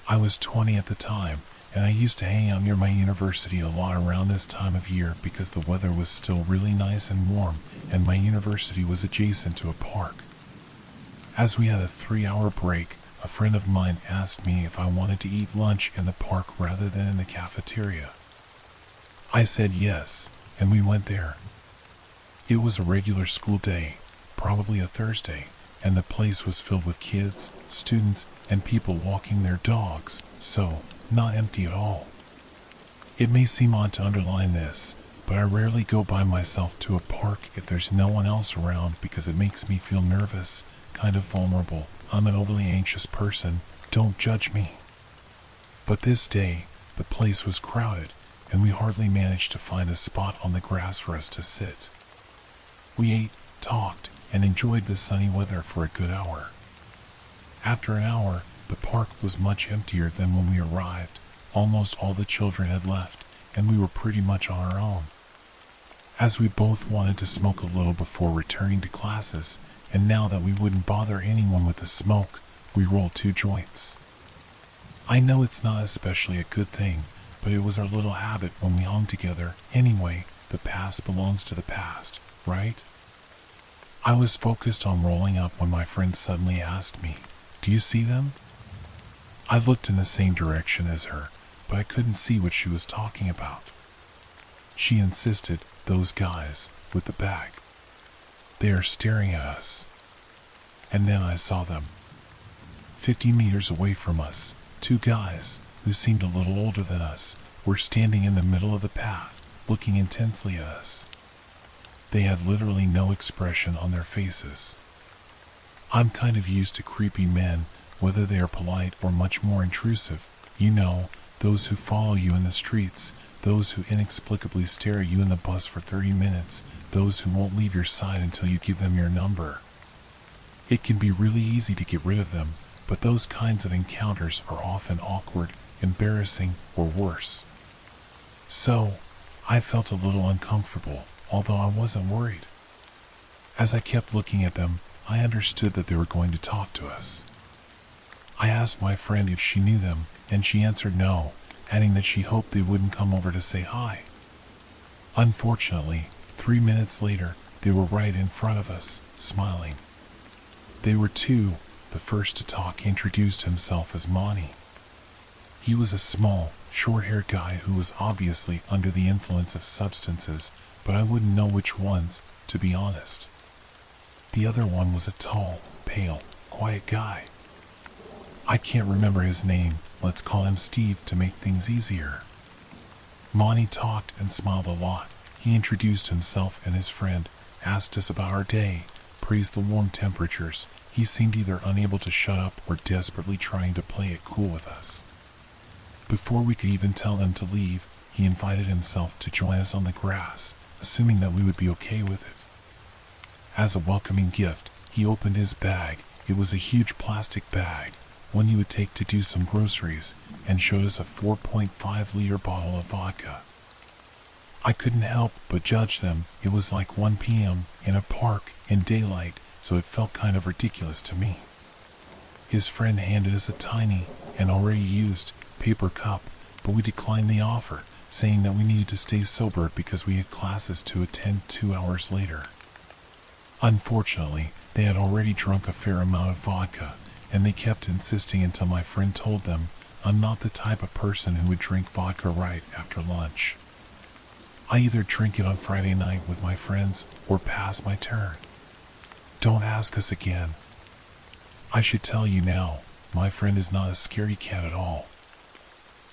I was 20 at the time, and I used to hang out near my university a lot around this time of year because the weather was still really nice and warm, and my university was adjacent to a park. As we had a 3-hour break, a friend of mine asked me if I wanted to eat lunch in the park rather than in the cafeteria. I said yes, and we went there. It was a regular school day, probably a Thursday, and the place was filled with kids, students, and people walking their dogs, so not empty at all. It may seem odd to underline this, but I rarely go by myself to a park if there's no one else around because it makes me feel nervous, kind of vulnerable. I'm an overly anxious person, don't judge me. But this day, the place was crowded, and we hardly managed to find a spot on the grass for us to sit. We ate, talked, and enjoyed the sunny weather for a good hour. After an hour, the park was much emptier than when we arrived. Almost all the children had left, and we were pretty much on our own. As we both wanted to smoke a little before returning to classes, and now that we wouldn't bother anyone with the smoke, we rolled 2 joints. I know it's not especially a good thing, but it was our little habit when we hung together. Anyway, the past belongs to the past, right? I was focused on rolling up when my friend suddenly asked me, "Do you see them?" I looked in the same direction as her, but I couldn't see what she was talking about. She insisted, "Those guys, with the bag. They are staring at us." And then I saw them. 50 meters away from us, 2 guys, who seemed a little older than us, were standing in the middle of the path, looking intensely at us. They had literally no expression on their faces. I'm kind of used to creepy men, whether they are polite or much more intrusive. You know, those who follow you in the streets, those who inexplicably stare at you in the bus for 30 minutes, those who won't leave your side until you give them your number. It can be really easy to get rid of them, but those kinds of encounters are often awkward, embarrassing, or worse. So, I felt a little uncomfortable, although I wasn't worried. As I kept looking at them, I understood that they were going to talk to us. I asked my friend if she knew them, and she answered no, adding that she hoped they wouldn't come over to say hi. Unfortunately, 3 minutes later, they were right in front of us, smiling. They were 2. The first to talk introduced himself as Monty. He was a small, short-haired guy who was obviously under the influence of substances, but I wouldn't know which ones, to be honest. The other one was a tall, pale, quiet guy. I can't remember his name, let's call him Steve to make things easier. Monty talked and smiled a lot. He introduced himself and his friend, asked us about our day, praised the warm temperatures. He seemed either unable to shut up or desperately trying to play it cool with us. Before we could even tell them to leave, he invited himself to join us on the grass, assuming that we would be okay with it. As a welcoming gift, he opened his bag. It was a huge plastic bag, one you would take to do some groceries, and showed us a 4.5-liter bottle of vodka. I couldn't help but judge them. It was like 1 p.m. in a park in daylight, so it felt kind of ridiculous to me. His friend handed us a tiny and already used paper cup, but we declined the offer, saying that we needed to stay sober because we had classes to attend 2 hours later. Unfortunately, they had already drunk a fair amount of vodka, and they kept insisting until my friend told them I'm not the type of person who would drink vodka right after lunch. I either drink it on Friday night with my friends or pass my turn. Don't ask us again. I should tell you now, my friend is not a scaredy cat at all.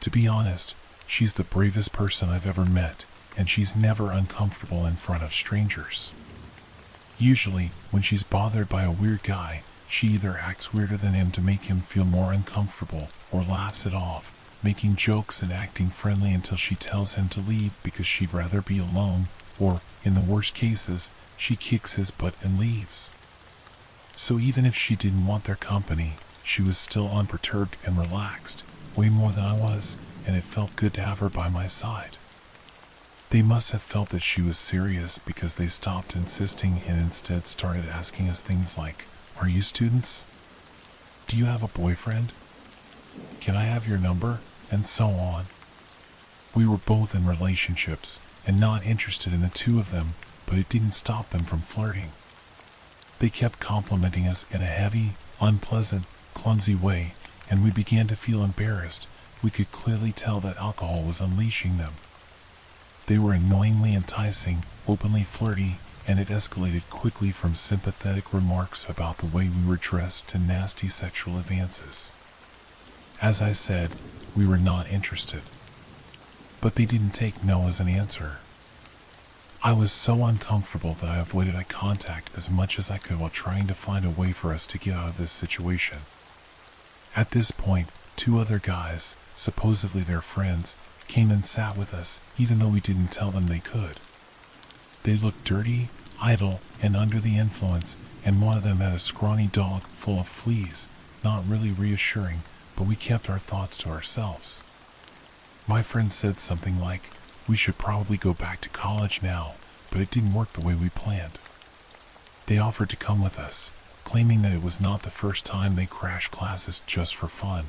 To be honest, she's the bravest person I've ever met, and she's never uncomfortable in front of strangers. Usually, when she's bothered by a weird guy, she either acts weirder than him to make him feel more uncomfortable, or laughs it off, making jokes and acting friendly until she tells him to leave because she'd rather be alone, or, in the worst cases, she kicks his butt and leaves. So even if she didn't want their company, she was still unperturbed and relaxed, way more than I was, and it felt good to have her by my side. They must have felt that she was serious because they stopped insisting and instead started asking us things like, "Are you students? Do you have a boyfriend? Can I have your number?" and so on. We were both in relationships and not interested in the two of them, but it didn't stop them from flirting. They kept complimenting us in a heavy, unpleasant, clumsy way, and we began to feel embarrassed. We could clearly tell that alcohol was unleashing them. They were annoyingly enticing, openly flirty, and it escalated quickly from sympathetic remarks about the way we were dressed to nasty sexual advances. As I said, we were not interested. But they didn't take no as an answer. I was so uncomfortable that I avoided eye contact as much as I could while trying to find a way for us to get out of this situation. At this point, two other guys, supposedly their friends, came and sat with us, even though we didn't tell them they could. They looked dirty, idle, and under the influence, and one of them had a scrawny dog full of fleas, not really reassuring, but we kept our thoughts to ourselves. My friend said something like, "We should probably go back to college now," but it didn't work the way we planned. They offered to come with us, claiming that it was not the first time they crashed classes just for fun.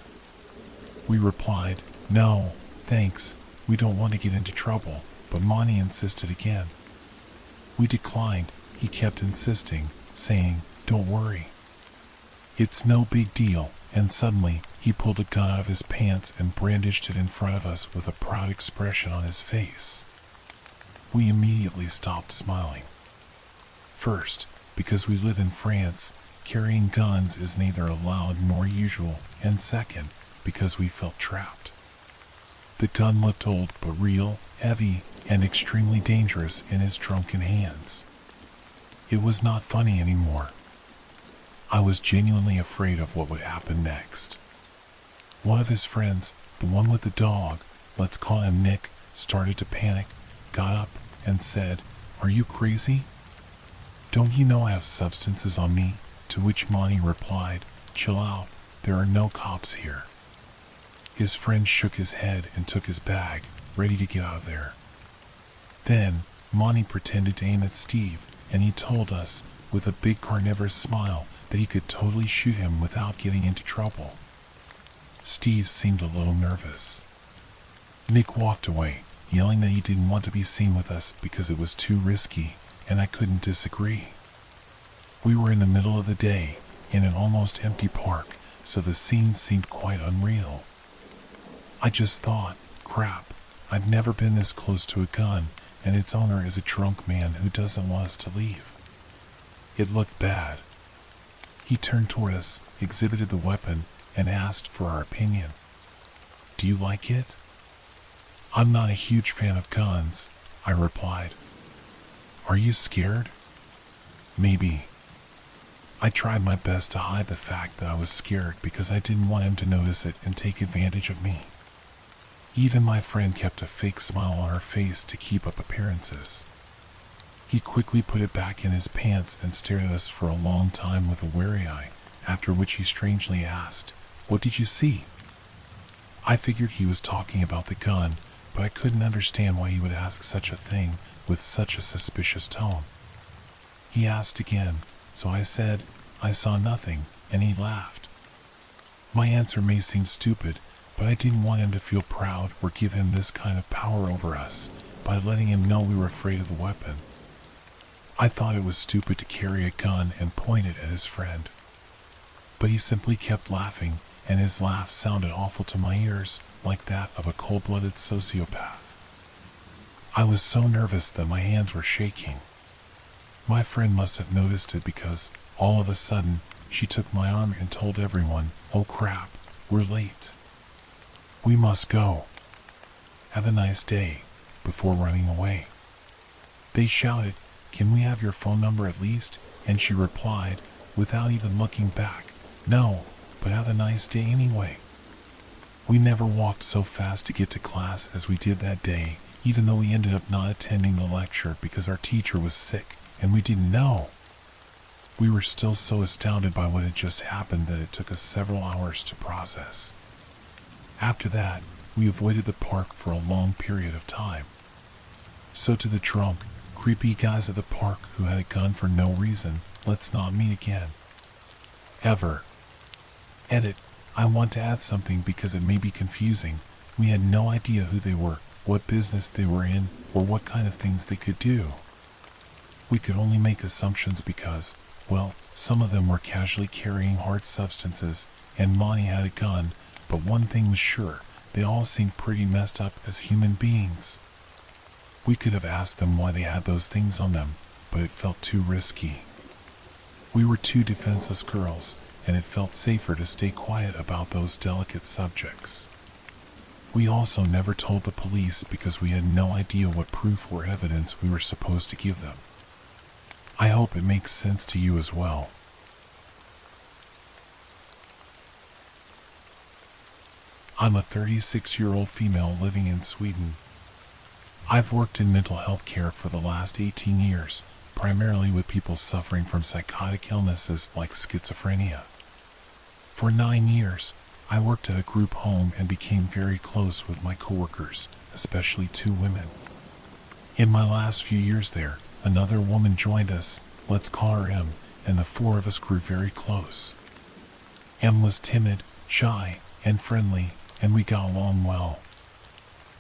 We replied, "No, thanks, we don't want to get into trouble," but Monty insisted again. We declined. He kept insisting, saying, "Don't worry. It's no big deal," and suddenly, he pulled a gun out of his pants and brandished it in front of us with a proud expression on his face. We immediately stopped smiling. First, because we live in France, carrying guns is neither allowed nor usual, and second, because we felt trapped. The gun looked old but real, heavy, and extremely dangerous in his drunken hands. It was not funny anymore. I was genuinely afraid of what would happen next. One of his friends, the one with the dog, let's call him Nick, started to panic, got up, and said, "Are you crazy? Don't you know I have substances on me?" To which Monty replied, "Chill out, there are no cops here." His friend shook his head and took his bag, ready to get out of there. Then, Monty pretended to aim at Steve, and he told us, with a big carnivorous smile, that he could totally shoot him without getting into trouble. Steve seemed a little nervous. Nick walked away, yelling that he didn't want to be seen with us because it was too risky, and I couldn't disagree. We were in the middle of the day, in an almost empty park, so the scene seemed quite unreal. I just thought, crap, I've never been this close to a gun, and its owner is a drunk man who doesn't want us to leave. It looked bad. He turned toward us, exhibited the weapon, and asked for our opinion. "Do you like it?" "I'm not a huge fan of guns," I replied. "Are you scared?" "Maybe." I tried my best to hide the fact that I was scared because I didn't want him to notice it and take advantage of me. Even my friend kept a fake smile on her face to keep up appearances. He quickly put it back in his pants and stared at us for a long time with a wary eye, after which he strangely asked, "What did you see?" I figured he was talking about the gun, but I couldn't understand why he would ask such a thing with such a suspicious tone. He asked again, so I said, "I saw nothing," and he laughed. My answer may seem stupid, but I didn't want him to feel proud or give him this kind of power over us by letting him know we were afraid of the weapon. I thought it was stupid to carry a gun and point it at his friend. But he simply kept laughing, and his laugh sounded awful to my ears, like that of a cold-blooded sociopath. I was so nervous that my hands were shaking. My friend must have noticed it because, all of a sudden, she took my arm and told everyone, "Oh crap, we're late. We must go. Have a nice day," before running away. They shouted, "Can we have your phone number at least?" And she replied, without even looking back, "No, but have a nice day anyway." We never walked so fast to get to class as we did that day, even though we ended up not attending the lecture because our teacher was sick and we didn't know. We were still so astounded by what had just happened that it took us several hours to process. After that, we avoided the park for a long period of time. So to the drunk, creepy guys at the park who had a gun for no reason, let's not meet again. Ever. Edit. I want to add something because it may be confusing. We had no idea who they were, what business they were in, or what kind of things they could do. We could only make assumptions because, well, some of them were casually carrying hard substances, and Monty had a gun, but one thing was sure, they all seemed pretty messed up as human beings. We could have asked them why they had those things on them, but it felt too risky. We were two defenseless girls, and it felt safer to stay quiet about those delicate subjects. We also never told the police because we had no idea what proof or evidence we were supposed to give them. I hope it makes sense to you as well. I'm a 36-year-old female living in Sweden. I've worked in mental health care for the last 18 years, primarily with people suffering from psychotic illnesses like schizophrenia. For 9 years, I worked at a group home and became very close with my coworkers, especially 2 women. In my last few years there, another woman joined us, let's call her M, and the 4 of us grew very close. M was timid, shy, and friendly, and we got along well.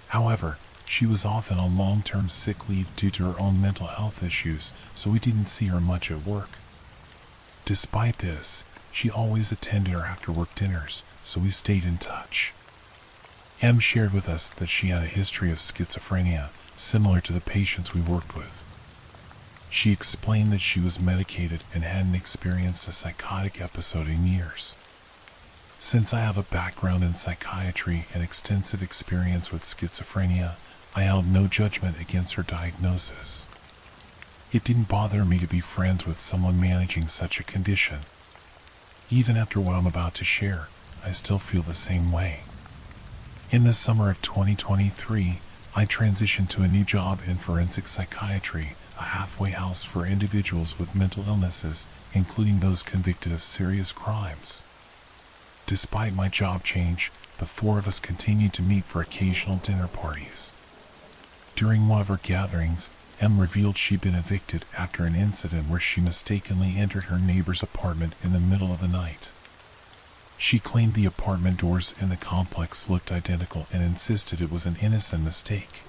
However, she was often on long-term sick leave due to her own mental health issues, so we didn't see her much at work. Despite this, she always attended our after-work dinners, so we stayed in touch. M shared with us that she had a history of schizophrenia, similar to the patients we worked with. She explained that she was medicated and hadn't experienced a psychotic episode in years. Since I have a background in psychiatry and extensive experience with schizophrenia, I held no judgment against her diagnosis. It didn't bother me to be friends with someone managing such a condition. Even after what I'm about to share, I still feel the same way. In the summer of 2023, I transitioned to a new job in forensic psychiatry, a halfway house for individuals with mental illnesses, including those convicted of serious crimes. Despite my job change, the 4 of us continued to meet for occasional dinner parties. During one of our gatherings, M revealed she'd been evicted after an incident where she mistakenly entered her neighbor's apartment in the middle of the night. She claimed the apartment doors in the complex looked identical and insisted it was an innocent mistake.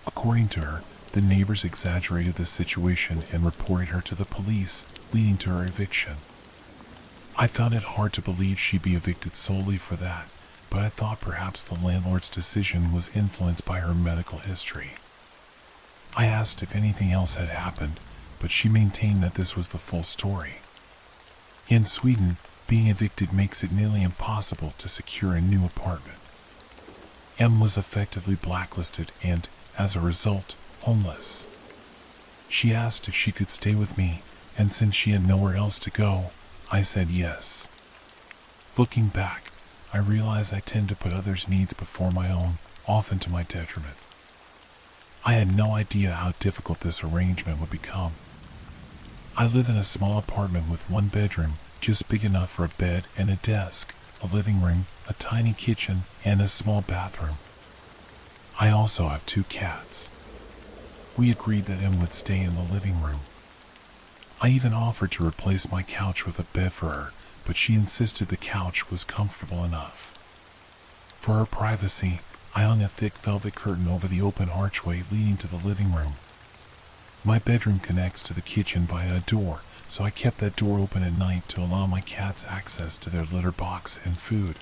According to her, the neighbors exaggerated the situation and reported her to the police, leading to her eviction. I found it hard to believe she'd be evicted solely for that, but I thought perhaps the landlord's decision was influenced by her medical history. I asked if anything else had happened, but she maintained that this was the full story. In Sweden, being evicted makes it nearly impossible to secure a new apartment. M was effectively blacklisted and, as a result, homeless. She asked if she could stay with me, and since she had nowhere else to go, I said yes. Looking back, I realize I tend to put others' needs before my own, often to my detriment. I had no idea how difficult this arrangement would become. I live in a small apartment with 1 bedroom, just big enough for a bed and a desk, a living room, a tiny kitchen, and a small bathroom. I also have 2 cats. We agreed that M would stay in the living room. I even offered to replace my couch with a bed for her, but she insisted the couch was comfortable enough. For her privacy, I hung a thick velvet curtain over the open archway leading to the living room. My bedroom connects to the kitchen via a door, so I kept that door open at night to allow my cats access to their litter box and food.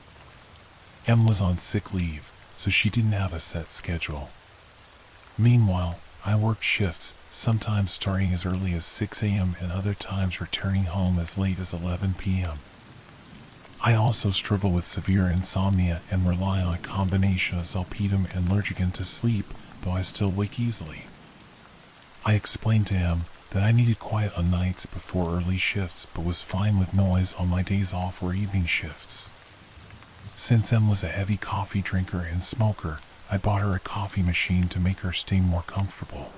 M was on sick leave, so she didn't have a set schedule. Meanwhile, I worked shifts, sometimes starting as early as 6 a.m. and other times returning home as late as 11 p.m. I also struggle with severe insomnia and rely on a combination of zolpidem and Lurgican to sleep, though I still wake easily. I explained to him that I needed quiet on nights before early shifts but was fine with noise on my days off or evening shifts. Since M was a heavy coffee drinker and smoker, I bought her a coffee machine to make her stay more comfortable.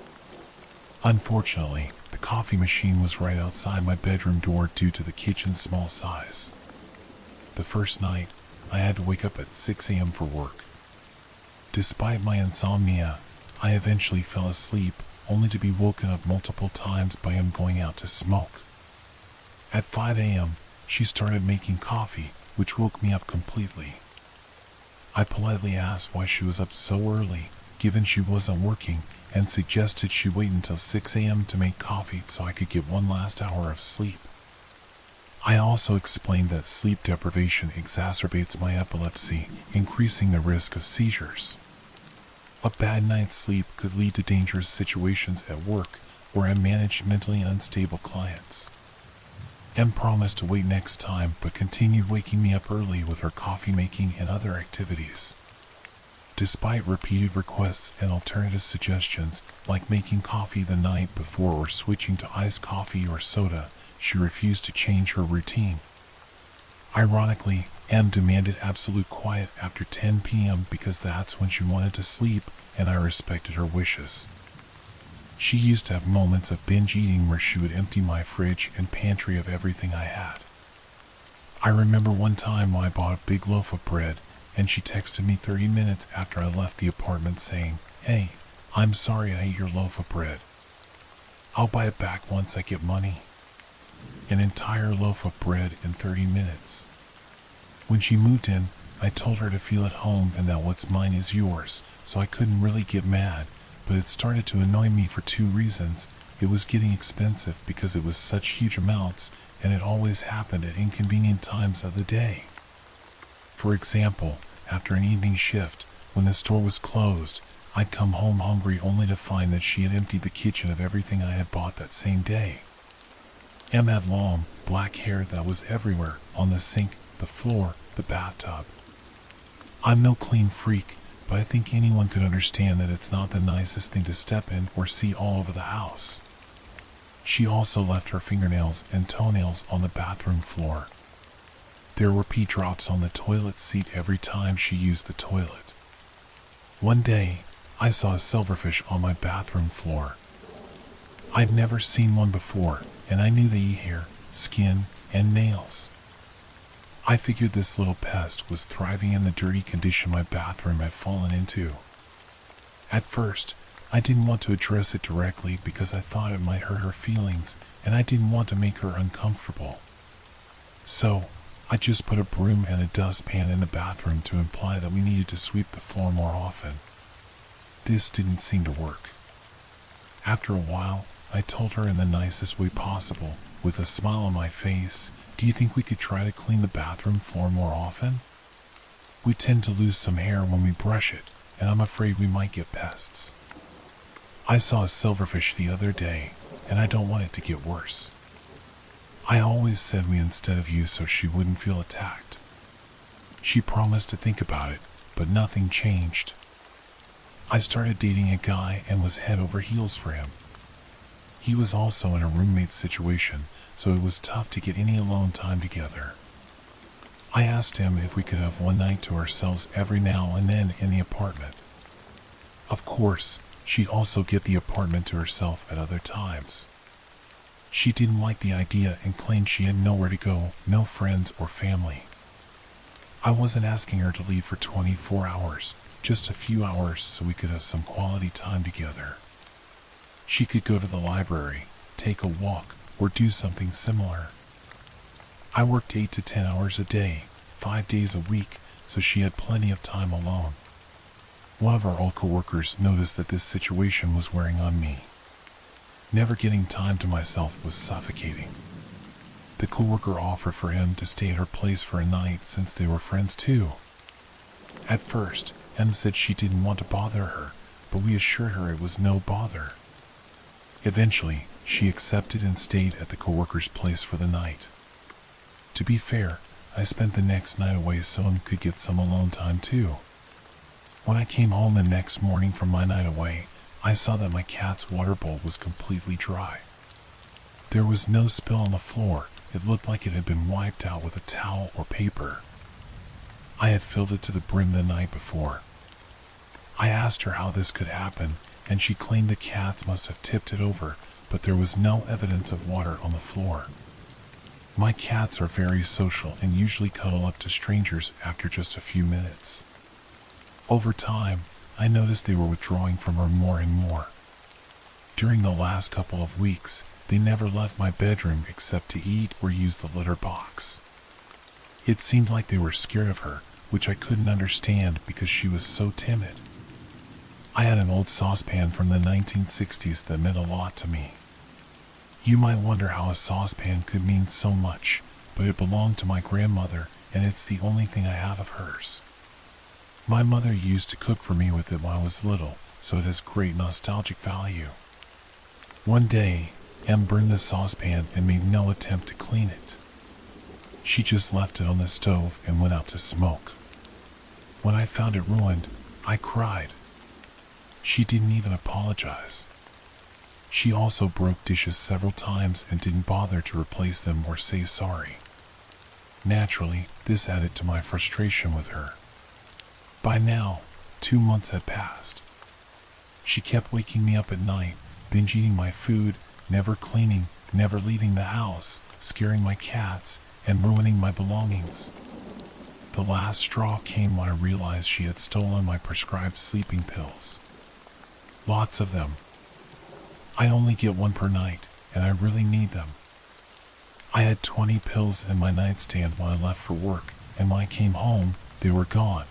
Unfortunately, the coffee machine was right outside my bedroom door due to the kitchen's small size. The first night, I had to wake up at 6 a.m. for work. Despite my insomnia, I eventually fell asleep, only to be woken up multiple times by him going out to smoke. At 5 a.m., she started making coffee, which woke me up completely. I politely asked why she was up so early, given she wasn't working, and suggested she wait until 6 a.m. to make coffee so I could get one last hour of sleep. I also explained that sleep deprivation exacerbates my epilepsy, increasing the risk of seizures. A bad night's sleep could lead to dangerous situations at work where I managed mentally unstable clients. M promised to wait next time but continued waking me up early with her coffee making and other activities. Despite repeated requests and alternative suggestions, like making coffee the night before or switching to iced coffee or soda, she refused to change her routine. Ironically, M demanded absolute quiet after 10 p.m. because that's when she wanted to sleep, and I respected her wishes. She used to have moments of binge eating where she would empty my fridge and pantry of everything I had. I remember one time when I bought a big loaf of bread, and she texted me 30 minutes after I left the apartment saying, "Hey, I'm sorry I ate your loaf of bread. I'll buy it back once I get money." An entire loaf of bread in 30 minutes. When she moved in, I told her to feel at home and that what's mine is yours, so I couldn't really get mad, but it started to annoy me for two reasons. It was getting expensive because it was such huge amounts, and it always happened at inconvenient times of the day. For example, after an evening shift, when the store was closed, I'd come home hungry only to find that she had emptied the kitchen of everything I had bought that same day. M had long, black hair that was everywhere, on the sink, the floor, the bathtub. I'm no clean freak, but I think anyone could understand that it's not the nicest thing to step in or see all over the house. She also left her fingernails and toenails on the bathroom floor. There were pee drops on the toilet seat every time she used the toilet. One day, I saw a silverfish on my bathroom floor. I'd never seen one before, and I knew they eat hair, skin, and nails. I figured this little pest was thriving in the dirty condition my bathroom had fallen into. At first, I didn't want to address it directly because I thought it might hurt her feelings, and I didn't want to make her uncomfortable. So, I just put a broom and a dustpan in the bathroom to imply that we needed to sweep the floor more often. This didn't seem to work. After a while, I told her in the nicest way possible, with a smile on my face, "Do you think we could try to clean the bathroom floor more often? We tend to lose some hair when we brush it, and I'm afraid we might get pests. I saw a silverfish the other day, and I don't want it to get worse." I always said we instead of you so she wouldn't feel attacked. She promised to think about it, but nothing changed. I started dating a guy and was head over heels for him. He was also in a roommate situation, so it was tough to get any alone time together. I asked him if we could have one night to ourselves every now and then in the apartment. Of course, she'd also get the apartment to herself at other times. She didn't like the idea and claimed she had nowhere to go, no friends or family. I wasn't asking her to leave for 24 hours, just a few hours so we could have some quality time together. She could go to the library, take a walk, or do something similar. I worked 8 to 10 hours a day, 5 days a week, so she had plenty of time alone. One of our old coworkers noticed that this situation was wearing on me. Never getting time to myself was suffocating. The coworker offered for him to stay at her place for a night since they were friends too. At first, Em said she didn't want to bother her, but we assured her it was no bother. Eventually, she accepted and stayed at the coworker's place for the night. To be fair, I spent the next night away so I could get some alone time too. When I came home the next morning from my night away, I saw that my cat's water bowl was completely dry. There was no spill on the floor. It looked like it had been wiped out with a towel or paper. I had filled it to the brim the night before. I asked her how this could happen, and she claimed the cats must have tipped it over, but there was no evidence of water on the floor. My cats are very social and usually cuddle up to strangers after just a few minutes. Over time, I noticed they were withdrawing from her more and more. During the last couple of weeks, they never left my bedroom except to eat or use the litter box. It seemed like they were scared of her, which I couldn't understand because she was so timid. I had an old saucepan from the 1960s that meant a lot to me. You might wonder how a saucepan could mean so much, but it belonged to my grandmother, and it's the only thing I have of hers. My mother used to cook for me with it when I was little, so it has great nostalgic value. One day, Em burned the saucepan and made no attempt to clean it. She just left it on the stove and went out to smoke. When I found it ruined, I cried. She didn't even apologize. She also broke dishes several times and didn't bother to replace them or say sorry. Naturally, this added to my frustration with her. By now, 2 months had passed. She kept waking me up at night, binge eating my food, never cleaning, never leaving the house, scaring my cats, and ruining my belongings. The last straw came when I realized she had stolen my prescribed sleeping pills. Lots of them. I only get one per night, and I really need them. I had 20 pills in my nightstand when I left for work, and when I came home, they were gone.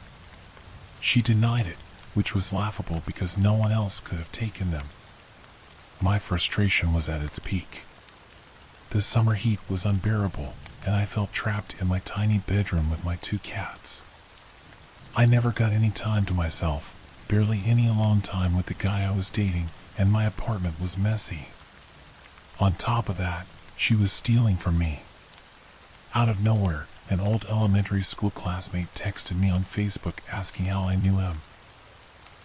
She denied it, which was laughable because no one else could have taken them. My frustration was at its peak. The summer heat was unbearable, and I felt trapped in my tiny bedroom with my 2 cats. I never got any time to myself, barely any alone time with the guy I was dating, and my apartment was messy. On top of that, she was stealing from me. Out of nowhere, an old elementary school classmate texted me on Facebook asking how I knew him.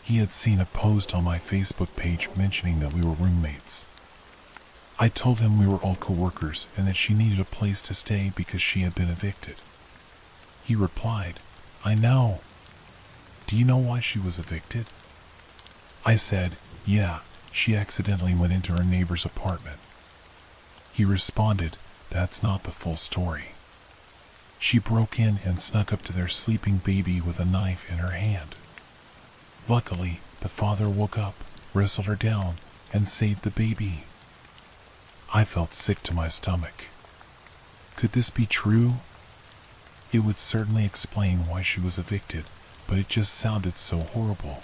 He had seen a post on my Facebook page mentioning that we were roommates. I told him we were old co-workers and that she needed a place to stay because she had been evicted. He replied, "I know. Do you know why she was evicted?" I said, "Yeah, she accidentally went into her neighbor's apartment." He responded, "That's not the full story. She broke in and snuck up to their sleeping baby with a knife in her hand. Luckily, the father woke up, wrestled her down, and saved the baby." I felt sick to my stomach. Could this be true? It would certainly explain why she was evicted, but it just sounded so horrible.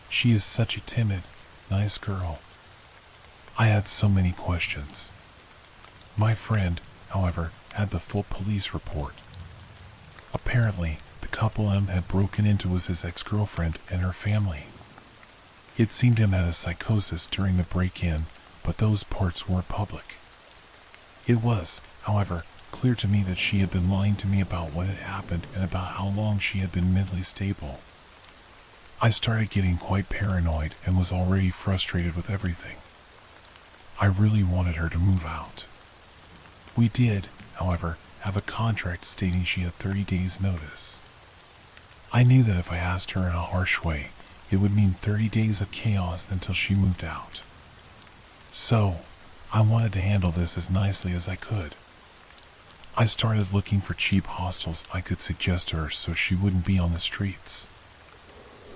She is such a timid, nice girl. I had so many questions. My friend, however, had the full police report. Apparently, the couple M had broken into was his ex-girlfriend and her family. It seemed him had a psychosis during the break-in, but those parts weren't public. It was, however, clear to me that she had been lying to me about what had happened and about how long she had been mentally stable. I started getting quite paranoid and was already frustrated with everything. I really wanted her to move out. We did, however, have a contract stating she had 30 days' notice. I knew that if I asked her in a harsh way, it would mean 30 days of chaos until she moved out. So, I wanted to handle this as nicely as I could. I started looking for cheap hostels I could suggest to her so she wouldn't be on the streets.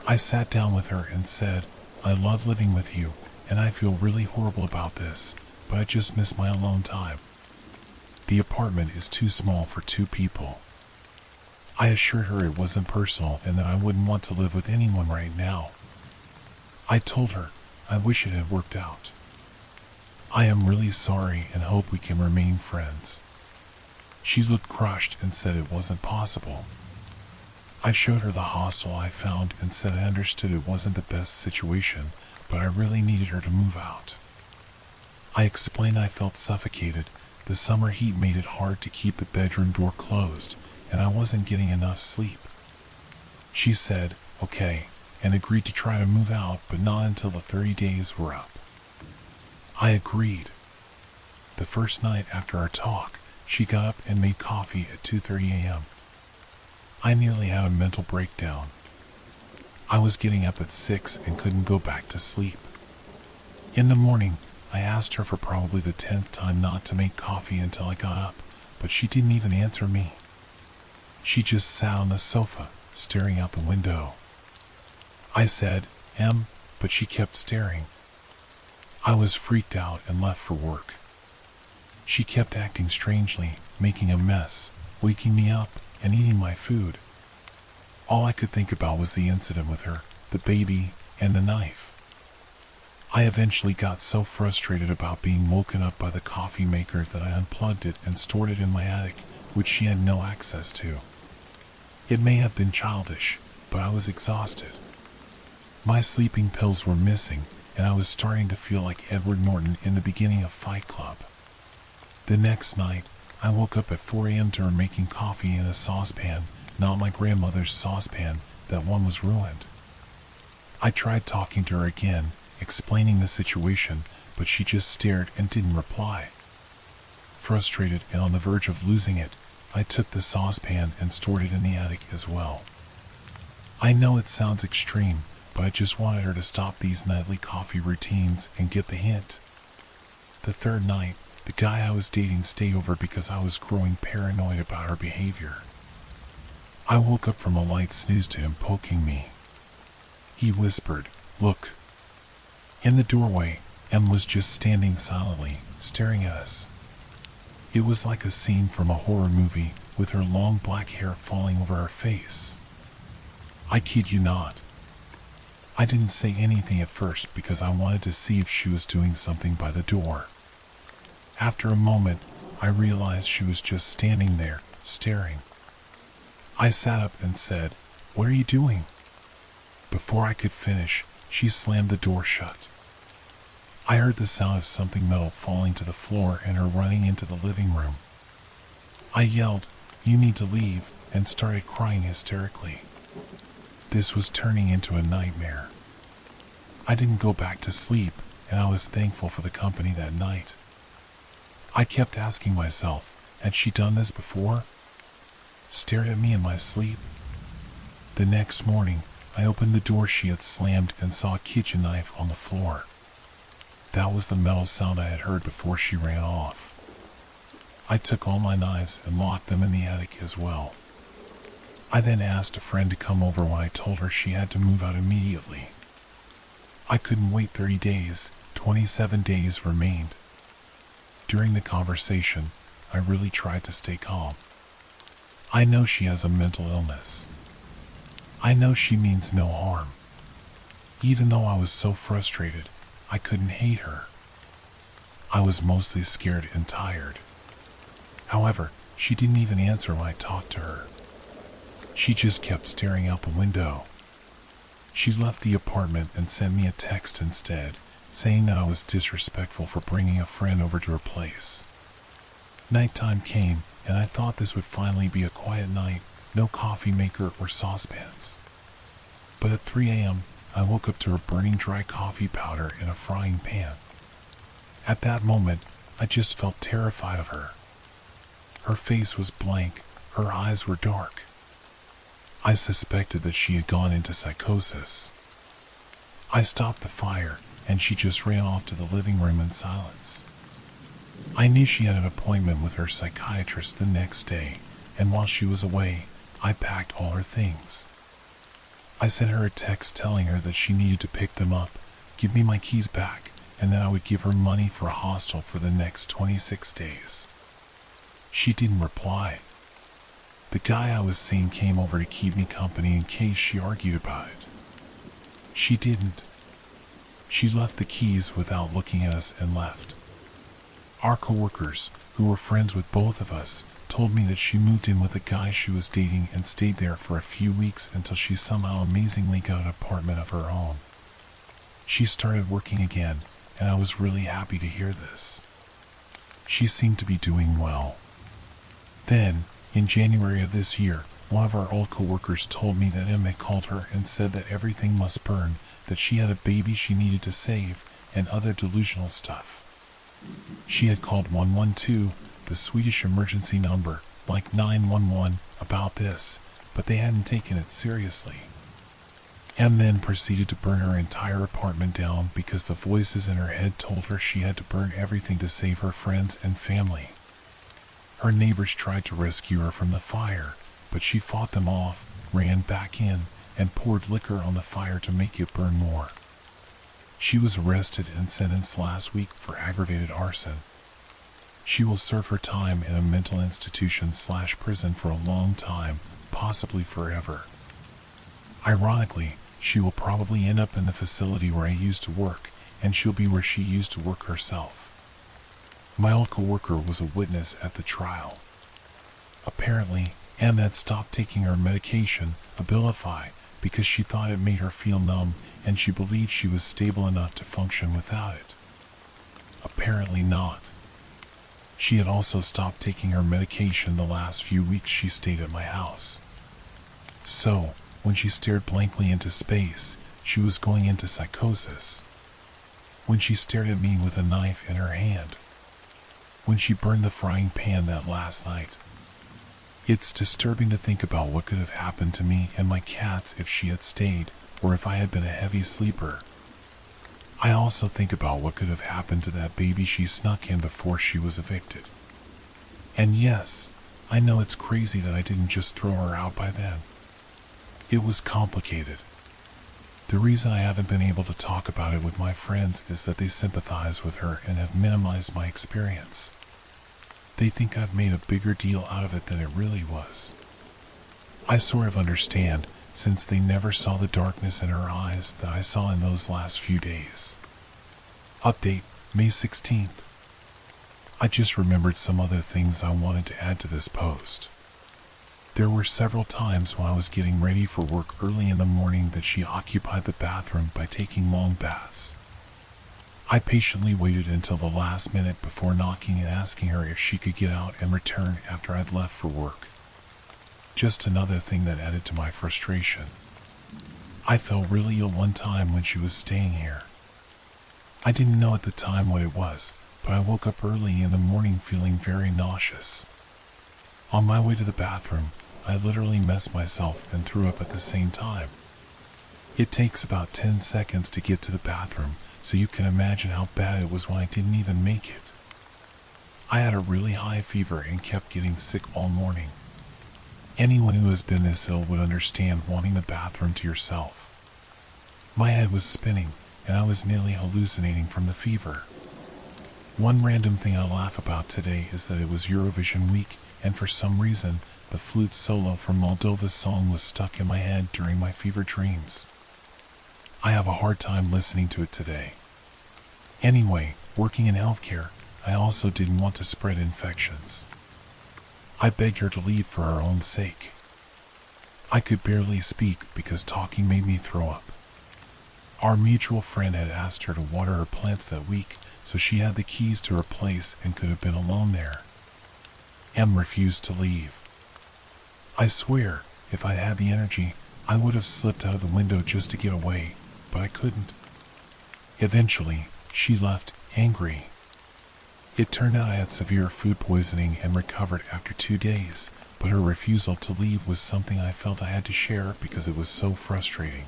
I sat down with her and said, "I love living with you, and I feel really horrible about this, but I just miss my alone time. The apartment is too small for 2 people. I assured her it wasn't personal and that I wouldn't want to live with anyone right now. I told her I wish it had worked out. I am really sorry and hope we can remain friends." She looked crushed and said it wasn't possible. I showed her the hostel I found and said I understood it wasn't the best situation, but I really needed her to move out. I explained I felt suffocated. The summer heat made it hard to keep the bedroom door closed, and I wasn't getting enough sleep. She said, okay, and agreed to try to move out, but not until the 30 days were up. I agreed. The first night after our talk, she got up and made coffee at 2:30 a.m. I nearly had a mental breakdown. I was getting up at 6 and couldn't go back to sleep. In the morning, I asked her for probably the 10th time not to make coffee until I got up, but she didn't even answer me. She just sat on the sofa, staring out the window. I said, but she kept staring. I was freaked out and left for work. She kept acting strangely, making a mess, waking me up, and eating my food. All I could think about was the incident with her, the baby, and the knife. I eventually got so frustrated about being woken up by the coffee maker that I unplugged it and stored it in my attic, which she had no access to. It may have been childish, but I was exhausted. My sleeping pills were missing, and I was starting to feel like Edward Norton in the beginning of Fight Club. The next night, I woke up at 4 a.m. to her making coffee in a saucepan, not my grandmother's saucepan. That one was ruined. I tried talking to her again, explaining the situation, but she just stared and didn't reply. Frustrated and on the verge of losing it, I took the saucepan and stored it in the attic as well. I know it sounds extreme, but I just wanted her to stop these nightly coffee routines and get the hint. The third night, the guy I was dating stayed over because I was growing paranoid about her behavior. I woke up from a light snooze to him poking me. He whispered, "Look." In the doorway, Em was just standing silently, staring at us. It was like a scene from a horror movie, with her long black hair falling over her face. I kid you not. I didn't say anything at first because I wanted to see if she was doing something by the door. After a moment, I realized she was just standing there, staring. I sat up and said, "What are you doing?" Before I could finish, she slammed the door shut. I heard the sound of something metal falling to the floor and her running into the living room. I yelled, "You need to leave," and started crying hysterically. This was turning into a nightmare. I didn't go back to sleep, and I was thankful for the company that night. I kept asking myself, had she done this before? Stared at me in my sleep? The next morning, I opened the door she had slammed and saw a kitchen knife on the floor. That was the metal sound I had heard before she ran off. I took all my knives and locked them in the attic as well. I then asked a friend to come over when I told her she had to move out immediately. I couldn't wait 30 days, 27 days remained. During the conversation, I really tried to stay calm. I know she has a mental illness. I know she means no harm. Even though I was so frustrated, I couldn't hate her. I was mostly scared and tired. However, she didn't even answer when I talked to her. She just kept staring out the window. She left the apartment and sent me a text instead, saying that I was disrespectful for bringing a friend over to her place. Nighttime came, and I thought this would finally be a quiet night, no coffee maker or saucepans. But at 3 a.m., I woke up to her burning dry coffee powder in a frying pan. At that moment, I just felt terrified of her. Her face was blank, her eyes were dark. I suspected that she had gone into psychosis. I stopped the fire, and she just ran off to the living room in silence. I knew she had an appointment with her psychiatrist the next day, and while she was away, I packed all her things. I sent her a text telling her that she needed to pick them up, give me my keys back, and that I would give her money for a hostel for the next 26 days. She didn't reply. The guy I was seeing came over to keep me company in case she argued about it. She didn't. She left the keys without looking at us and left. Our coworkers, who were friends with both of us, told me that she moved in with a guy she was dating and stayed there for a few weeks until she somehow amazingly got an apartment of her own. She started working again, and I was really happy to hear this. She seemed to be doing well. Then, in January of this year, one of our old co-workers told me that Em had called her and said that everything must burn, that she had a baby she needed to save, and other delusional stuff. She had called 112, the Swedish emergency number, like 911, about this, but they hadn't taken it seriously. Em then proceeded to burn her entire apartment down because the voices in her head told her she had to burn everything to save her friends and family. Her neighbors tried to rescue her from the fire, but she fought them off, ran back in, and poured liquor on the fire to make it burn more. She was arrested and sentenced last week for aggravated arson. She will serve her time in a mental institution/prison for a long time, possibly forever. Ironically, she will probably end up in the facility where I used to work, and she'll be where she used to work herself. My old co-worker was a witness at the trial. Apparently, Em had stopped taking her medication, Abilify, because she thought it made her feel numb, and she believed she was stable enough to function without it. Apparently not. She had also stopped taking her medication the last few weeks she stayed at my house. So, when she stared blankly into space, she was going into psychosis. When she stared at me with a knife in her hand. When she burned the frying pan that last night. It's disturbing to think about what could have happened to me and my cats if she had stayed, or if I had been a heavy sleeper. I also think about what could have happened to that baby she snuck in before she was evicted. And yes, I know it's crazy that I didn't just throw her out by then. It was complicated. The reason I haven't been able to talk about it with my friends is that they sympathize with her and have minimized my experience. They think I've made a bigger deal out of it than it really was. I sort of understand, since they never saw the darkness in her eyes that I saw in those last few days. Update, May 16th. I just remembered some other things I wanted to add to this post. There were several times when I was getting ready for work early in the morning that she occupied the bathroom by taking long baths. I patiently waited until the last minute before knocking and asking her if she could get out and return after I'd left for work. Just another thing that added to my frustration. I fell really ill one time when she was staying here. I didn't know at the time what it was, but I woke up early in the morning feeling very nauseous. On my way to the bathroom, I literally messed myself and threw up at the same time. It takes about 10 seconds to get to the bathroom, so you can imagine how bad it was when I didn't even make it. I had a really high fever and kept getting sick all morning. Anyone who has been this ill would understand wanting the bathroom to yourself. My head was spinning, and I was nearly hallucinating from the fever. One random thing I laugh about today is that it was Eurovision week, and for some reason, the flute solo from Moldova's song was stuck in my head during my fever dreams. I have a hard time listening to it today. Anyway, working in healthcare, I also didn't want to spread infections. I begged her to leave for her own sake. I could barely speak because talking made me throw up. Our mutual friend had asked her to water her plants that week, so she had the keys to her place and could have been alone there. Em refused to leave. I swear, if I had the energy, I would have slipped out of the window just to get away, but I couldn't. Eventually, she left, angry. It turned out I had severe food poisoning and recovered after 2 days, but her refusal to leave was something I felt I had to share because it was so frustrating.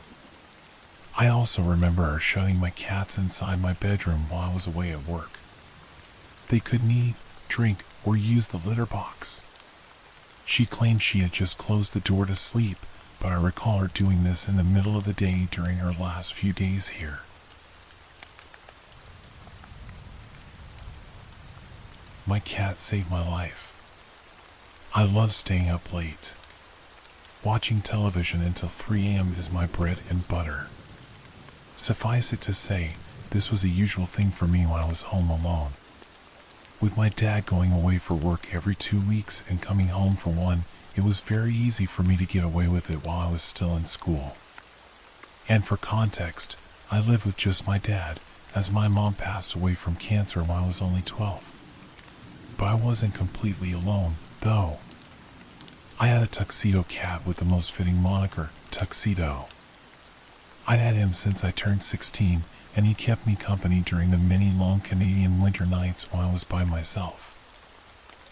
I also remember her shutting my cats inside my bedroom while I was away at work. They couldn't eat, drink, or use the litter box. She claimed she had just closed the door to sleep, but I recall her doing this in the middle of the day during her last few days here. My cat saved my life. I love staying up late. Watching television until 3 a.m. is my bread and butter. Suffice it to say, this was a usual thing for me when I was home alone. With my dad going away for work every 2 weeks and coming home for one, it was very easy for me to get away with it while I was still in school. And for context, I lived with just my dad, as my mom passed away from cancer when I was only 12. But I wasn't completely alone, though. I had a tuxedo cat with the most fitting moniker, Tuxedo. I'd had him since I turned 16, and he kept me company during the many long Canadian winter nights when I was by myself.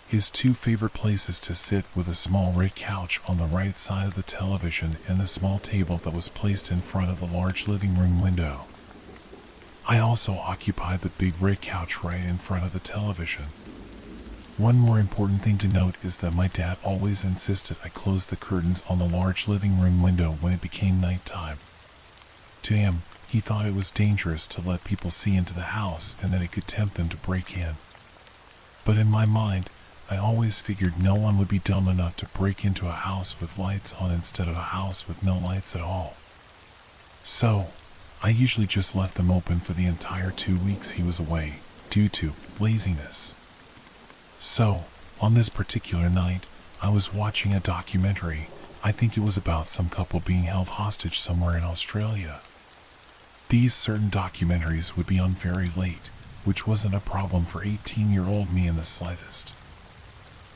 His two favorite places to sit were the small red couch on the right side of the television and the small table that was placed in front of the large living room window. I also occupied the big red couch right in front of the television. One more important thing to note is that my dad always insisted I close the curtains on the large living room window when it became nighttime. To him, he thought it was dangerous to let people see into the house and that it could tempt them to break in. But in my mind, I always figured no one would be dumb enough to break into a house with lights on instead of a house with no lights at all. So, I usually just left them open for the entire 2 weeks he was away, due to laziness. So, on this particular night, I was watching a documentary. I think it was about some couple being held hostage somewhere in Australia. These certain documentaries would be on very late, which wasn't a problem for 18-year-old me in the slightest.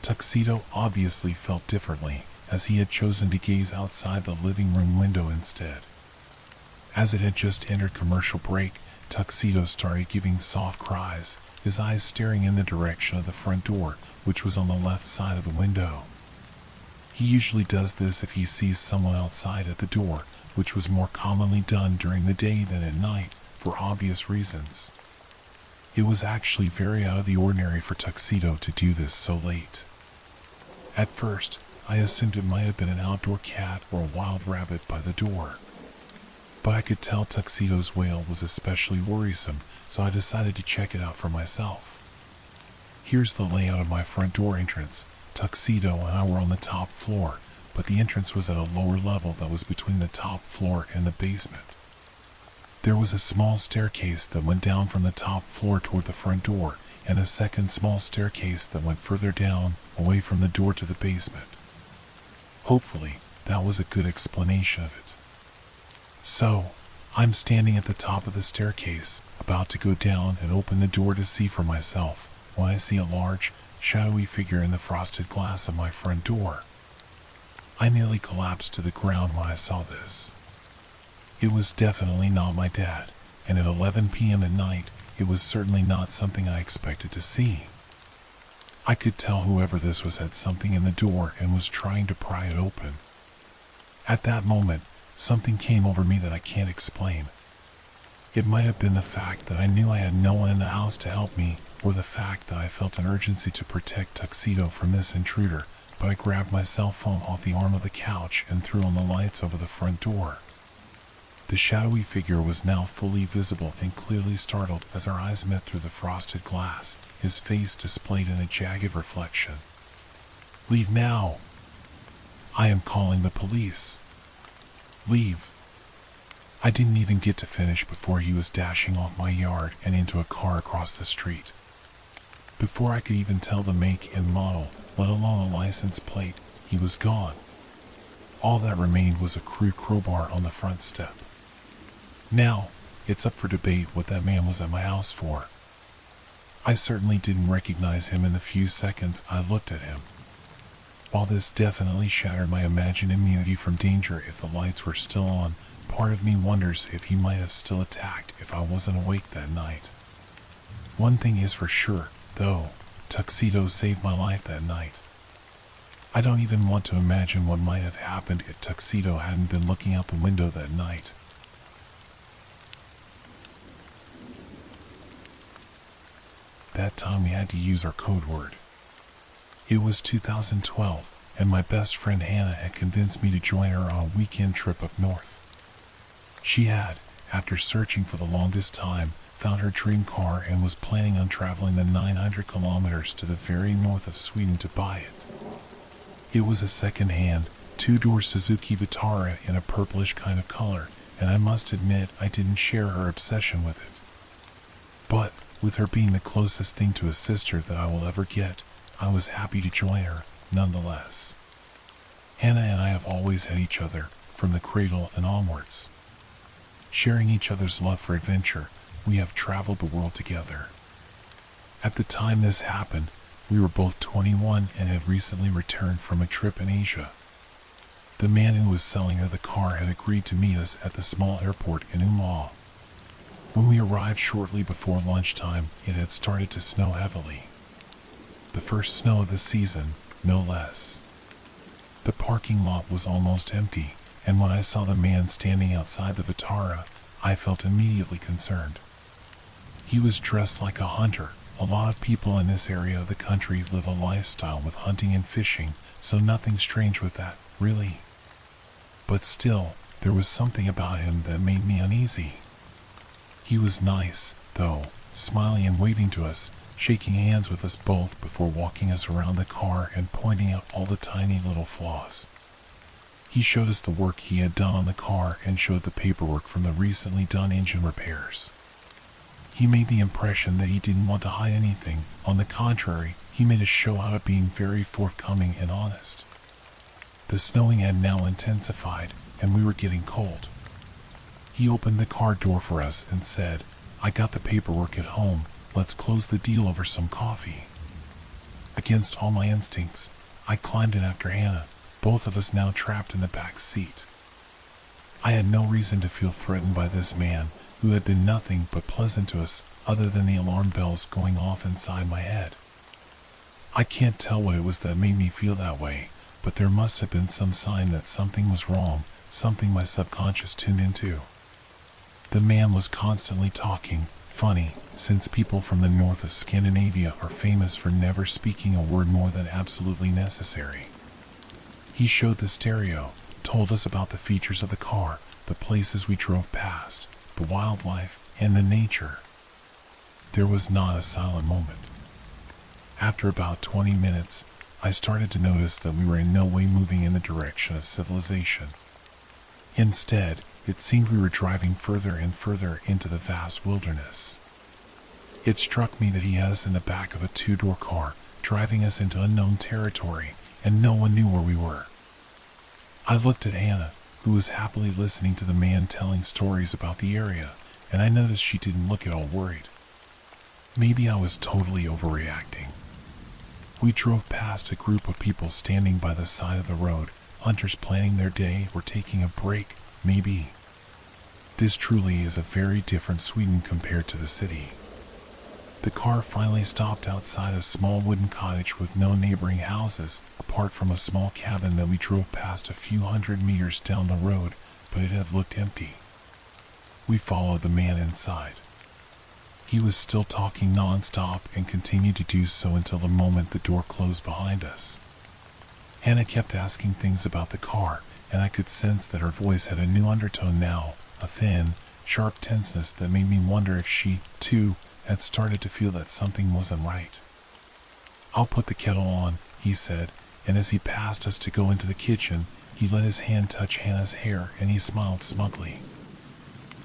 Tuxedo obviously felt differently, as he had chosen to gaze outside the living room window instead. As it had just entered commercial break, Tuxedo started giving soft cries, his eyes staring in the direction of the front door, which was on the left side of the window. He usually does this if he sees someone outside at the door, which was more commonly done during the day than at night, for obvious reasons. It was actually very out of the ordinary for Tuxedo to do this so late. At first, I assumed it might have been an outdoor cat or a wild rabbit by the door. But I could tell Tuxedo's wail was especially worrisome, so I decided to check it out for myself. Here's the layout of my front door entrance. Tuxedo and I were on the top floor, but the entrance was at a lower level that was between the top floor and the basement. There was a small staircase that went down from the top floor toward the front door, and a second small staircase that went further down, away from the door to the basement. Hopefully, that was a good explanation of it. So, I'm standing at the top of the staircase, about to go down and open the door to see for myself, when I see a large, shadowy figure in the frosted glass of my front door. I nearly collapsed to the ground when I saw this. It was definitely not my dad, and at 11 p.m. at night, it was certainly not something I expected to see. I could tell whoever this was had something in the door and was trying to pry it open. At that moment, something came over me that I can't explain. It might have been the fact that I knew I had no one in the house to help me, or the fact that I felt an urgency to protect Tuxedo from this intruder, but I grabbed my cell phone off the arm of the couch and threw on the lights over the front door. The shadowy figure was now fully visible and clearly startled as our eyes met through the frosted glass, his face displayed in a jagged reflection. "Leave now! I am calling the police! Leave!" I didn't even get to finish before he was dashing off my yard and into a car across the street. Before I could even tell the make and model, let alone a license plate, he was gone. All that remained was a crude crowbar on the front step. Now, it's up for debate what that man was at my house for. I certainly didn't recognize him in the few seconds I looked at him. While this definitely shattered my imagined immunity from danger if the lights were still on, part of me wonders if he might have still attacked if I wasn't awake that night. One thing is for sure, though, Tuxedo saved my life that night. I don't even want to imagine what might have happened if Tuxedo hadn't been looking out the window that night. That time we had to use our code word. It was 2012, and my best friend Hannah had convinced me to join her on a weekend trip up north. She had, after searching for the longest time, found her dream car and was planning on traveling the 900 kilometers to the very north of Sweden to buy it. It was a second-hand, two-door Suzuki Vitara in a purplish kind of color, and I must admit I didn't share her obsession with it. But With her being the closest thing to a sister that I will ever get, I was happy to join her, nonetheless. Hannah and I have always had each other, from the cradle and onwards. Sharing each other's love for adventure, we have traveled the world together. At the time this happened, we were both 21 and had recently returned from a trip in Asia. The man who was selling her the car had agreed to meet us at the small airport in Umah. When we arrived shortly before lunchtime, it had started to snow heavily. The first snow of the season, no less. The parking lot was almost empty, and when I saw the man standing outside the Vitara, I felt immediately concerned. He was dressed like a hunter. A lot of people in this area of the country live a lifestyle with hunting and fishing, so nothing strange with that, really. But still, there was something about him that made me uneasy. He was nice, though, smiling and waving to us, shaking hands with us both before walking us around the car and pointing out all the tiny little flaws. He showed us the work he had done on the car and showed the paperwork from the recently done engine repairs. He made the impression that he didn't want to hide anything. On the contrary, he made a show out of being very forthcoming and honest. The snowing had now intensified, and we were getting cold. He opened the car door for us and said, "I got the paperwork at home, let's close the deal over some coffee." Against all my instincts, I climbed in after Hannah, both of us now trapped in the back seat. I had no reason to feel threatened by this man, who had been nothing but pleasant to us other than the alarm bells going off inside my head. I can't tell what it was that made me feel that way, but there must have been some sign that something was wrong, something my subconscious tuned into. The man was constantly talking, funny, since people from the north of Scandinavia are famous for never speaking a word more than absolutely necessary. He showed the stereo, told us about the features of the car, the places we drove past, the wildlife, and the nature. There was not a silent moment. After about 20 minutes, I started to notice that we were in no way moving in the direction of civilization. Instead, it seemed we were driving further and further into the vast wilderness. It struck me that he had us in the back of a two-door car, driving us into unknown territory, and no one knew where we were. I looked at Hannah, who was happily listening to the man telling stories about the area, and I noticed she didn't look at all worried. Maybe I was totally overreacting. We drove past a group of people standing by the side of the road, hunters planning their day or taking a break, maybe. This truly is a very different Sweden compared to the city. The car finally stopped outside a small wooden cottage with no neighboring houses, apart from a small cabin that we drove past a few hundred meters down the road, but it had looked empty. We followed the man inside. He was still talking non-stop and continued to do so until the moment the door closed behind us. Hannah kept asking things about the car, and I could sense that her voice had a new undertone now, a thin, sharp tenseness that made me wonder if she, too, had started to feel that something wasn't right. "I'll put the kettle on," he said, and as he passed us to go into the kitchen, he let his hand touch Hannah's hair and he smiled smugly.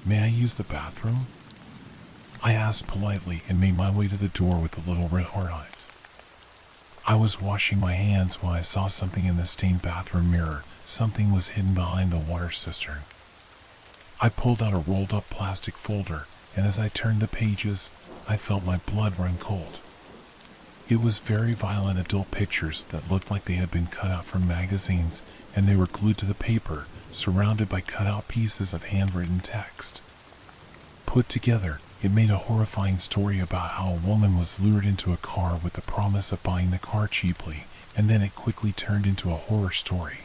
"May I use the bathroom?" I asked politely and made my way to the door with the little red heart on it. I was washing my hands when I saw something in the stained bathroom mirror. Something was hidden behind the water cistern. I pulled out a rolled-up plastic folder, and as I turned the pages, I felt my blood run cold. It was very violent adult pictures that looked like they had been cut out from magazines, and they were glued to the paper, surrounded by cut-out pieces of handwritten text. Put together, it made a horrifying story about how a woman was lured into a car with the promise of buying the car cheaply, and then it quickly turned into a horror story.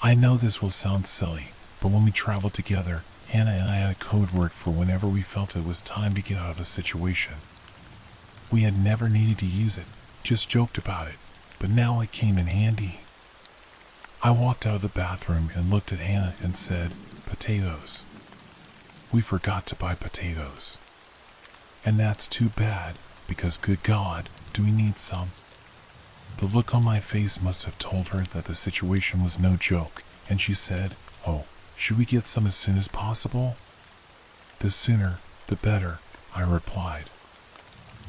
I know this will sound silly, but when we traveled together, Hannah and I had a code word for whenever we felt it was time to get out of a situation. We had never needed to use it, just joked about it, but now it came in handy. I walked out of the bathroom and looked at Hannah and said, "Potatoes." We forgot to buy potatoes. And that's too bad, because good God, do we need some? The look on my face must have told her that the situation was no joke, and she said, "Oh, should we get some as soon as possible?" "The sooner, the better," I replied.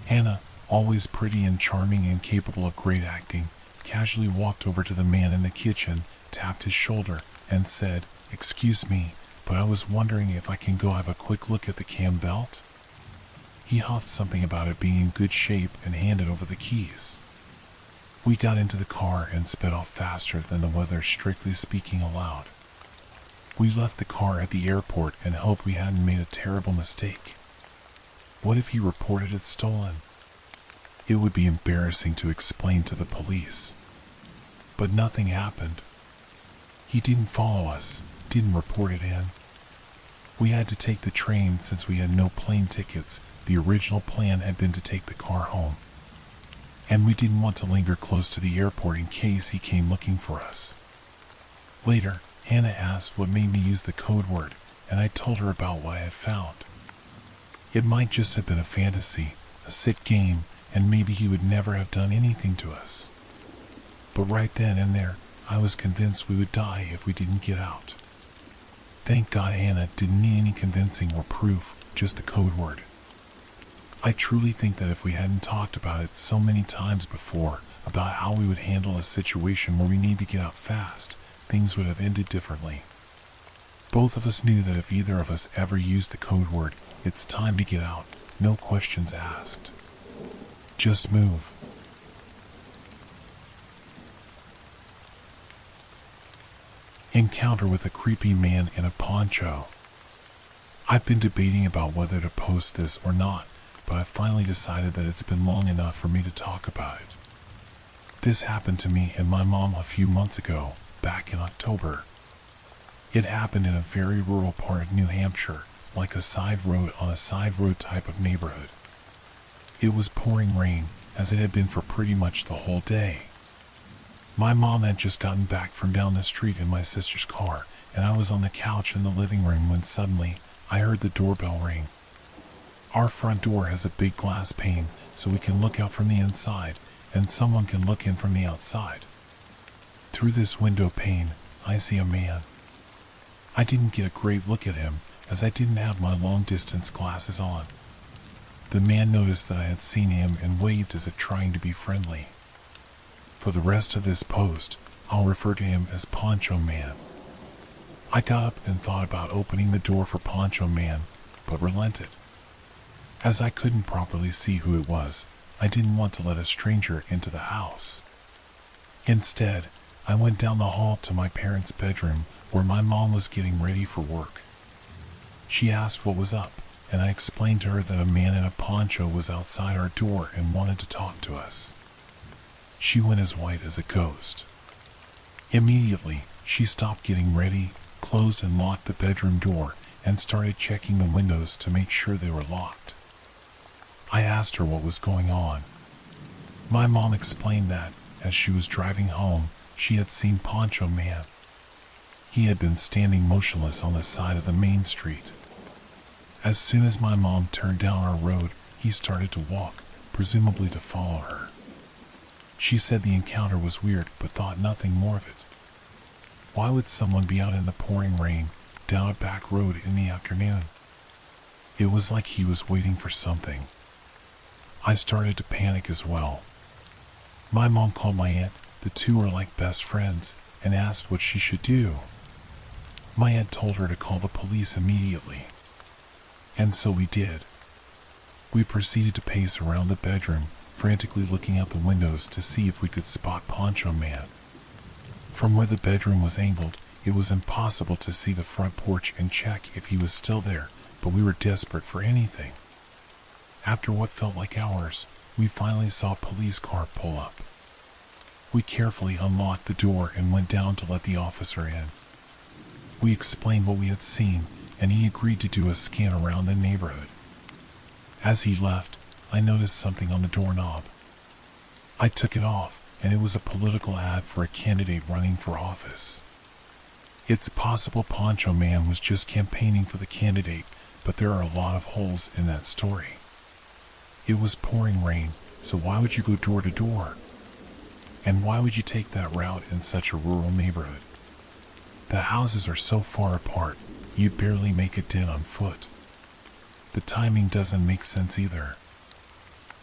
Hannah, always pretty and charming and capable of great acting, casually walked over to the man in the kitchen, tapped his shoulder, and said, "Excuse me, but I was wondering if I can go have a quick look at the cam belt?" He huffed something about it being in good shape and handed over the keys. We got into the car and sped off faster than the weather strictly speaking allowed. We left the car at the airport and hoped we hadn't made a terrible mistake. What if he reported it stolen? It would be embarrassing to explain to the police. But nothing happened. He didn't follow us, didn't report it in. We had to take the train since we had no plane tickets. The original plan had been to take the car home. And we didn't want to linger close to the airport in case he came looking for us. Later, Hannah asked what made me use the code word, and I told her about what I had found. It might just have been a fantasy, a sick game, and maybe he would never have done anything to us. But right then and there, I was convinced we would die if we didn't get out. Thank God Hannah didn't need any convincing or proof, just a code word. I truly think that if we hadn't talked about it so many times before, about how we would handle a situation where we need to get out fast, things would have ended differently. Both of us knew that if either of us ever used the code word, it's time to get out, no questions asked. Just move. Encounter with a creepy man in a poncho. I've been debating about whether to post this or not, but I finally decided that it's been long enough for me to talk about it. This happened to me and my mom a few months ago, back in October. It happened in a very rural part of New Hampshire, like a side road on a side road type of neighborhood. It was pouring rain, as it had been for pretty much the whole day. My mom had just gotten back from down the street in my sister's car, and I was on the couch in the living room when suddenly I heard the doorbell ring. Our front door has a big glass pane, so we can look out from the inside, and someone can look in from the outside. Through this window pane, I see a man. I didn't get a great look at him, as I didn't have my long-distance glasses on. The man noticed that I had seen him and waved as if trying to be friendly. For the rest of this post, I'll refer to him as Poncho Man. I got up and thought about opening the door for Poncho Man, but relented. As I couldn't properly see who it was, I didn't want to let a stranger into the house. Instead, I went down the hall to my parents' bedroom, where my mom was getting ready for work. She asked what was up, and I explained to her that a man in a poncho was outside our door and wanted to talk to us. She went as white as a ghost. Immediately, she stopped getting ready, closed and locked the bedroom door, and started checking the windows to make sure they were locked. I asked her what was going on. My mom explained that, as she was driving home, she had seen Poncho Man. He had been standing motionless on the side of the main street. As soon as my mom turned down our road, he started to walk, presumably to follow her. She said the encounter was weird, but thought nothing more of it. Why would someone be out in the pouring rain, down a back road in the afternoon? It was like he was waiting for something. I started to panic as well. My mom called my aunt, the two are like best friends, and asked what she should do. My aunt told her to call the police immediately. And so we did. We proceeded to pace around the bedroom, frantically looking out the windows to see if we could spot Poncho Man. From where the bedroom was angled, it was impossible to see the front porch and check if he was still there, but we were desperate for anything. After what felt like hours, we finally saw a police car pull up. We carefully unlocked the door and went down to let the officer in. We explained what we had seen, and he agreed to do a scan around the neighborhood. As he left, I noticed something on the doorknob. I took it off, and it was a political ad for a candidate running for office. It's possible Poncho Man was just campaigning for the candidate, but there are a lot of holes in that story. It was pouring rain, so why would you go door to door? And why would you take that route in such a rural neighborhood? The houses are so far apart, you'd barely make a dent on foot. The timing doesn't make sense either.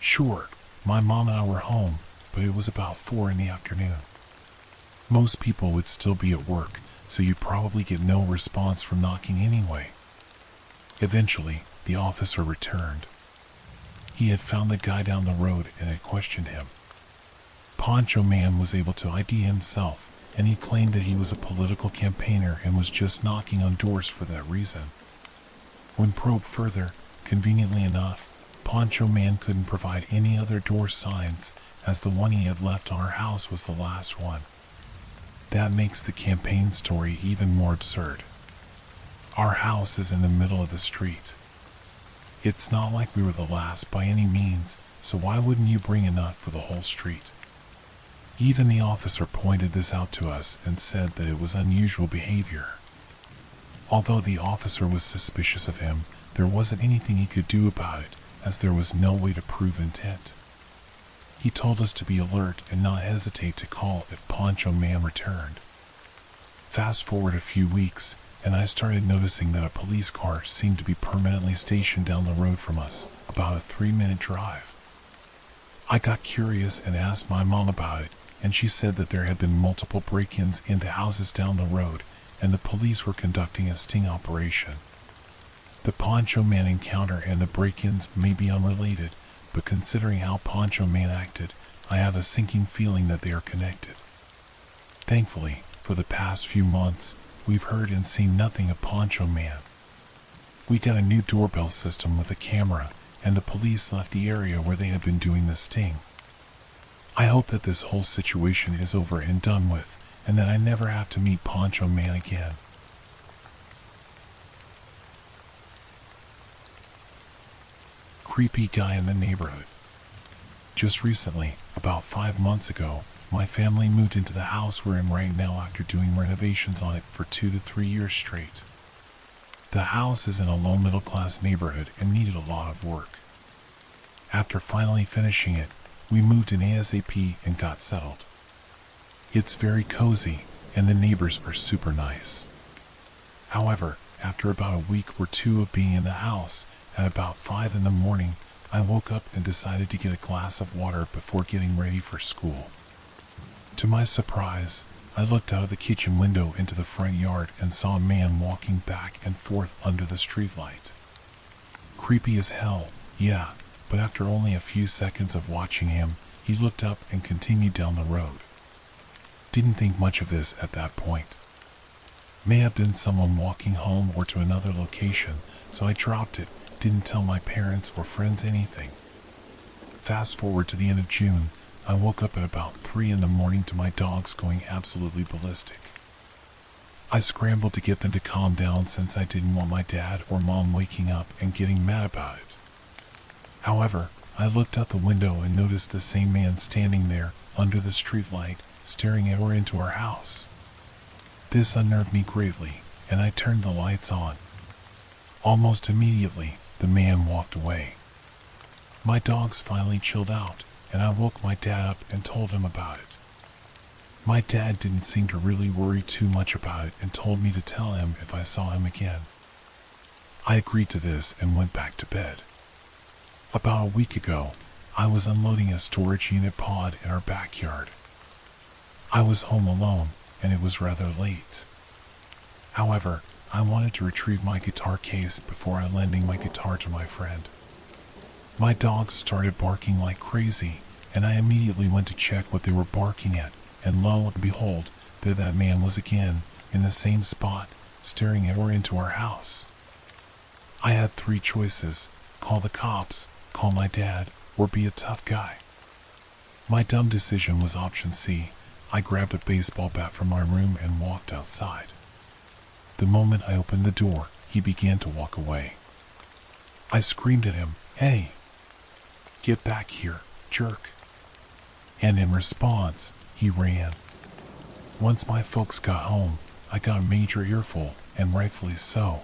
Sure, my mom and I were home, but it was about 4 in the afternoon. Most people would still be at work, so you'd probably get no response from knocking anyway. Eventually, the officer returned. He had found the guy down the road and had questioned him. Poncho Man was able to ID himself, and he claimed that he was a political campaigner and was just knocking on doors for that reason. When probed further, conveniently enough, Poncho Man couldn't provide any other door signs, as the one he had left on our house was the last one. That makes the campaign story even more absurd. Our house is in the middle of the street. It's not like we were the last by any means, so why wouldn't you bring enough for the whole street? Even the officer pointed this out to us and said that it was unusual behavior. Although the officer was suspicious of him, there wasn't anything he could do about it, as there was no way to prove intent. He told us to be alert and not hesitate to call if Poncho Man returned. Fast forward a few weeks, and I started noticing that a police car seemed to be permanently stationed down the road from us, about a 3-minute drive. I got curious and asked my mom about it, and she said that there had been multiple break-ins into houses down the road, and the police were conducting a sting operation. The Poncho Man encounter and the break-ins may be unrelated, but considering how Poncho Man acted, I have a sinking feeling that they are connected. Thankfully, for the past few months, we've heard and seen nothing of Poncho Man. We got a new doorbell system with a camera, and the police left the area where they had been doing the sting. I hope that this whole situation is over and done with, and that I never have to meet Poncho Man again. Creepy guy in the neighborhood. Just recently, about 5 months ago, my family moved into the house we're in right now after doing renovations on it for 2 to 3 years straight. The house is in a low middle class neighborhood and needed a lot of work. After finally finishing it, we moved in ASAP and got settled. It's very cozy, and the neighbors are super nice. However, after about a week or two of being in the house, at about 5 in the morning, I woke up and decided to get a glass of water before getting ready for school. To my surprise, I looked out of the kitchen window into the front yard and saw a man walking back and forth under the streetlight. Creepy as hell, yeah, but after only a few seconds of watching him, he looked up and continued down the road. Didn't think much of this at that point. May have been someone walking home or to another location, so I dropped it, didn't tell my parents or friends anything. Fast forward to the end of June, I woke up at about 3 in the morning to my dogs going absolutely ballistic. I scrambled to get them to calm down since I didn't want my dad or mom waking up and getting mad about it. However, I looked out the window and noticed the same man standing there under the streetlight, staring at or into our house. This unnerved me greatly, and I turned the lights on. Almost immediately, the man walked away. My dogs finally chilled out, and I woke my dad up and told him about it. My dad didn't seem to really worry too much about it and told me to tell him if I saw him again. I agreed to this and went back to bed. About a week ago, I was unloading a storage unit pod in our backyard. I was home alone, and it was rather late. However, I wanted to retrieve my guitar case before lending my guitar to my friend. My dogs started barking like crazy, and I immediately went to check what they were barking at, and lo and behold, there that man was again, in the same spot, staring at or into our house. I had 3 choices: call the cops, call my dad, or be a tough guy. My dumb decision was option C. I grabbed a baseball bat from my room and walked outside. The moment I opened the door, he began to walk away. I screamed at him, "Hey! Get back here, jerk!" And in response, he ran. Once my folks got home, I got a major earful, and rightfully so.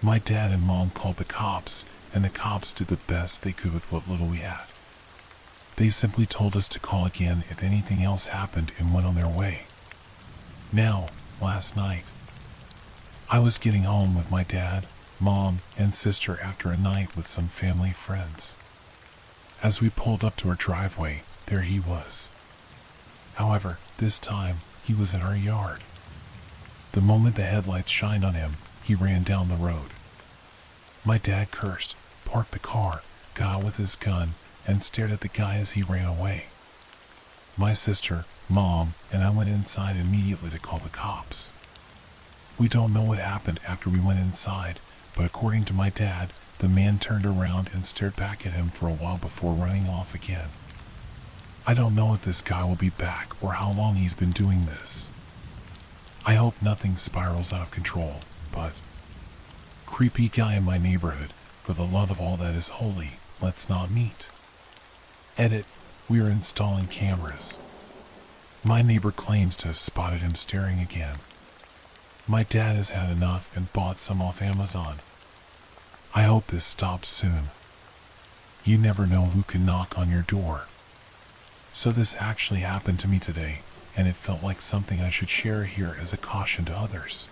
My dad and mom called the cops, and the cops did the best they could with what little we had. They simply told us to call again if anything else happened and went on their way. Now, last night, I was getting home with my dad, mom, and sister after a night with some family friends. As we pulled up to our driveway, there he was. However, this time, he was in our yard. The moment the headlights shined on him, he ran down the road. My dad cursed, parked the car, got out with his gun, and stared at the guy as he ran away. My sister, Mom, and I went inside immediately to call the cops. We don't know what happened after we went inside, but according to my dad, the man turned around and stared back at him for a while before running off again. I don't know if this guy will be back or how long he's been doing this. I hope nothing spirals out of control, but creepy guy in my neighborhood, for the love of all that is holy, let's not meet. Edit, we are installing cameras. My neighbor claims to have spotted him staring again. My dad has had enough and bought some off Amazon. I hope this stops soon. You never know who can knock on your door. So this actually happened to me today, and it felt like something I should share here as a caution to others.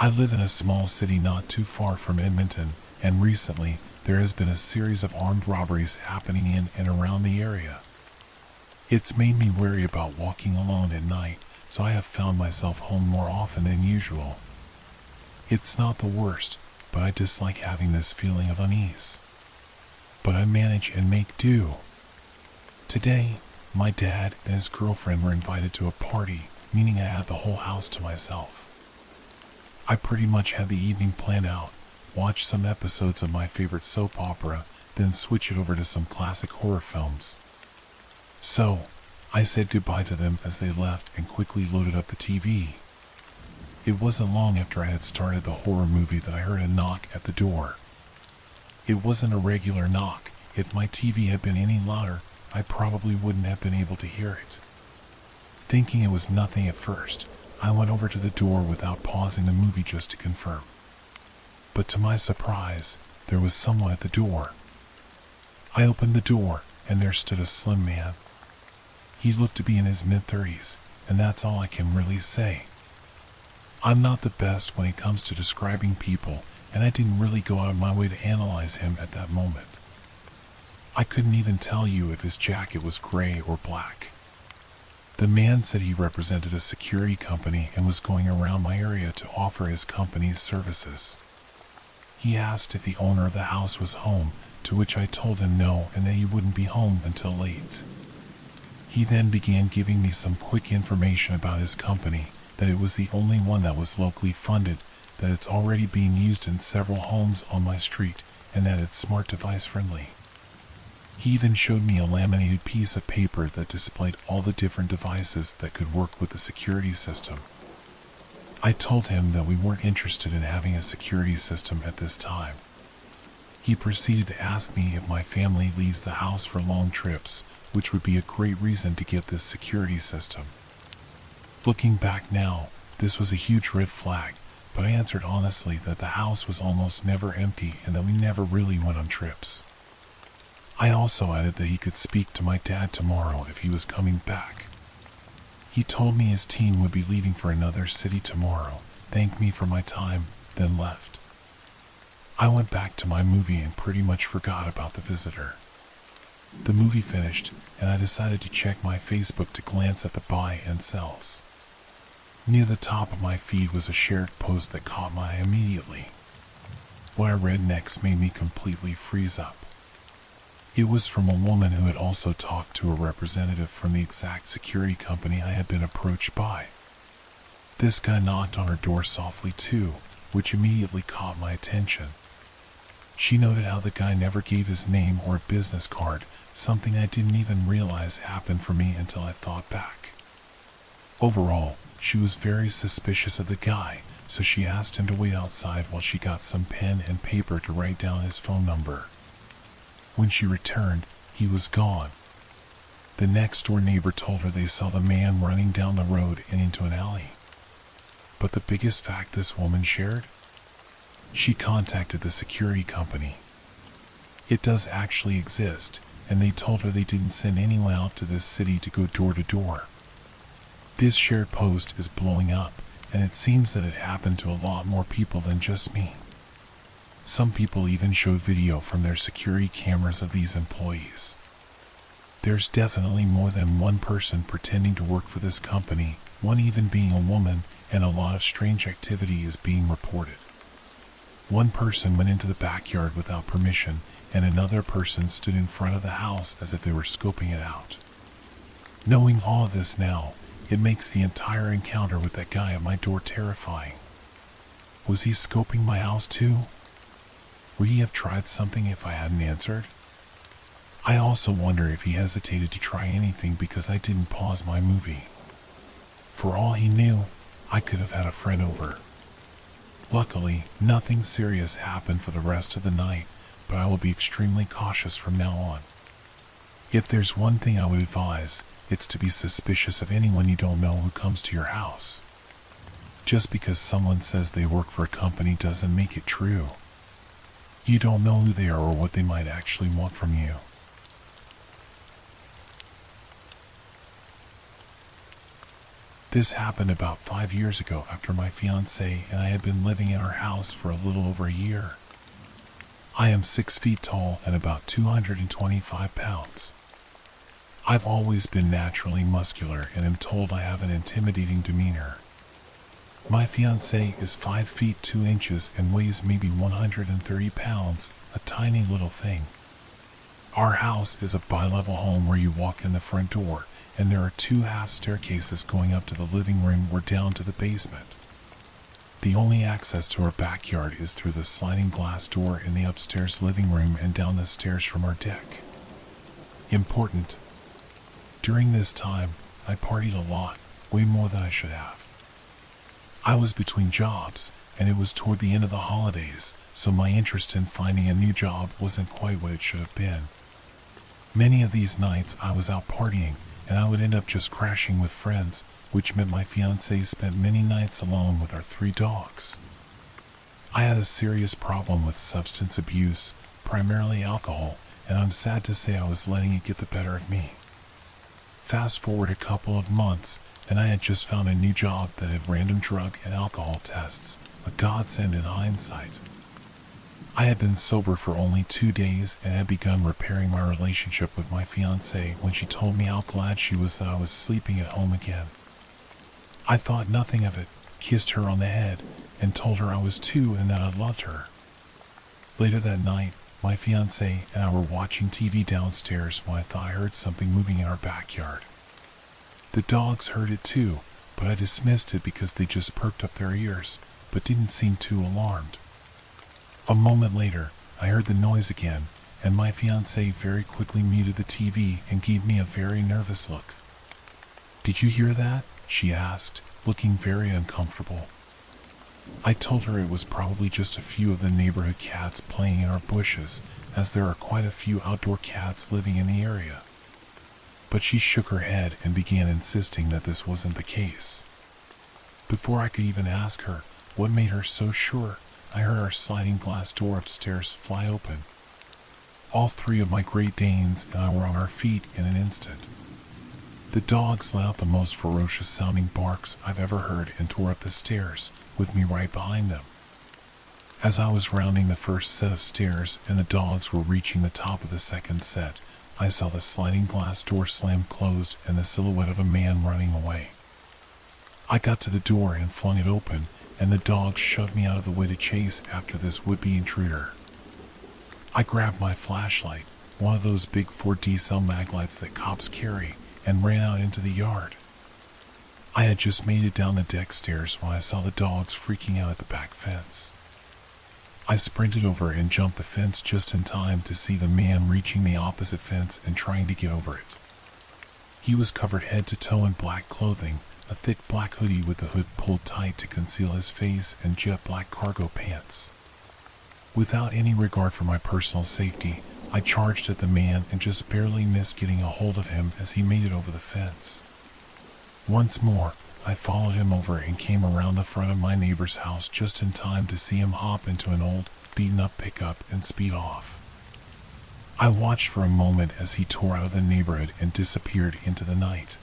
I live in a small city not too far from Edmonton, and recently there has been a series of armed robberies happening in and around the area. It's made me wary about walking alone at night, so I have found myself home more often than usual. It's not the worst, but I dislike having this feeling of unease. But I manage and make do. Today, my dad and his girlfriend were invited to a party, meaning I had the whole house to myself. I pretty much had the evening planned out, watch some episodes of my favorite soap opera, then switch it over to some classic horror films. So, I said goodbye to them as they left and quickly loaded up the TV. It wasn't long after I had started the horror movie that I heard a knock at the door. It wasn't a regular knock. If my TV had been any louder, I probably wouldn't have been able to hear it. Thinking it was nothing at first, I went over to the door without pausing the movie just to confirm. But to my surprise, there was someone at the door. I opened the door, and there stood a slim man. He looked to be in his mid-30s, and that's all I can really say. I'm not the best when it comes to describing people, and I didn't really go out of my way to analyze him at that moment. I couldn't even tell you if his jacket was gray or black. The man said he represented a security company and was going around my area to offer his company's services. He asked if the owner of the house was home, to which I told him no and that he wouldn't be home until late. He then began giving me some quick information about his company, that it was the only one that was locally funded, that it's already being used in several homes on my street, and that it's smart device friendly. He even showed me a laminated piece of paper that displayed all the different devices that could work with the security system. I told him that we weren't interested in having a security system at this time. He proceeded to ask me if my family leaves the house for long trips, which would be a great reason to get this security system. Looking back now, this was a huge red flag, but I answered honestly that the house was almost never empty and that we never really went on trips. I also added that he could speak to my dad tomorrow if he was coming back. He told me his team would be leaving for another city tomorrow, thanked me for my time, then left. I went back to my movie and pretty much forgot about the visitor. The movie finished, and I decided to check my Facebook to glance at the buy and sells. Near the top of my feed was a shared post that caught my eye immediately. What I read next made me completely freeze up. It was from a woman who had also talked to a representative from the exact security company I had been approached by. This guy knocked on her door softly too, which immediately caught my attention. She noted how the guy never gave his name or a business card, something I didn't even realize happened for me until I thought back. Overall, she was very suspicious of the guy, so she asked him to wait outside while she got some pen and paper to write down his phone number. When she returned, he was gone. The next door neighbor told her they saw the man running down the road and into an alley. But the biggest fact this woman shared? She contacted the security company. It does actually exist, and they told her they didn't send anyone out to this city to go door to door. This shared post is blowing up, and it seems that it happened to a lot more people than just me. Some people even showed video from their security cameras of these employees. There's definitely more than one person pretending to work for this company, one even being a woman, and a lot of strange activity is being reported. One person went into the backyard without permission, and another person stood in front of the house as if they were scoping it out. Knowing all of this now, it makes the entire encounter with that guy at my door terrifying. Was he scoping my house too? Would he have tried something if I hadn't answered? I also wonder if he hesitated to try anything because I didn't pause my movie. For all he knew, I could have had a friend over. Luckily, nothing serious happened for the rest of the night, but I will be extremely cautious from now on. If there's one thing I would advise, it's to be suspicious of anyone you don't know who comes to your house. Just because someone says they work for a company doesn't make it true. You don't know who they are or what they might actually want from you. This happened about 5 years ago after my fiancée and I had been living in our house for a little over a year. I am 6 feet tall and about 225 pounds. I've always been naturally muscular and am told I have an intimidating demeanor. My fiancé is 5 feet 2 inches and weighs maybe 130 pounds, a tiny little thing. Our house is a bi-level home where you walk in the front door, and there are 2 half staircases going up to the living room or down to the basement. The only access to our backyard is through the sliding glass door in the upstairs living room and down the stairs from our deck. Important. During this time, I partied a lot, way more than I should have. I was between jobs, and it was toward the end of the holidays, so my interest in finding a new job wasn't quite what it should have been. Many of these nights I was out partying, and I would end up just crashing with friends, which meant my fiancée spent many nights alone with our 3 dogs. I had a serious problem with substance abuse, primarily alcohol, and I'm sad to say I was letting it get the better of me. Fast forward a couple of months, and I had just found a new job that had random drug and alcohol tests, a godsend in hindsight. I had been sober for only 2 days and had begun repairing my relationship with my fiancée when she told me how glad she was that I was sleeping at home again. I thought nothing of it, kissed her on the head, and told her I was too and that I loved her. Later that night, my fiancée and I were watching TV downstairs when I thought I heard something moving in our backyard. The dogs heard it too, but I dismissed it because they just perked up their ears, but didn't seem too alarmed. A moment later, I heard the noise again, and my fiancée very quickly muted the TV and gave me a very nervous look. "Did you hear that?" she asked, looking very uncomfortable. I told her it was probably just a few of the neighborhood cats playing in our bushes, as there are quite a few outdoor cats living in the area. But she shook her head and began insisting that this wasn't the case. Before I could even ask her what made her so sure, I heard our sliding glass door upstairs fly open. All 3 of my Great Danes and I were on our feet in an instant. The dogs let out the most ferocious sounding barks I've ever heard and tore up the stairs, with me right behind them. As I was rounding the first set of stairs and the dogs were reaching the top of the second set, I saw the sliding glass door slam closed and the silhouette of a man running away. I got to the door and flung it open, and the dogs shoved me out of the way to chase after this would-be intruder. I grabbed my flashlight, one of those big 4D cell mag lights that cops carry, and ran out into the yard. I had just made it down the deck stairs when I saw the dogs freaking out at the back fence. I sprinted over and jumped the fence just in time to see the man reaching the opposite fence and trying to get over it. He was covered head to toe in black clothing, a thick black hoodie with the hood pulled tight to conceal his face, and jet black cargo pants. Without any regard for my personal safety, I charged at the man and just barely missed getting a hold of him as he made it over the fence. Once more, I followed him over and came around the front of my neighbor's house just in time to see him hop into an old, beaten-up pickup and speed off. I watched for a moment as he tore out of the neighborhood and disappeared into the night.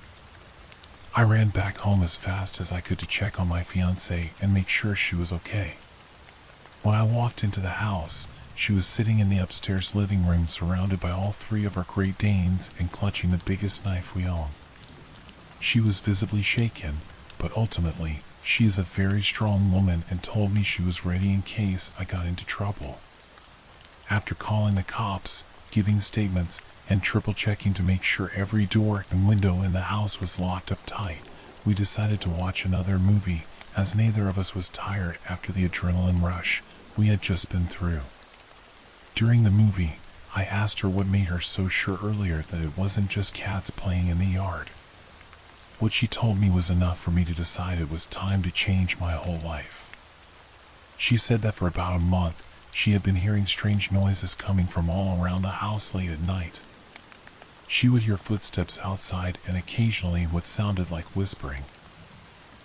I ran back home as fast as I could to check on my fiancée and make sure she was okay. When I walked into the house, she was sitting in the upstairs living room surrounded by all three of our Great Danes and clutching the biggest knife we own. She was visibly shaken, but ultimately, she is a very strong woman and told me she was ready in case I got into trouble. After calling the cops, giving statements, and triple checking to make sure every door and window in the house was locked up tight, we decided to watch another movie, as neither of us was tired after the adrenaline rush we had just been through. During the movie, I asked her what made her so sure earlier that it wasn't just cats playing in the yard. What she told me was enough for me to decide it was time to change my whole life. She said that for about a month, she had been hearing strange noises coming from all around the house late at night. She would hear footsteps outside and occasionally what sounded like whispering.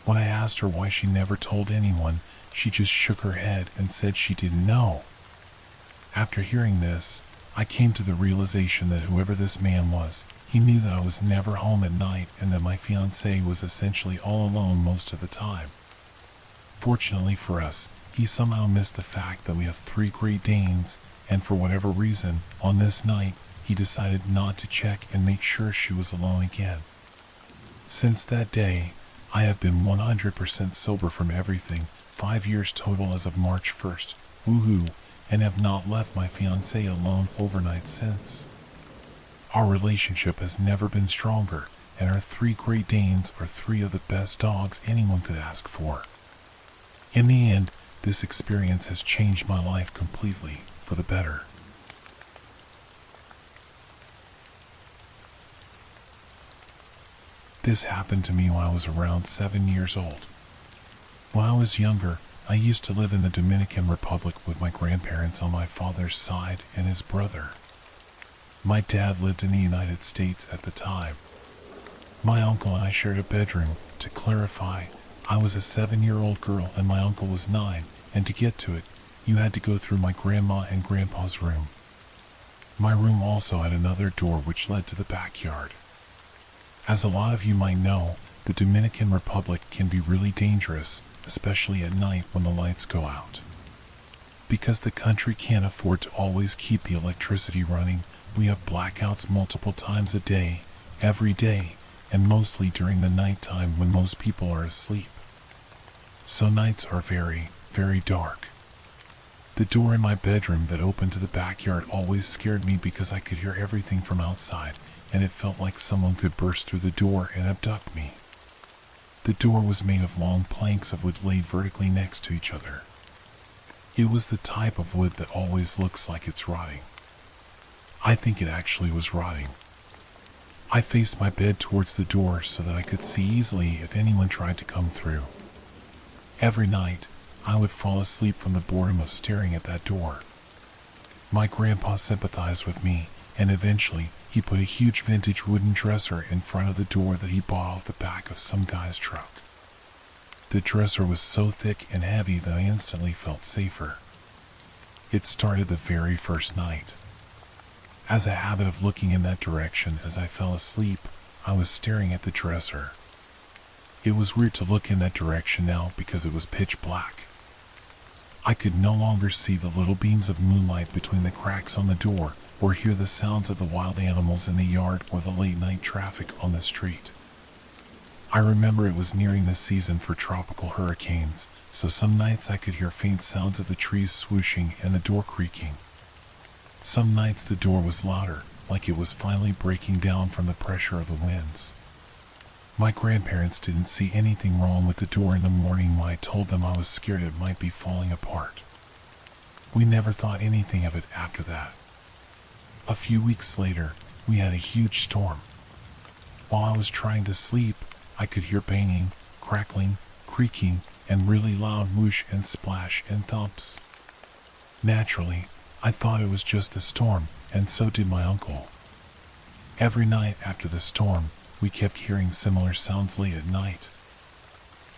When I asked her why she never told anyone, she just shook her head and said she didn't know. After hearing this, I came to the realization that whoever this man was, he knew that I was never home at night and that my fiancée was essentially all alone most of the time. Fortunately for us, he somehow missed the fact that we have 3 Great Danes, and for whatever reason, on this night, he decided not to check and make sure she was alone again. Since that day, I have been 100% sober from everything, 5 years total as of March 1st, woohoo, and have not left my fiancée alone overnight since. Our relationship has never been stronger, and our 3 Great Danes are 3 of the best dogs anyone could ask for. In the end, this experience has changed my life completely, for the better. This happened to me when I was around 7 years old. When I was younger, I used to live in the Dominican Republic with my grandparents on my father's side and his brother. My dad lived in the United States at the time. My uncle and I shared a bedroom. To clarify, I was a 7-year-old girl and my uncle was 9, and to get to it, you had to go through my grandma and grandpa's room. My room also had another door which led to the backyard. As a lot of you might know, the Dominican Republic can be really dangerous, especially at night when the lights go out. Because the country can't afford to always keep the electricity running, we have blackouts multiple times a day, every day, and mostly during the nighttime when most people are asleep. So nights are very, very dark. The door in my bedroom that opened to the backyard always scared me because I could hear everything from outside, and it felt like someone could burst through the door and abduct me. The door was made of long planks of wood laid vertically next to each other. It was the type of wood that always looks like it's rotting. I think it actually was rotting. I faced my bed towards the door so that I could see easily if anyone tried to come through. Every night, I would fall asleep from the boredom of staring at that door. My grandpa sympathized with me, and eventually, he put a huge vintage wooden dresser in front of the door that he bought off the back of some guy's truck. The dresser was so thick and heavy that I instantly felt safer. It started the very first night. As a habit of looking in that direction as I fell asleep, I was staring at the dresser. It was weird to look in that direction now because it was pitch black. I could no longer see the little beams of moonlight between the cracks on the door, or hear the sounds of the wild animals in the yard or the late night traffic on the street. I remember it was nearing the season for tropical hurricanes, so some nights I could hear faint sounds of the trees swooshing and the door creaking. Some nights the door was louder, like it was finally breaking down from the pressure of the winds. My grandparents didn't see anything wrong with the door in the morning when I told them I was scared it might be falling apart. We never thought anything of it after that. A few weeks later, we had a huge storm. While I was trying to sleep, I could hear banging, crackling, creaking, and really loud whoosh and splash and thumps. Naturally, I thought it was just a storm, and so did my uncle. Every night after the storm, we kept hearing similar sounds late at night.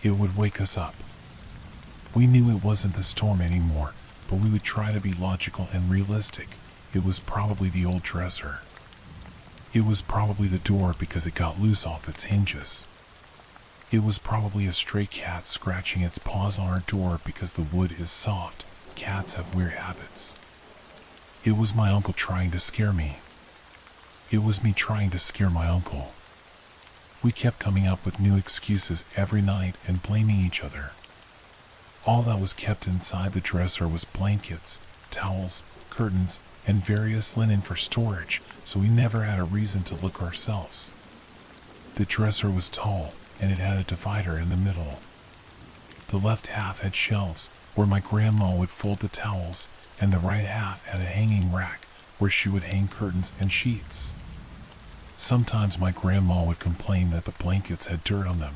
It would wake us up. We knew it wasn't the storm anymore, but we would try to be logical and realistic. It was probably the old dresser. It was probably the door because it got loose off its hinges. It was probably a stray cat scratching its paws on our door because the wood is soft, cats have weird habits. It was my uncle trying to scare me. It was me trying to scare my uncle. We kept coming up with new excuses every night and blaming each other. All that was kept inside the dresser was blankets, towels, curtains, and various linen for storage, so we never had a reason to look ourselves. The dresser was tall, and it had a divider in the middle. The left half had shelves where my grandma would fold the towels, and the right half had a hanging rack where she would hang curtains and sheets. Sometimes my grandma would complain that the blankets had dirt on them.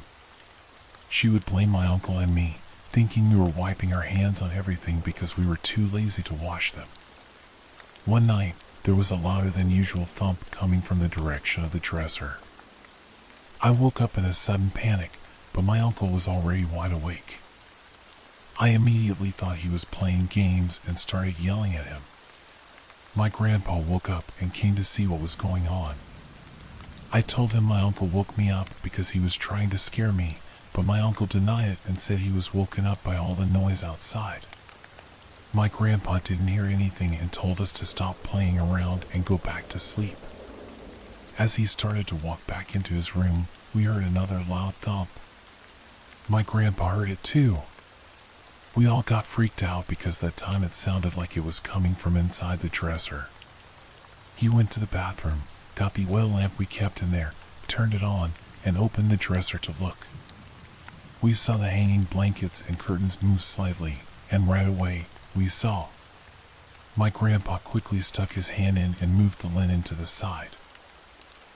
She would blame my uncle and me, thinking we were wiping our hands on everything because we were too lazy to wash them. One night, there was a louder than usual thump coming from the direction of the dresser. I woke up in a sudden panic, but my uncle was already wide awake. I immediately thought he was playing games and started yelling at him. My grandpa woke up and came to see what was going on. I told him my uncle woke me up because he was trying to scare me, but my uncle denied it and said he was woken up by all the noise outside. My grandpa didn't hear anything and told us to stop playing around and go back to sleep. As he started to walk back into his room, we heard another loud thump. My grandpa heard it too. We all got freaked out because that time it sounded like it was coming from inside the dresser. He went to the bathroom, got the oil lamp we kept in there, turned it on, and opened the dresser to look. We saw the hanging blankets and curtains move slightly, and right away, we saw. My grandpa quickly stuck his hand in and moved the linen to the side.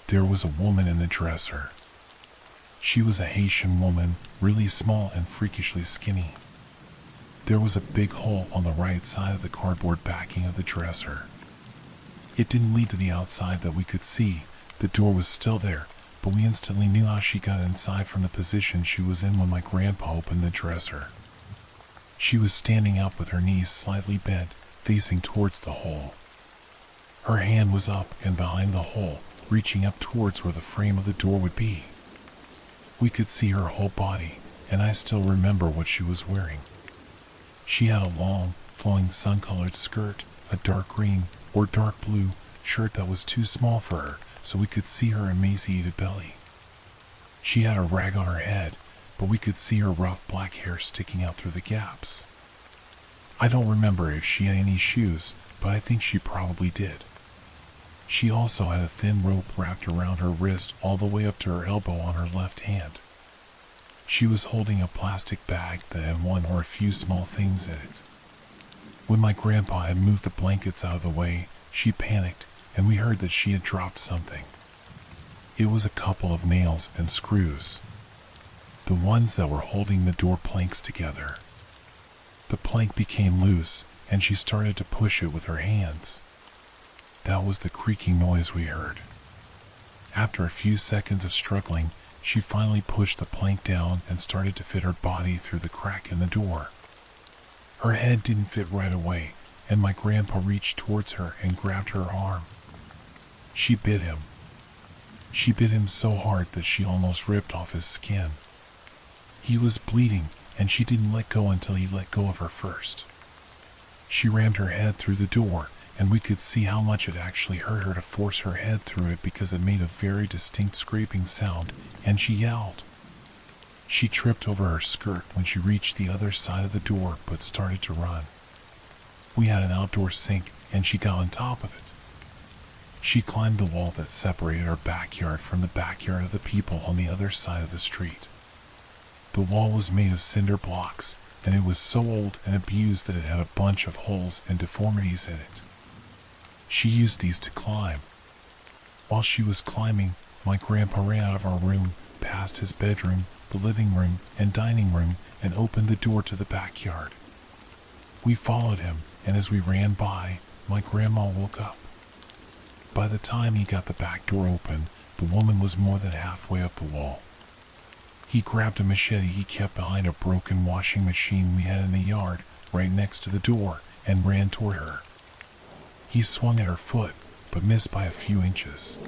There was a woman in the dresser. She was a Haitian woman, really small and freakishly skinny. There was a big hole on the right side of the cardboard backing of the dresser. It didn't lead to the outside that we could see. The door was still there, but we instantly knew how she got inside from the position she was in when my grandpa opened the dresser. She was standing up with her knees slightly bent, facing towards the hole. Her hand was up and behind the hole, reaching up towards where the frame of the door would be. We could see her whole body, and I still remember what she was wearing. She had a long, flowing sun-colored skirt, a dark green or dark blue shirt that was too small for her, so we could see her emaciated belly. She had a rag on her head, but we could see her rough black hair sticking out through the gaps. I don't remember if she had any shoes, but I think she probably did. She also had a thin rope wrapped around her wrist all the way up to her elbow on her left hand. She was holding a plastic bag that had one or a few small things in it. When my grandpa had moved the blankets out of the way, she panicked, and we heard that she had dropped something. It was a couple of nails and screws. The ones that were holding the door planks together. The plank became loose, and she started to push it with her hands. That was the creaking noise we heard. After a few seconds of struggling, she finally pushed the plank down and started to fit her body through the crack in the door. Her head didn't fit right away, and my grandpa reached towards her and grabbed her arm. She bit him. She bit him so hard that she almost ripped off his skin. He was bleeding, and she didn't let go until he let go of her first. She rammed her head through the door, and we could see how much it actually hurt her to force her head through it because it made a very distinct scraping sound, and she yelled. She tripped over her skirt when she reached the other side of the door but started to run. We had an outdoor sink, and she got on top of it. She climbed the wall that separated our backyard from the backyard of the people on the other side of the street. The wall was made of cinder blocks, and it was so old and abused that it had a bunch of holes and deformities in it. She used these to climb. While she was climbing, my grandpa ran out of our room, past his bedroom, the living room, and dining room, and opened the door to the backyard. We followed him, and as we ran by, my grandma woke up. By the time he got the back door open, the woman was more than halfway up the wall. He grabbed a machete he kept behind a broken washing machine we had in the yard right next to the door and ran toward her. He swung at her foot, but missed by a few inches.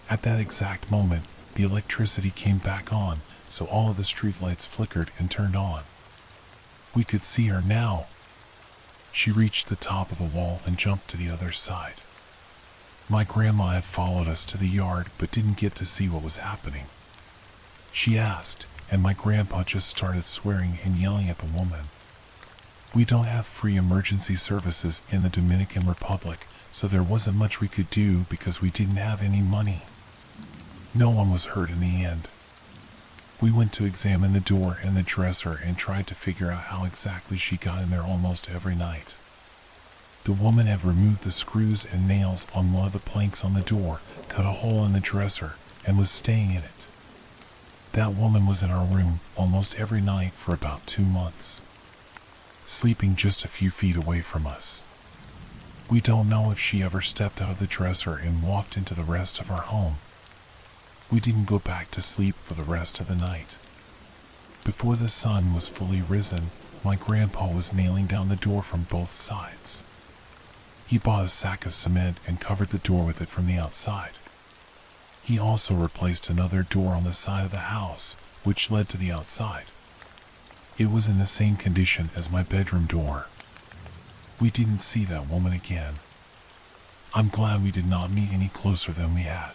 At that exact moment, the electricity came back on, so all of the street lights flickered and turned on. We could see her now. She reached the top of the wall and jumped to the other side. My grandma had followed us to the yard but didn't get to see what was happening. She asked, and my grandpa just started swearing and yelling at the woman. We don't have free emergency services in the Dominican Republic, so there wasn't much we could do because we didn't have any money. No one was hurt in the end. We went to examine the door and the dresser and tried to figure out how exactly she got in there almost every night. The woman had removed the screws and nails on one of the planks on the door, cut a hole in the dresser, and was staying in it. That woman was in our room almost every night for about 2 months, sleeping just a few feet away from us. We don't know if she ever stepped out of the dresser and walked into the rest of our home. We didn't go back to sleep for the rest of the night. Before the sun was fully risen, my grandpa was nailing down the door from both sides. He bought a sack of cement and covered the door with it from the outside. He also replaced another door on the side of the house, which led to the outside. It was in the same condition as my bedroom door. We didn't see that woman again. I'm glad we did not meet any closer than we had.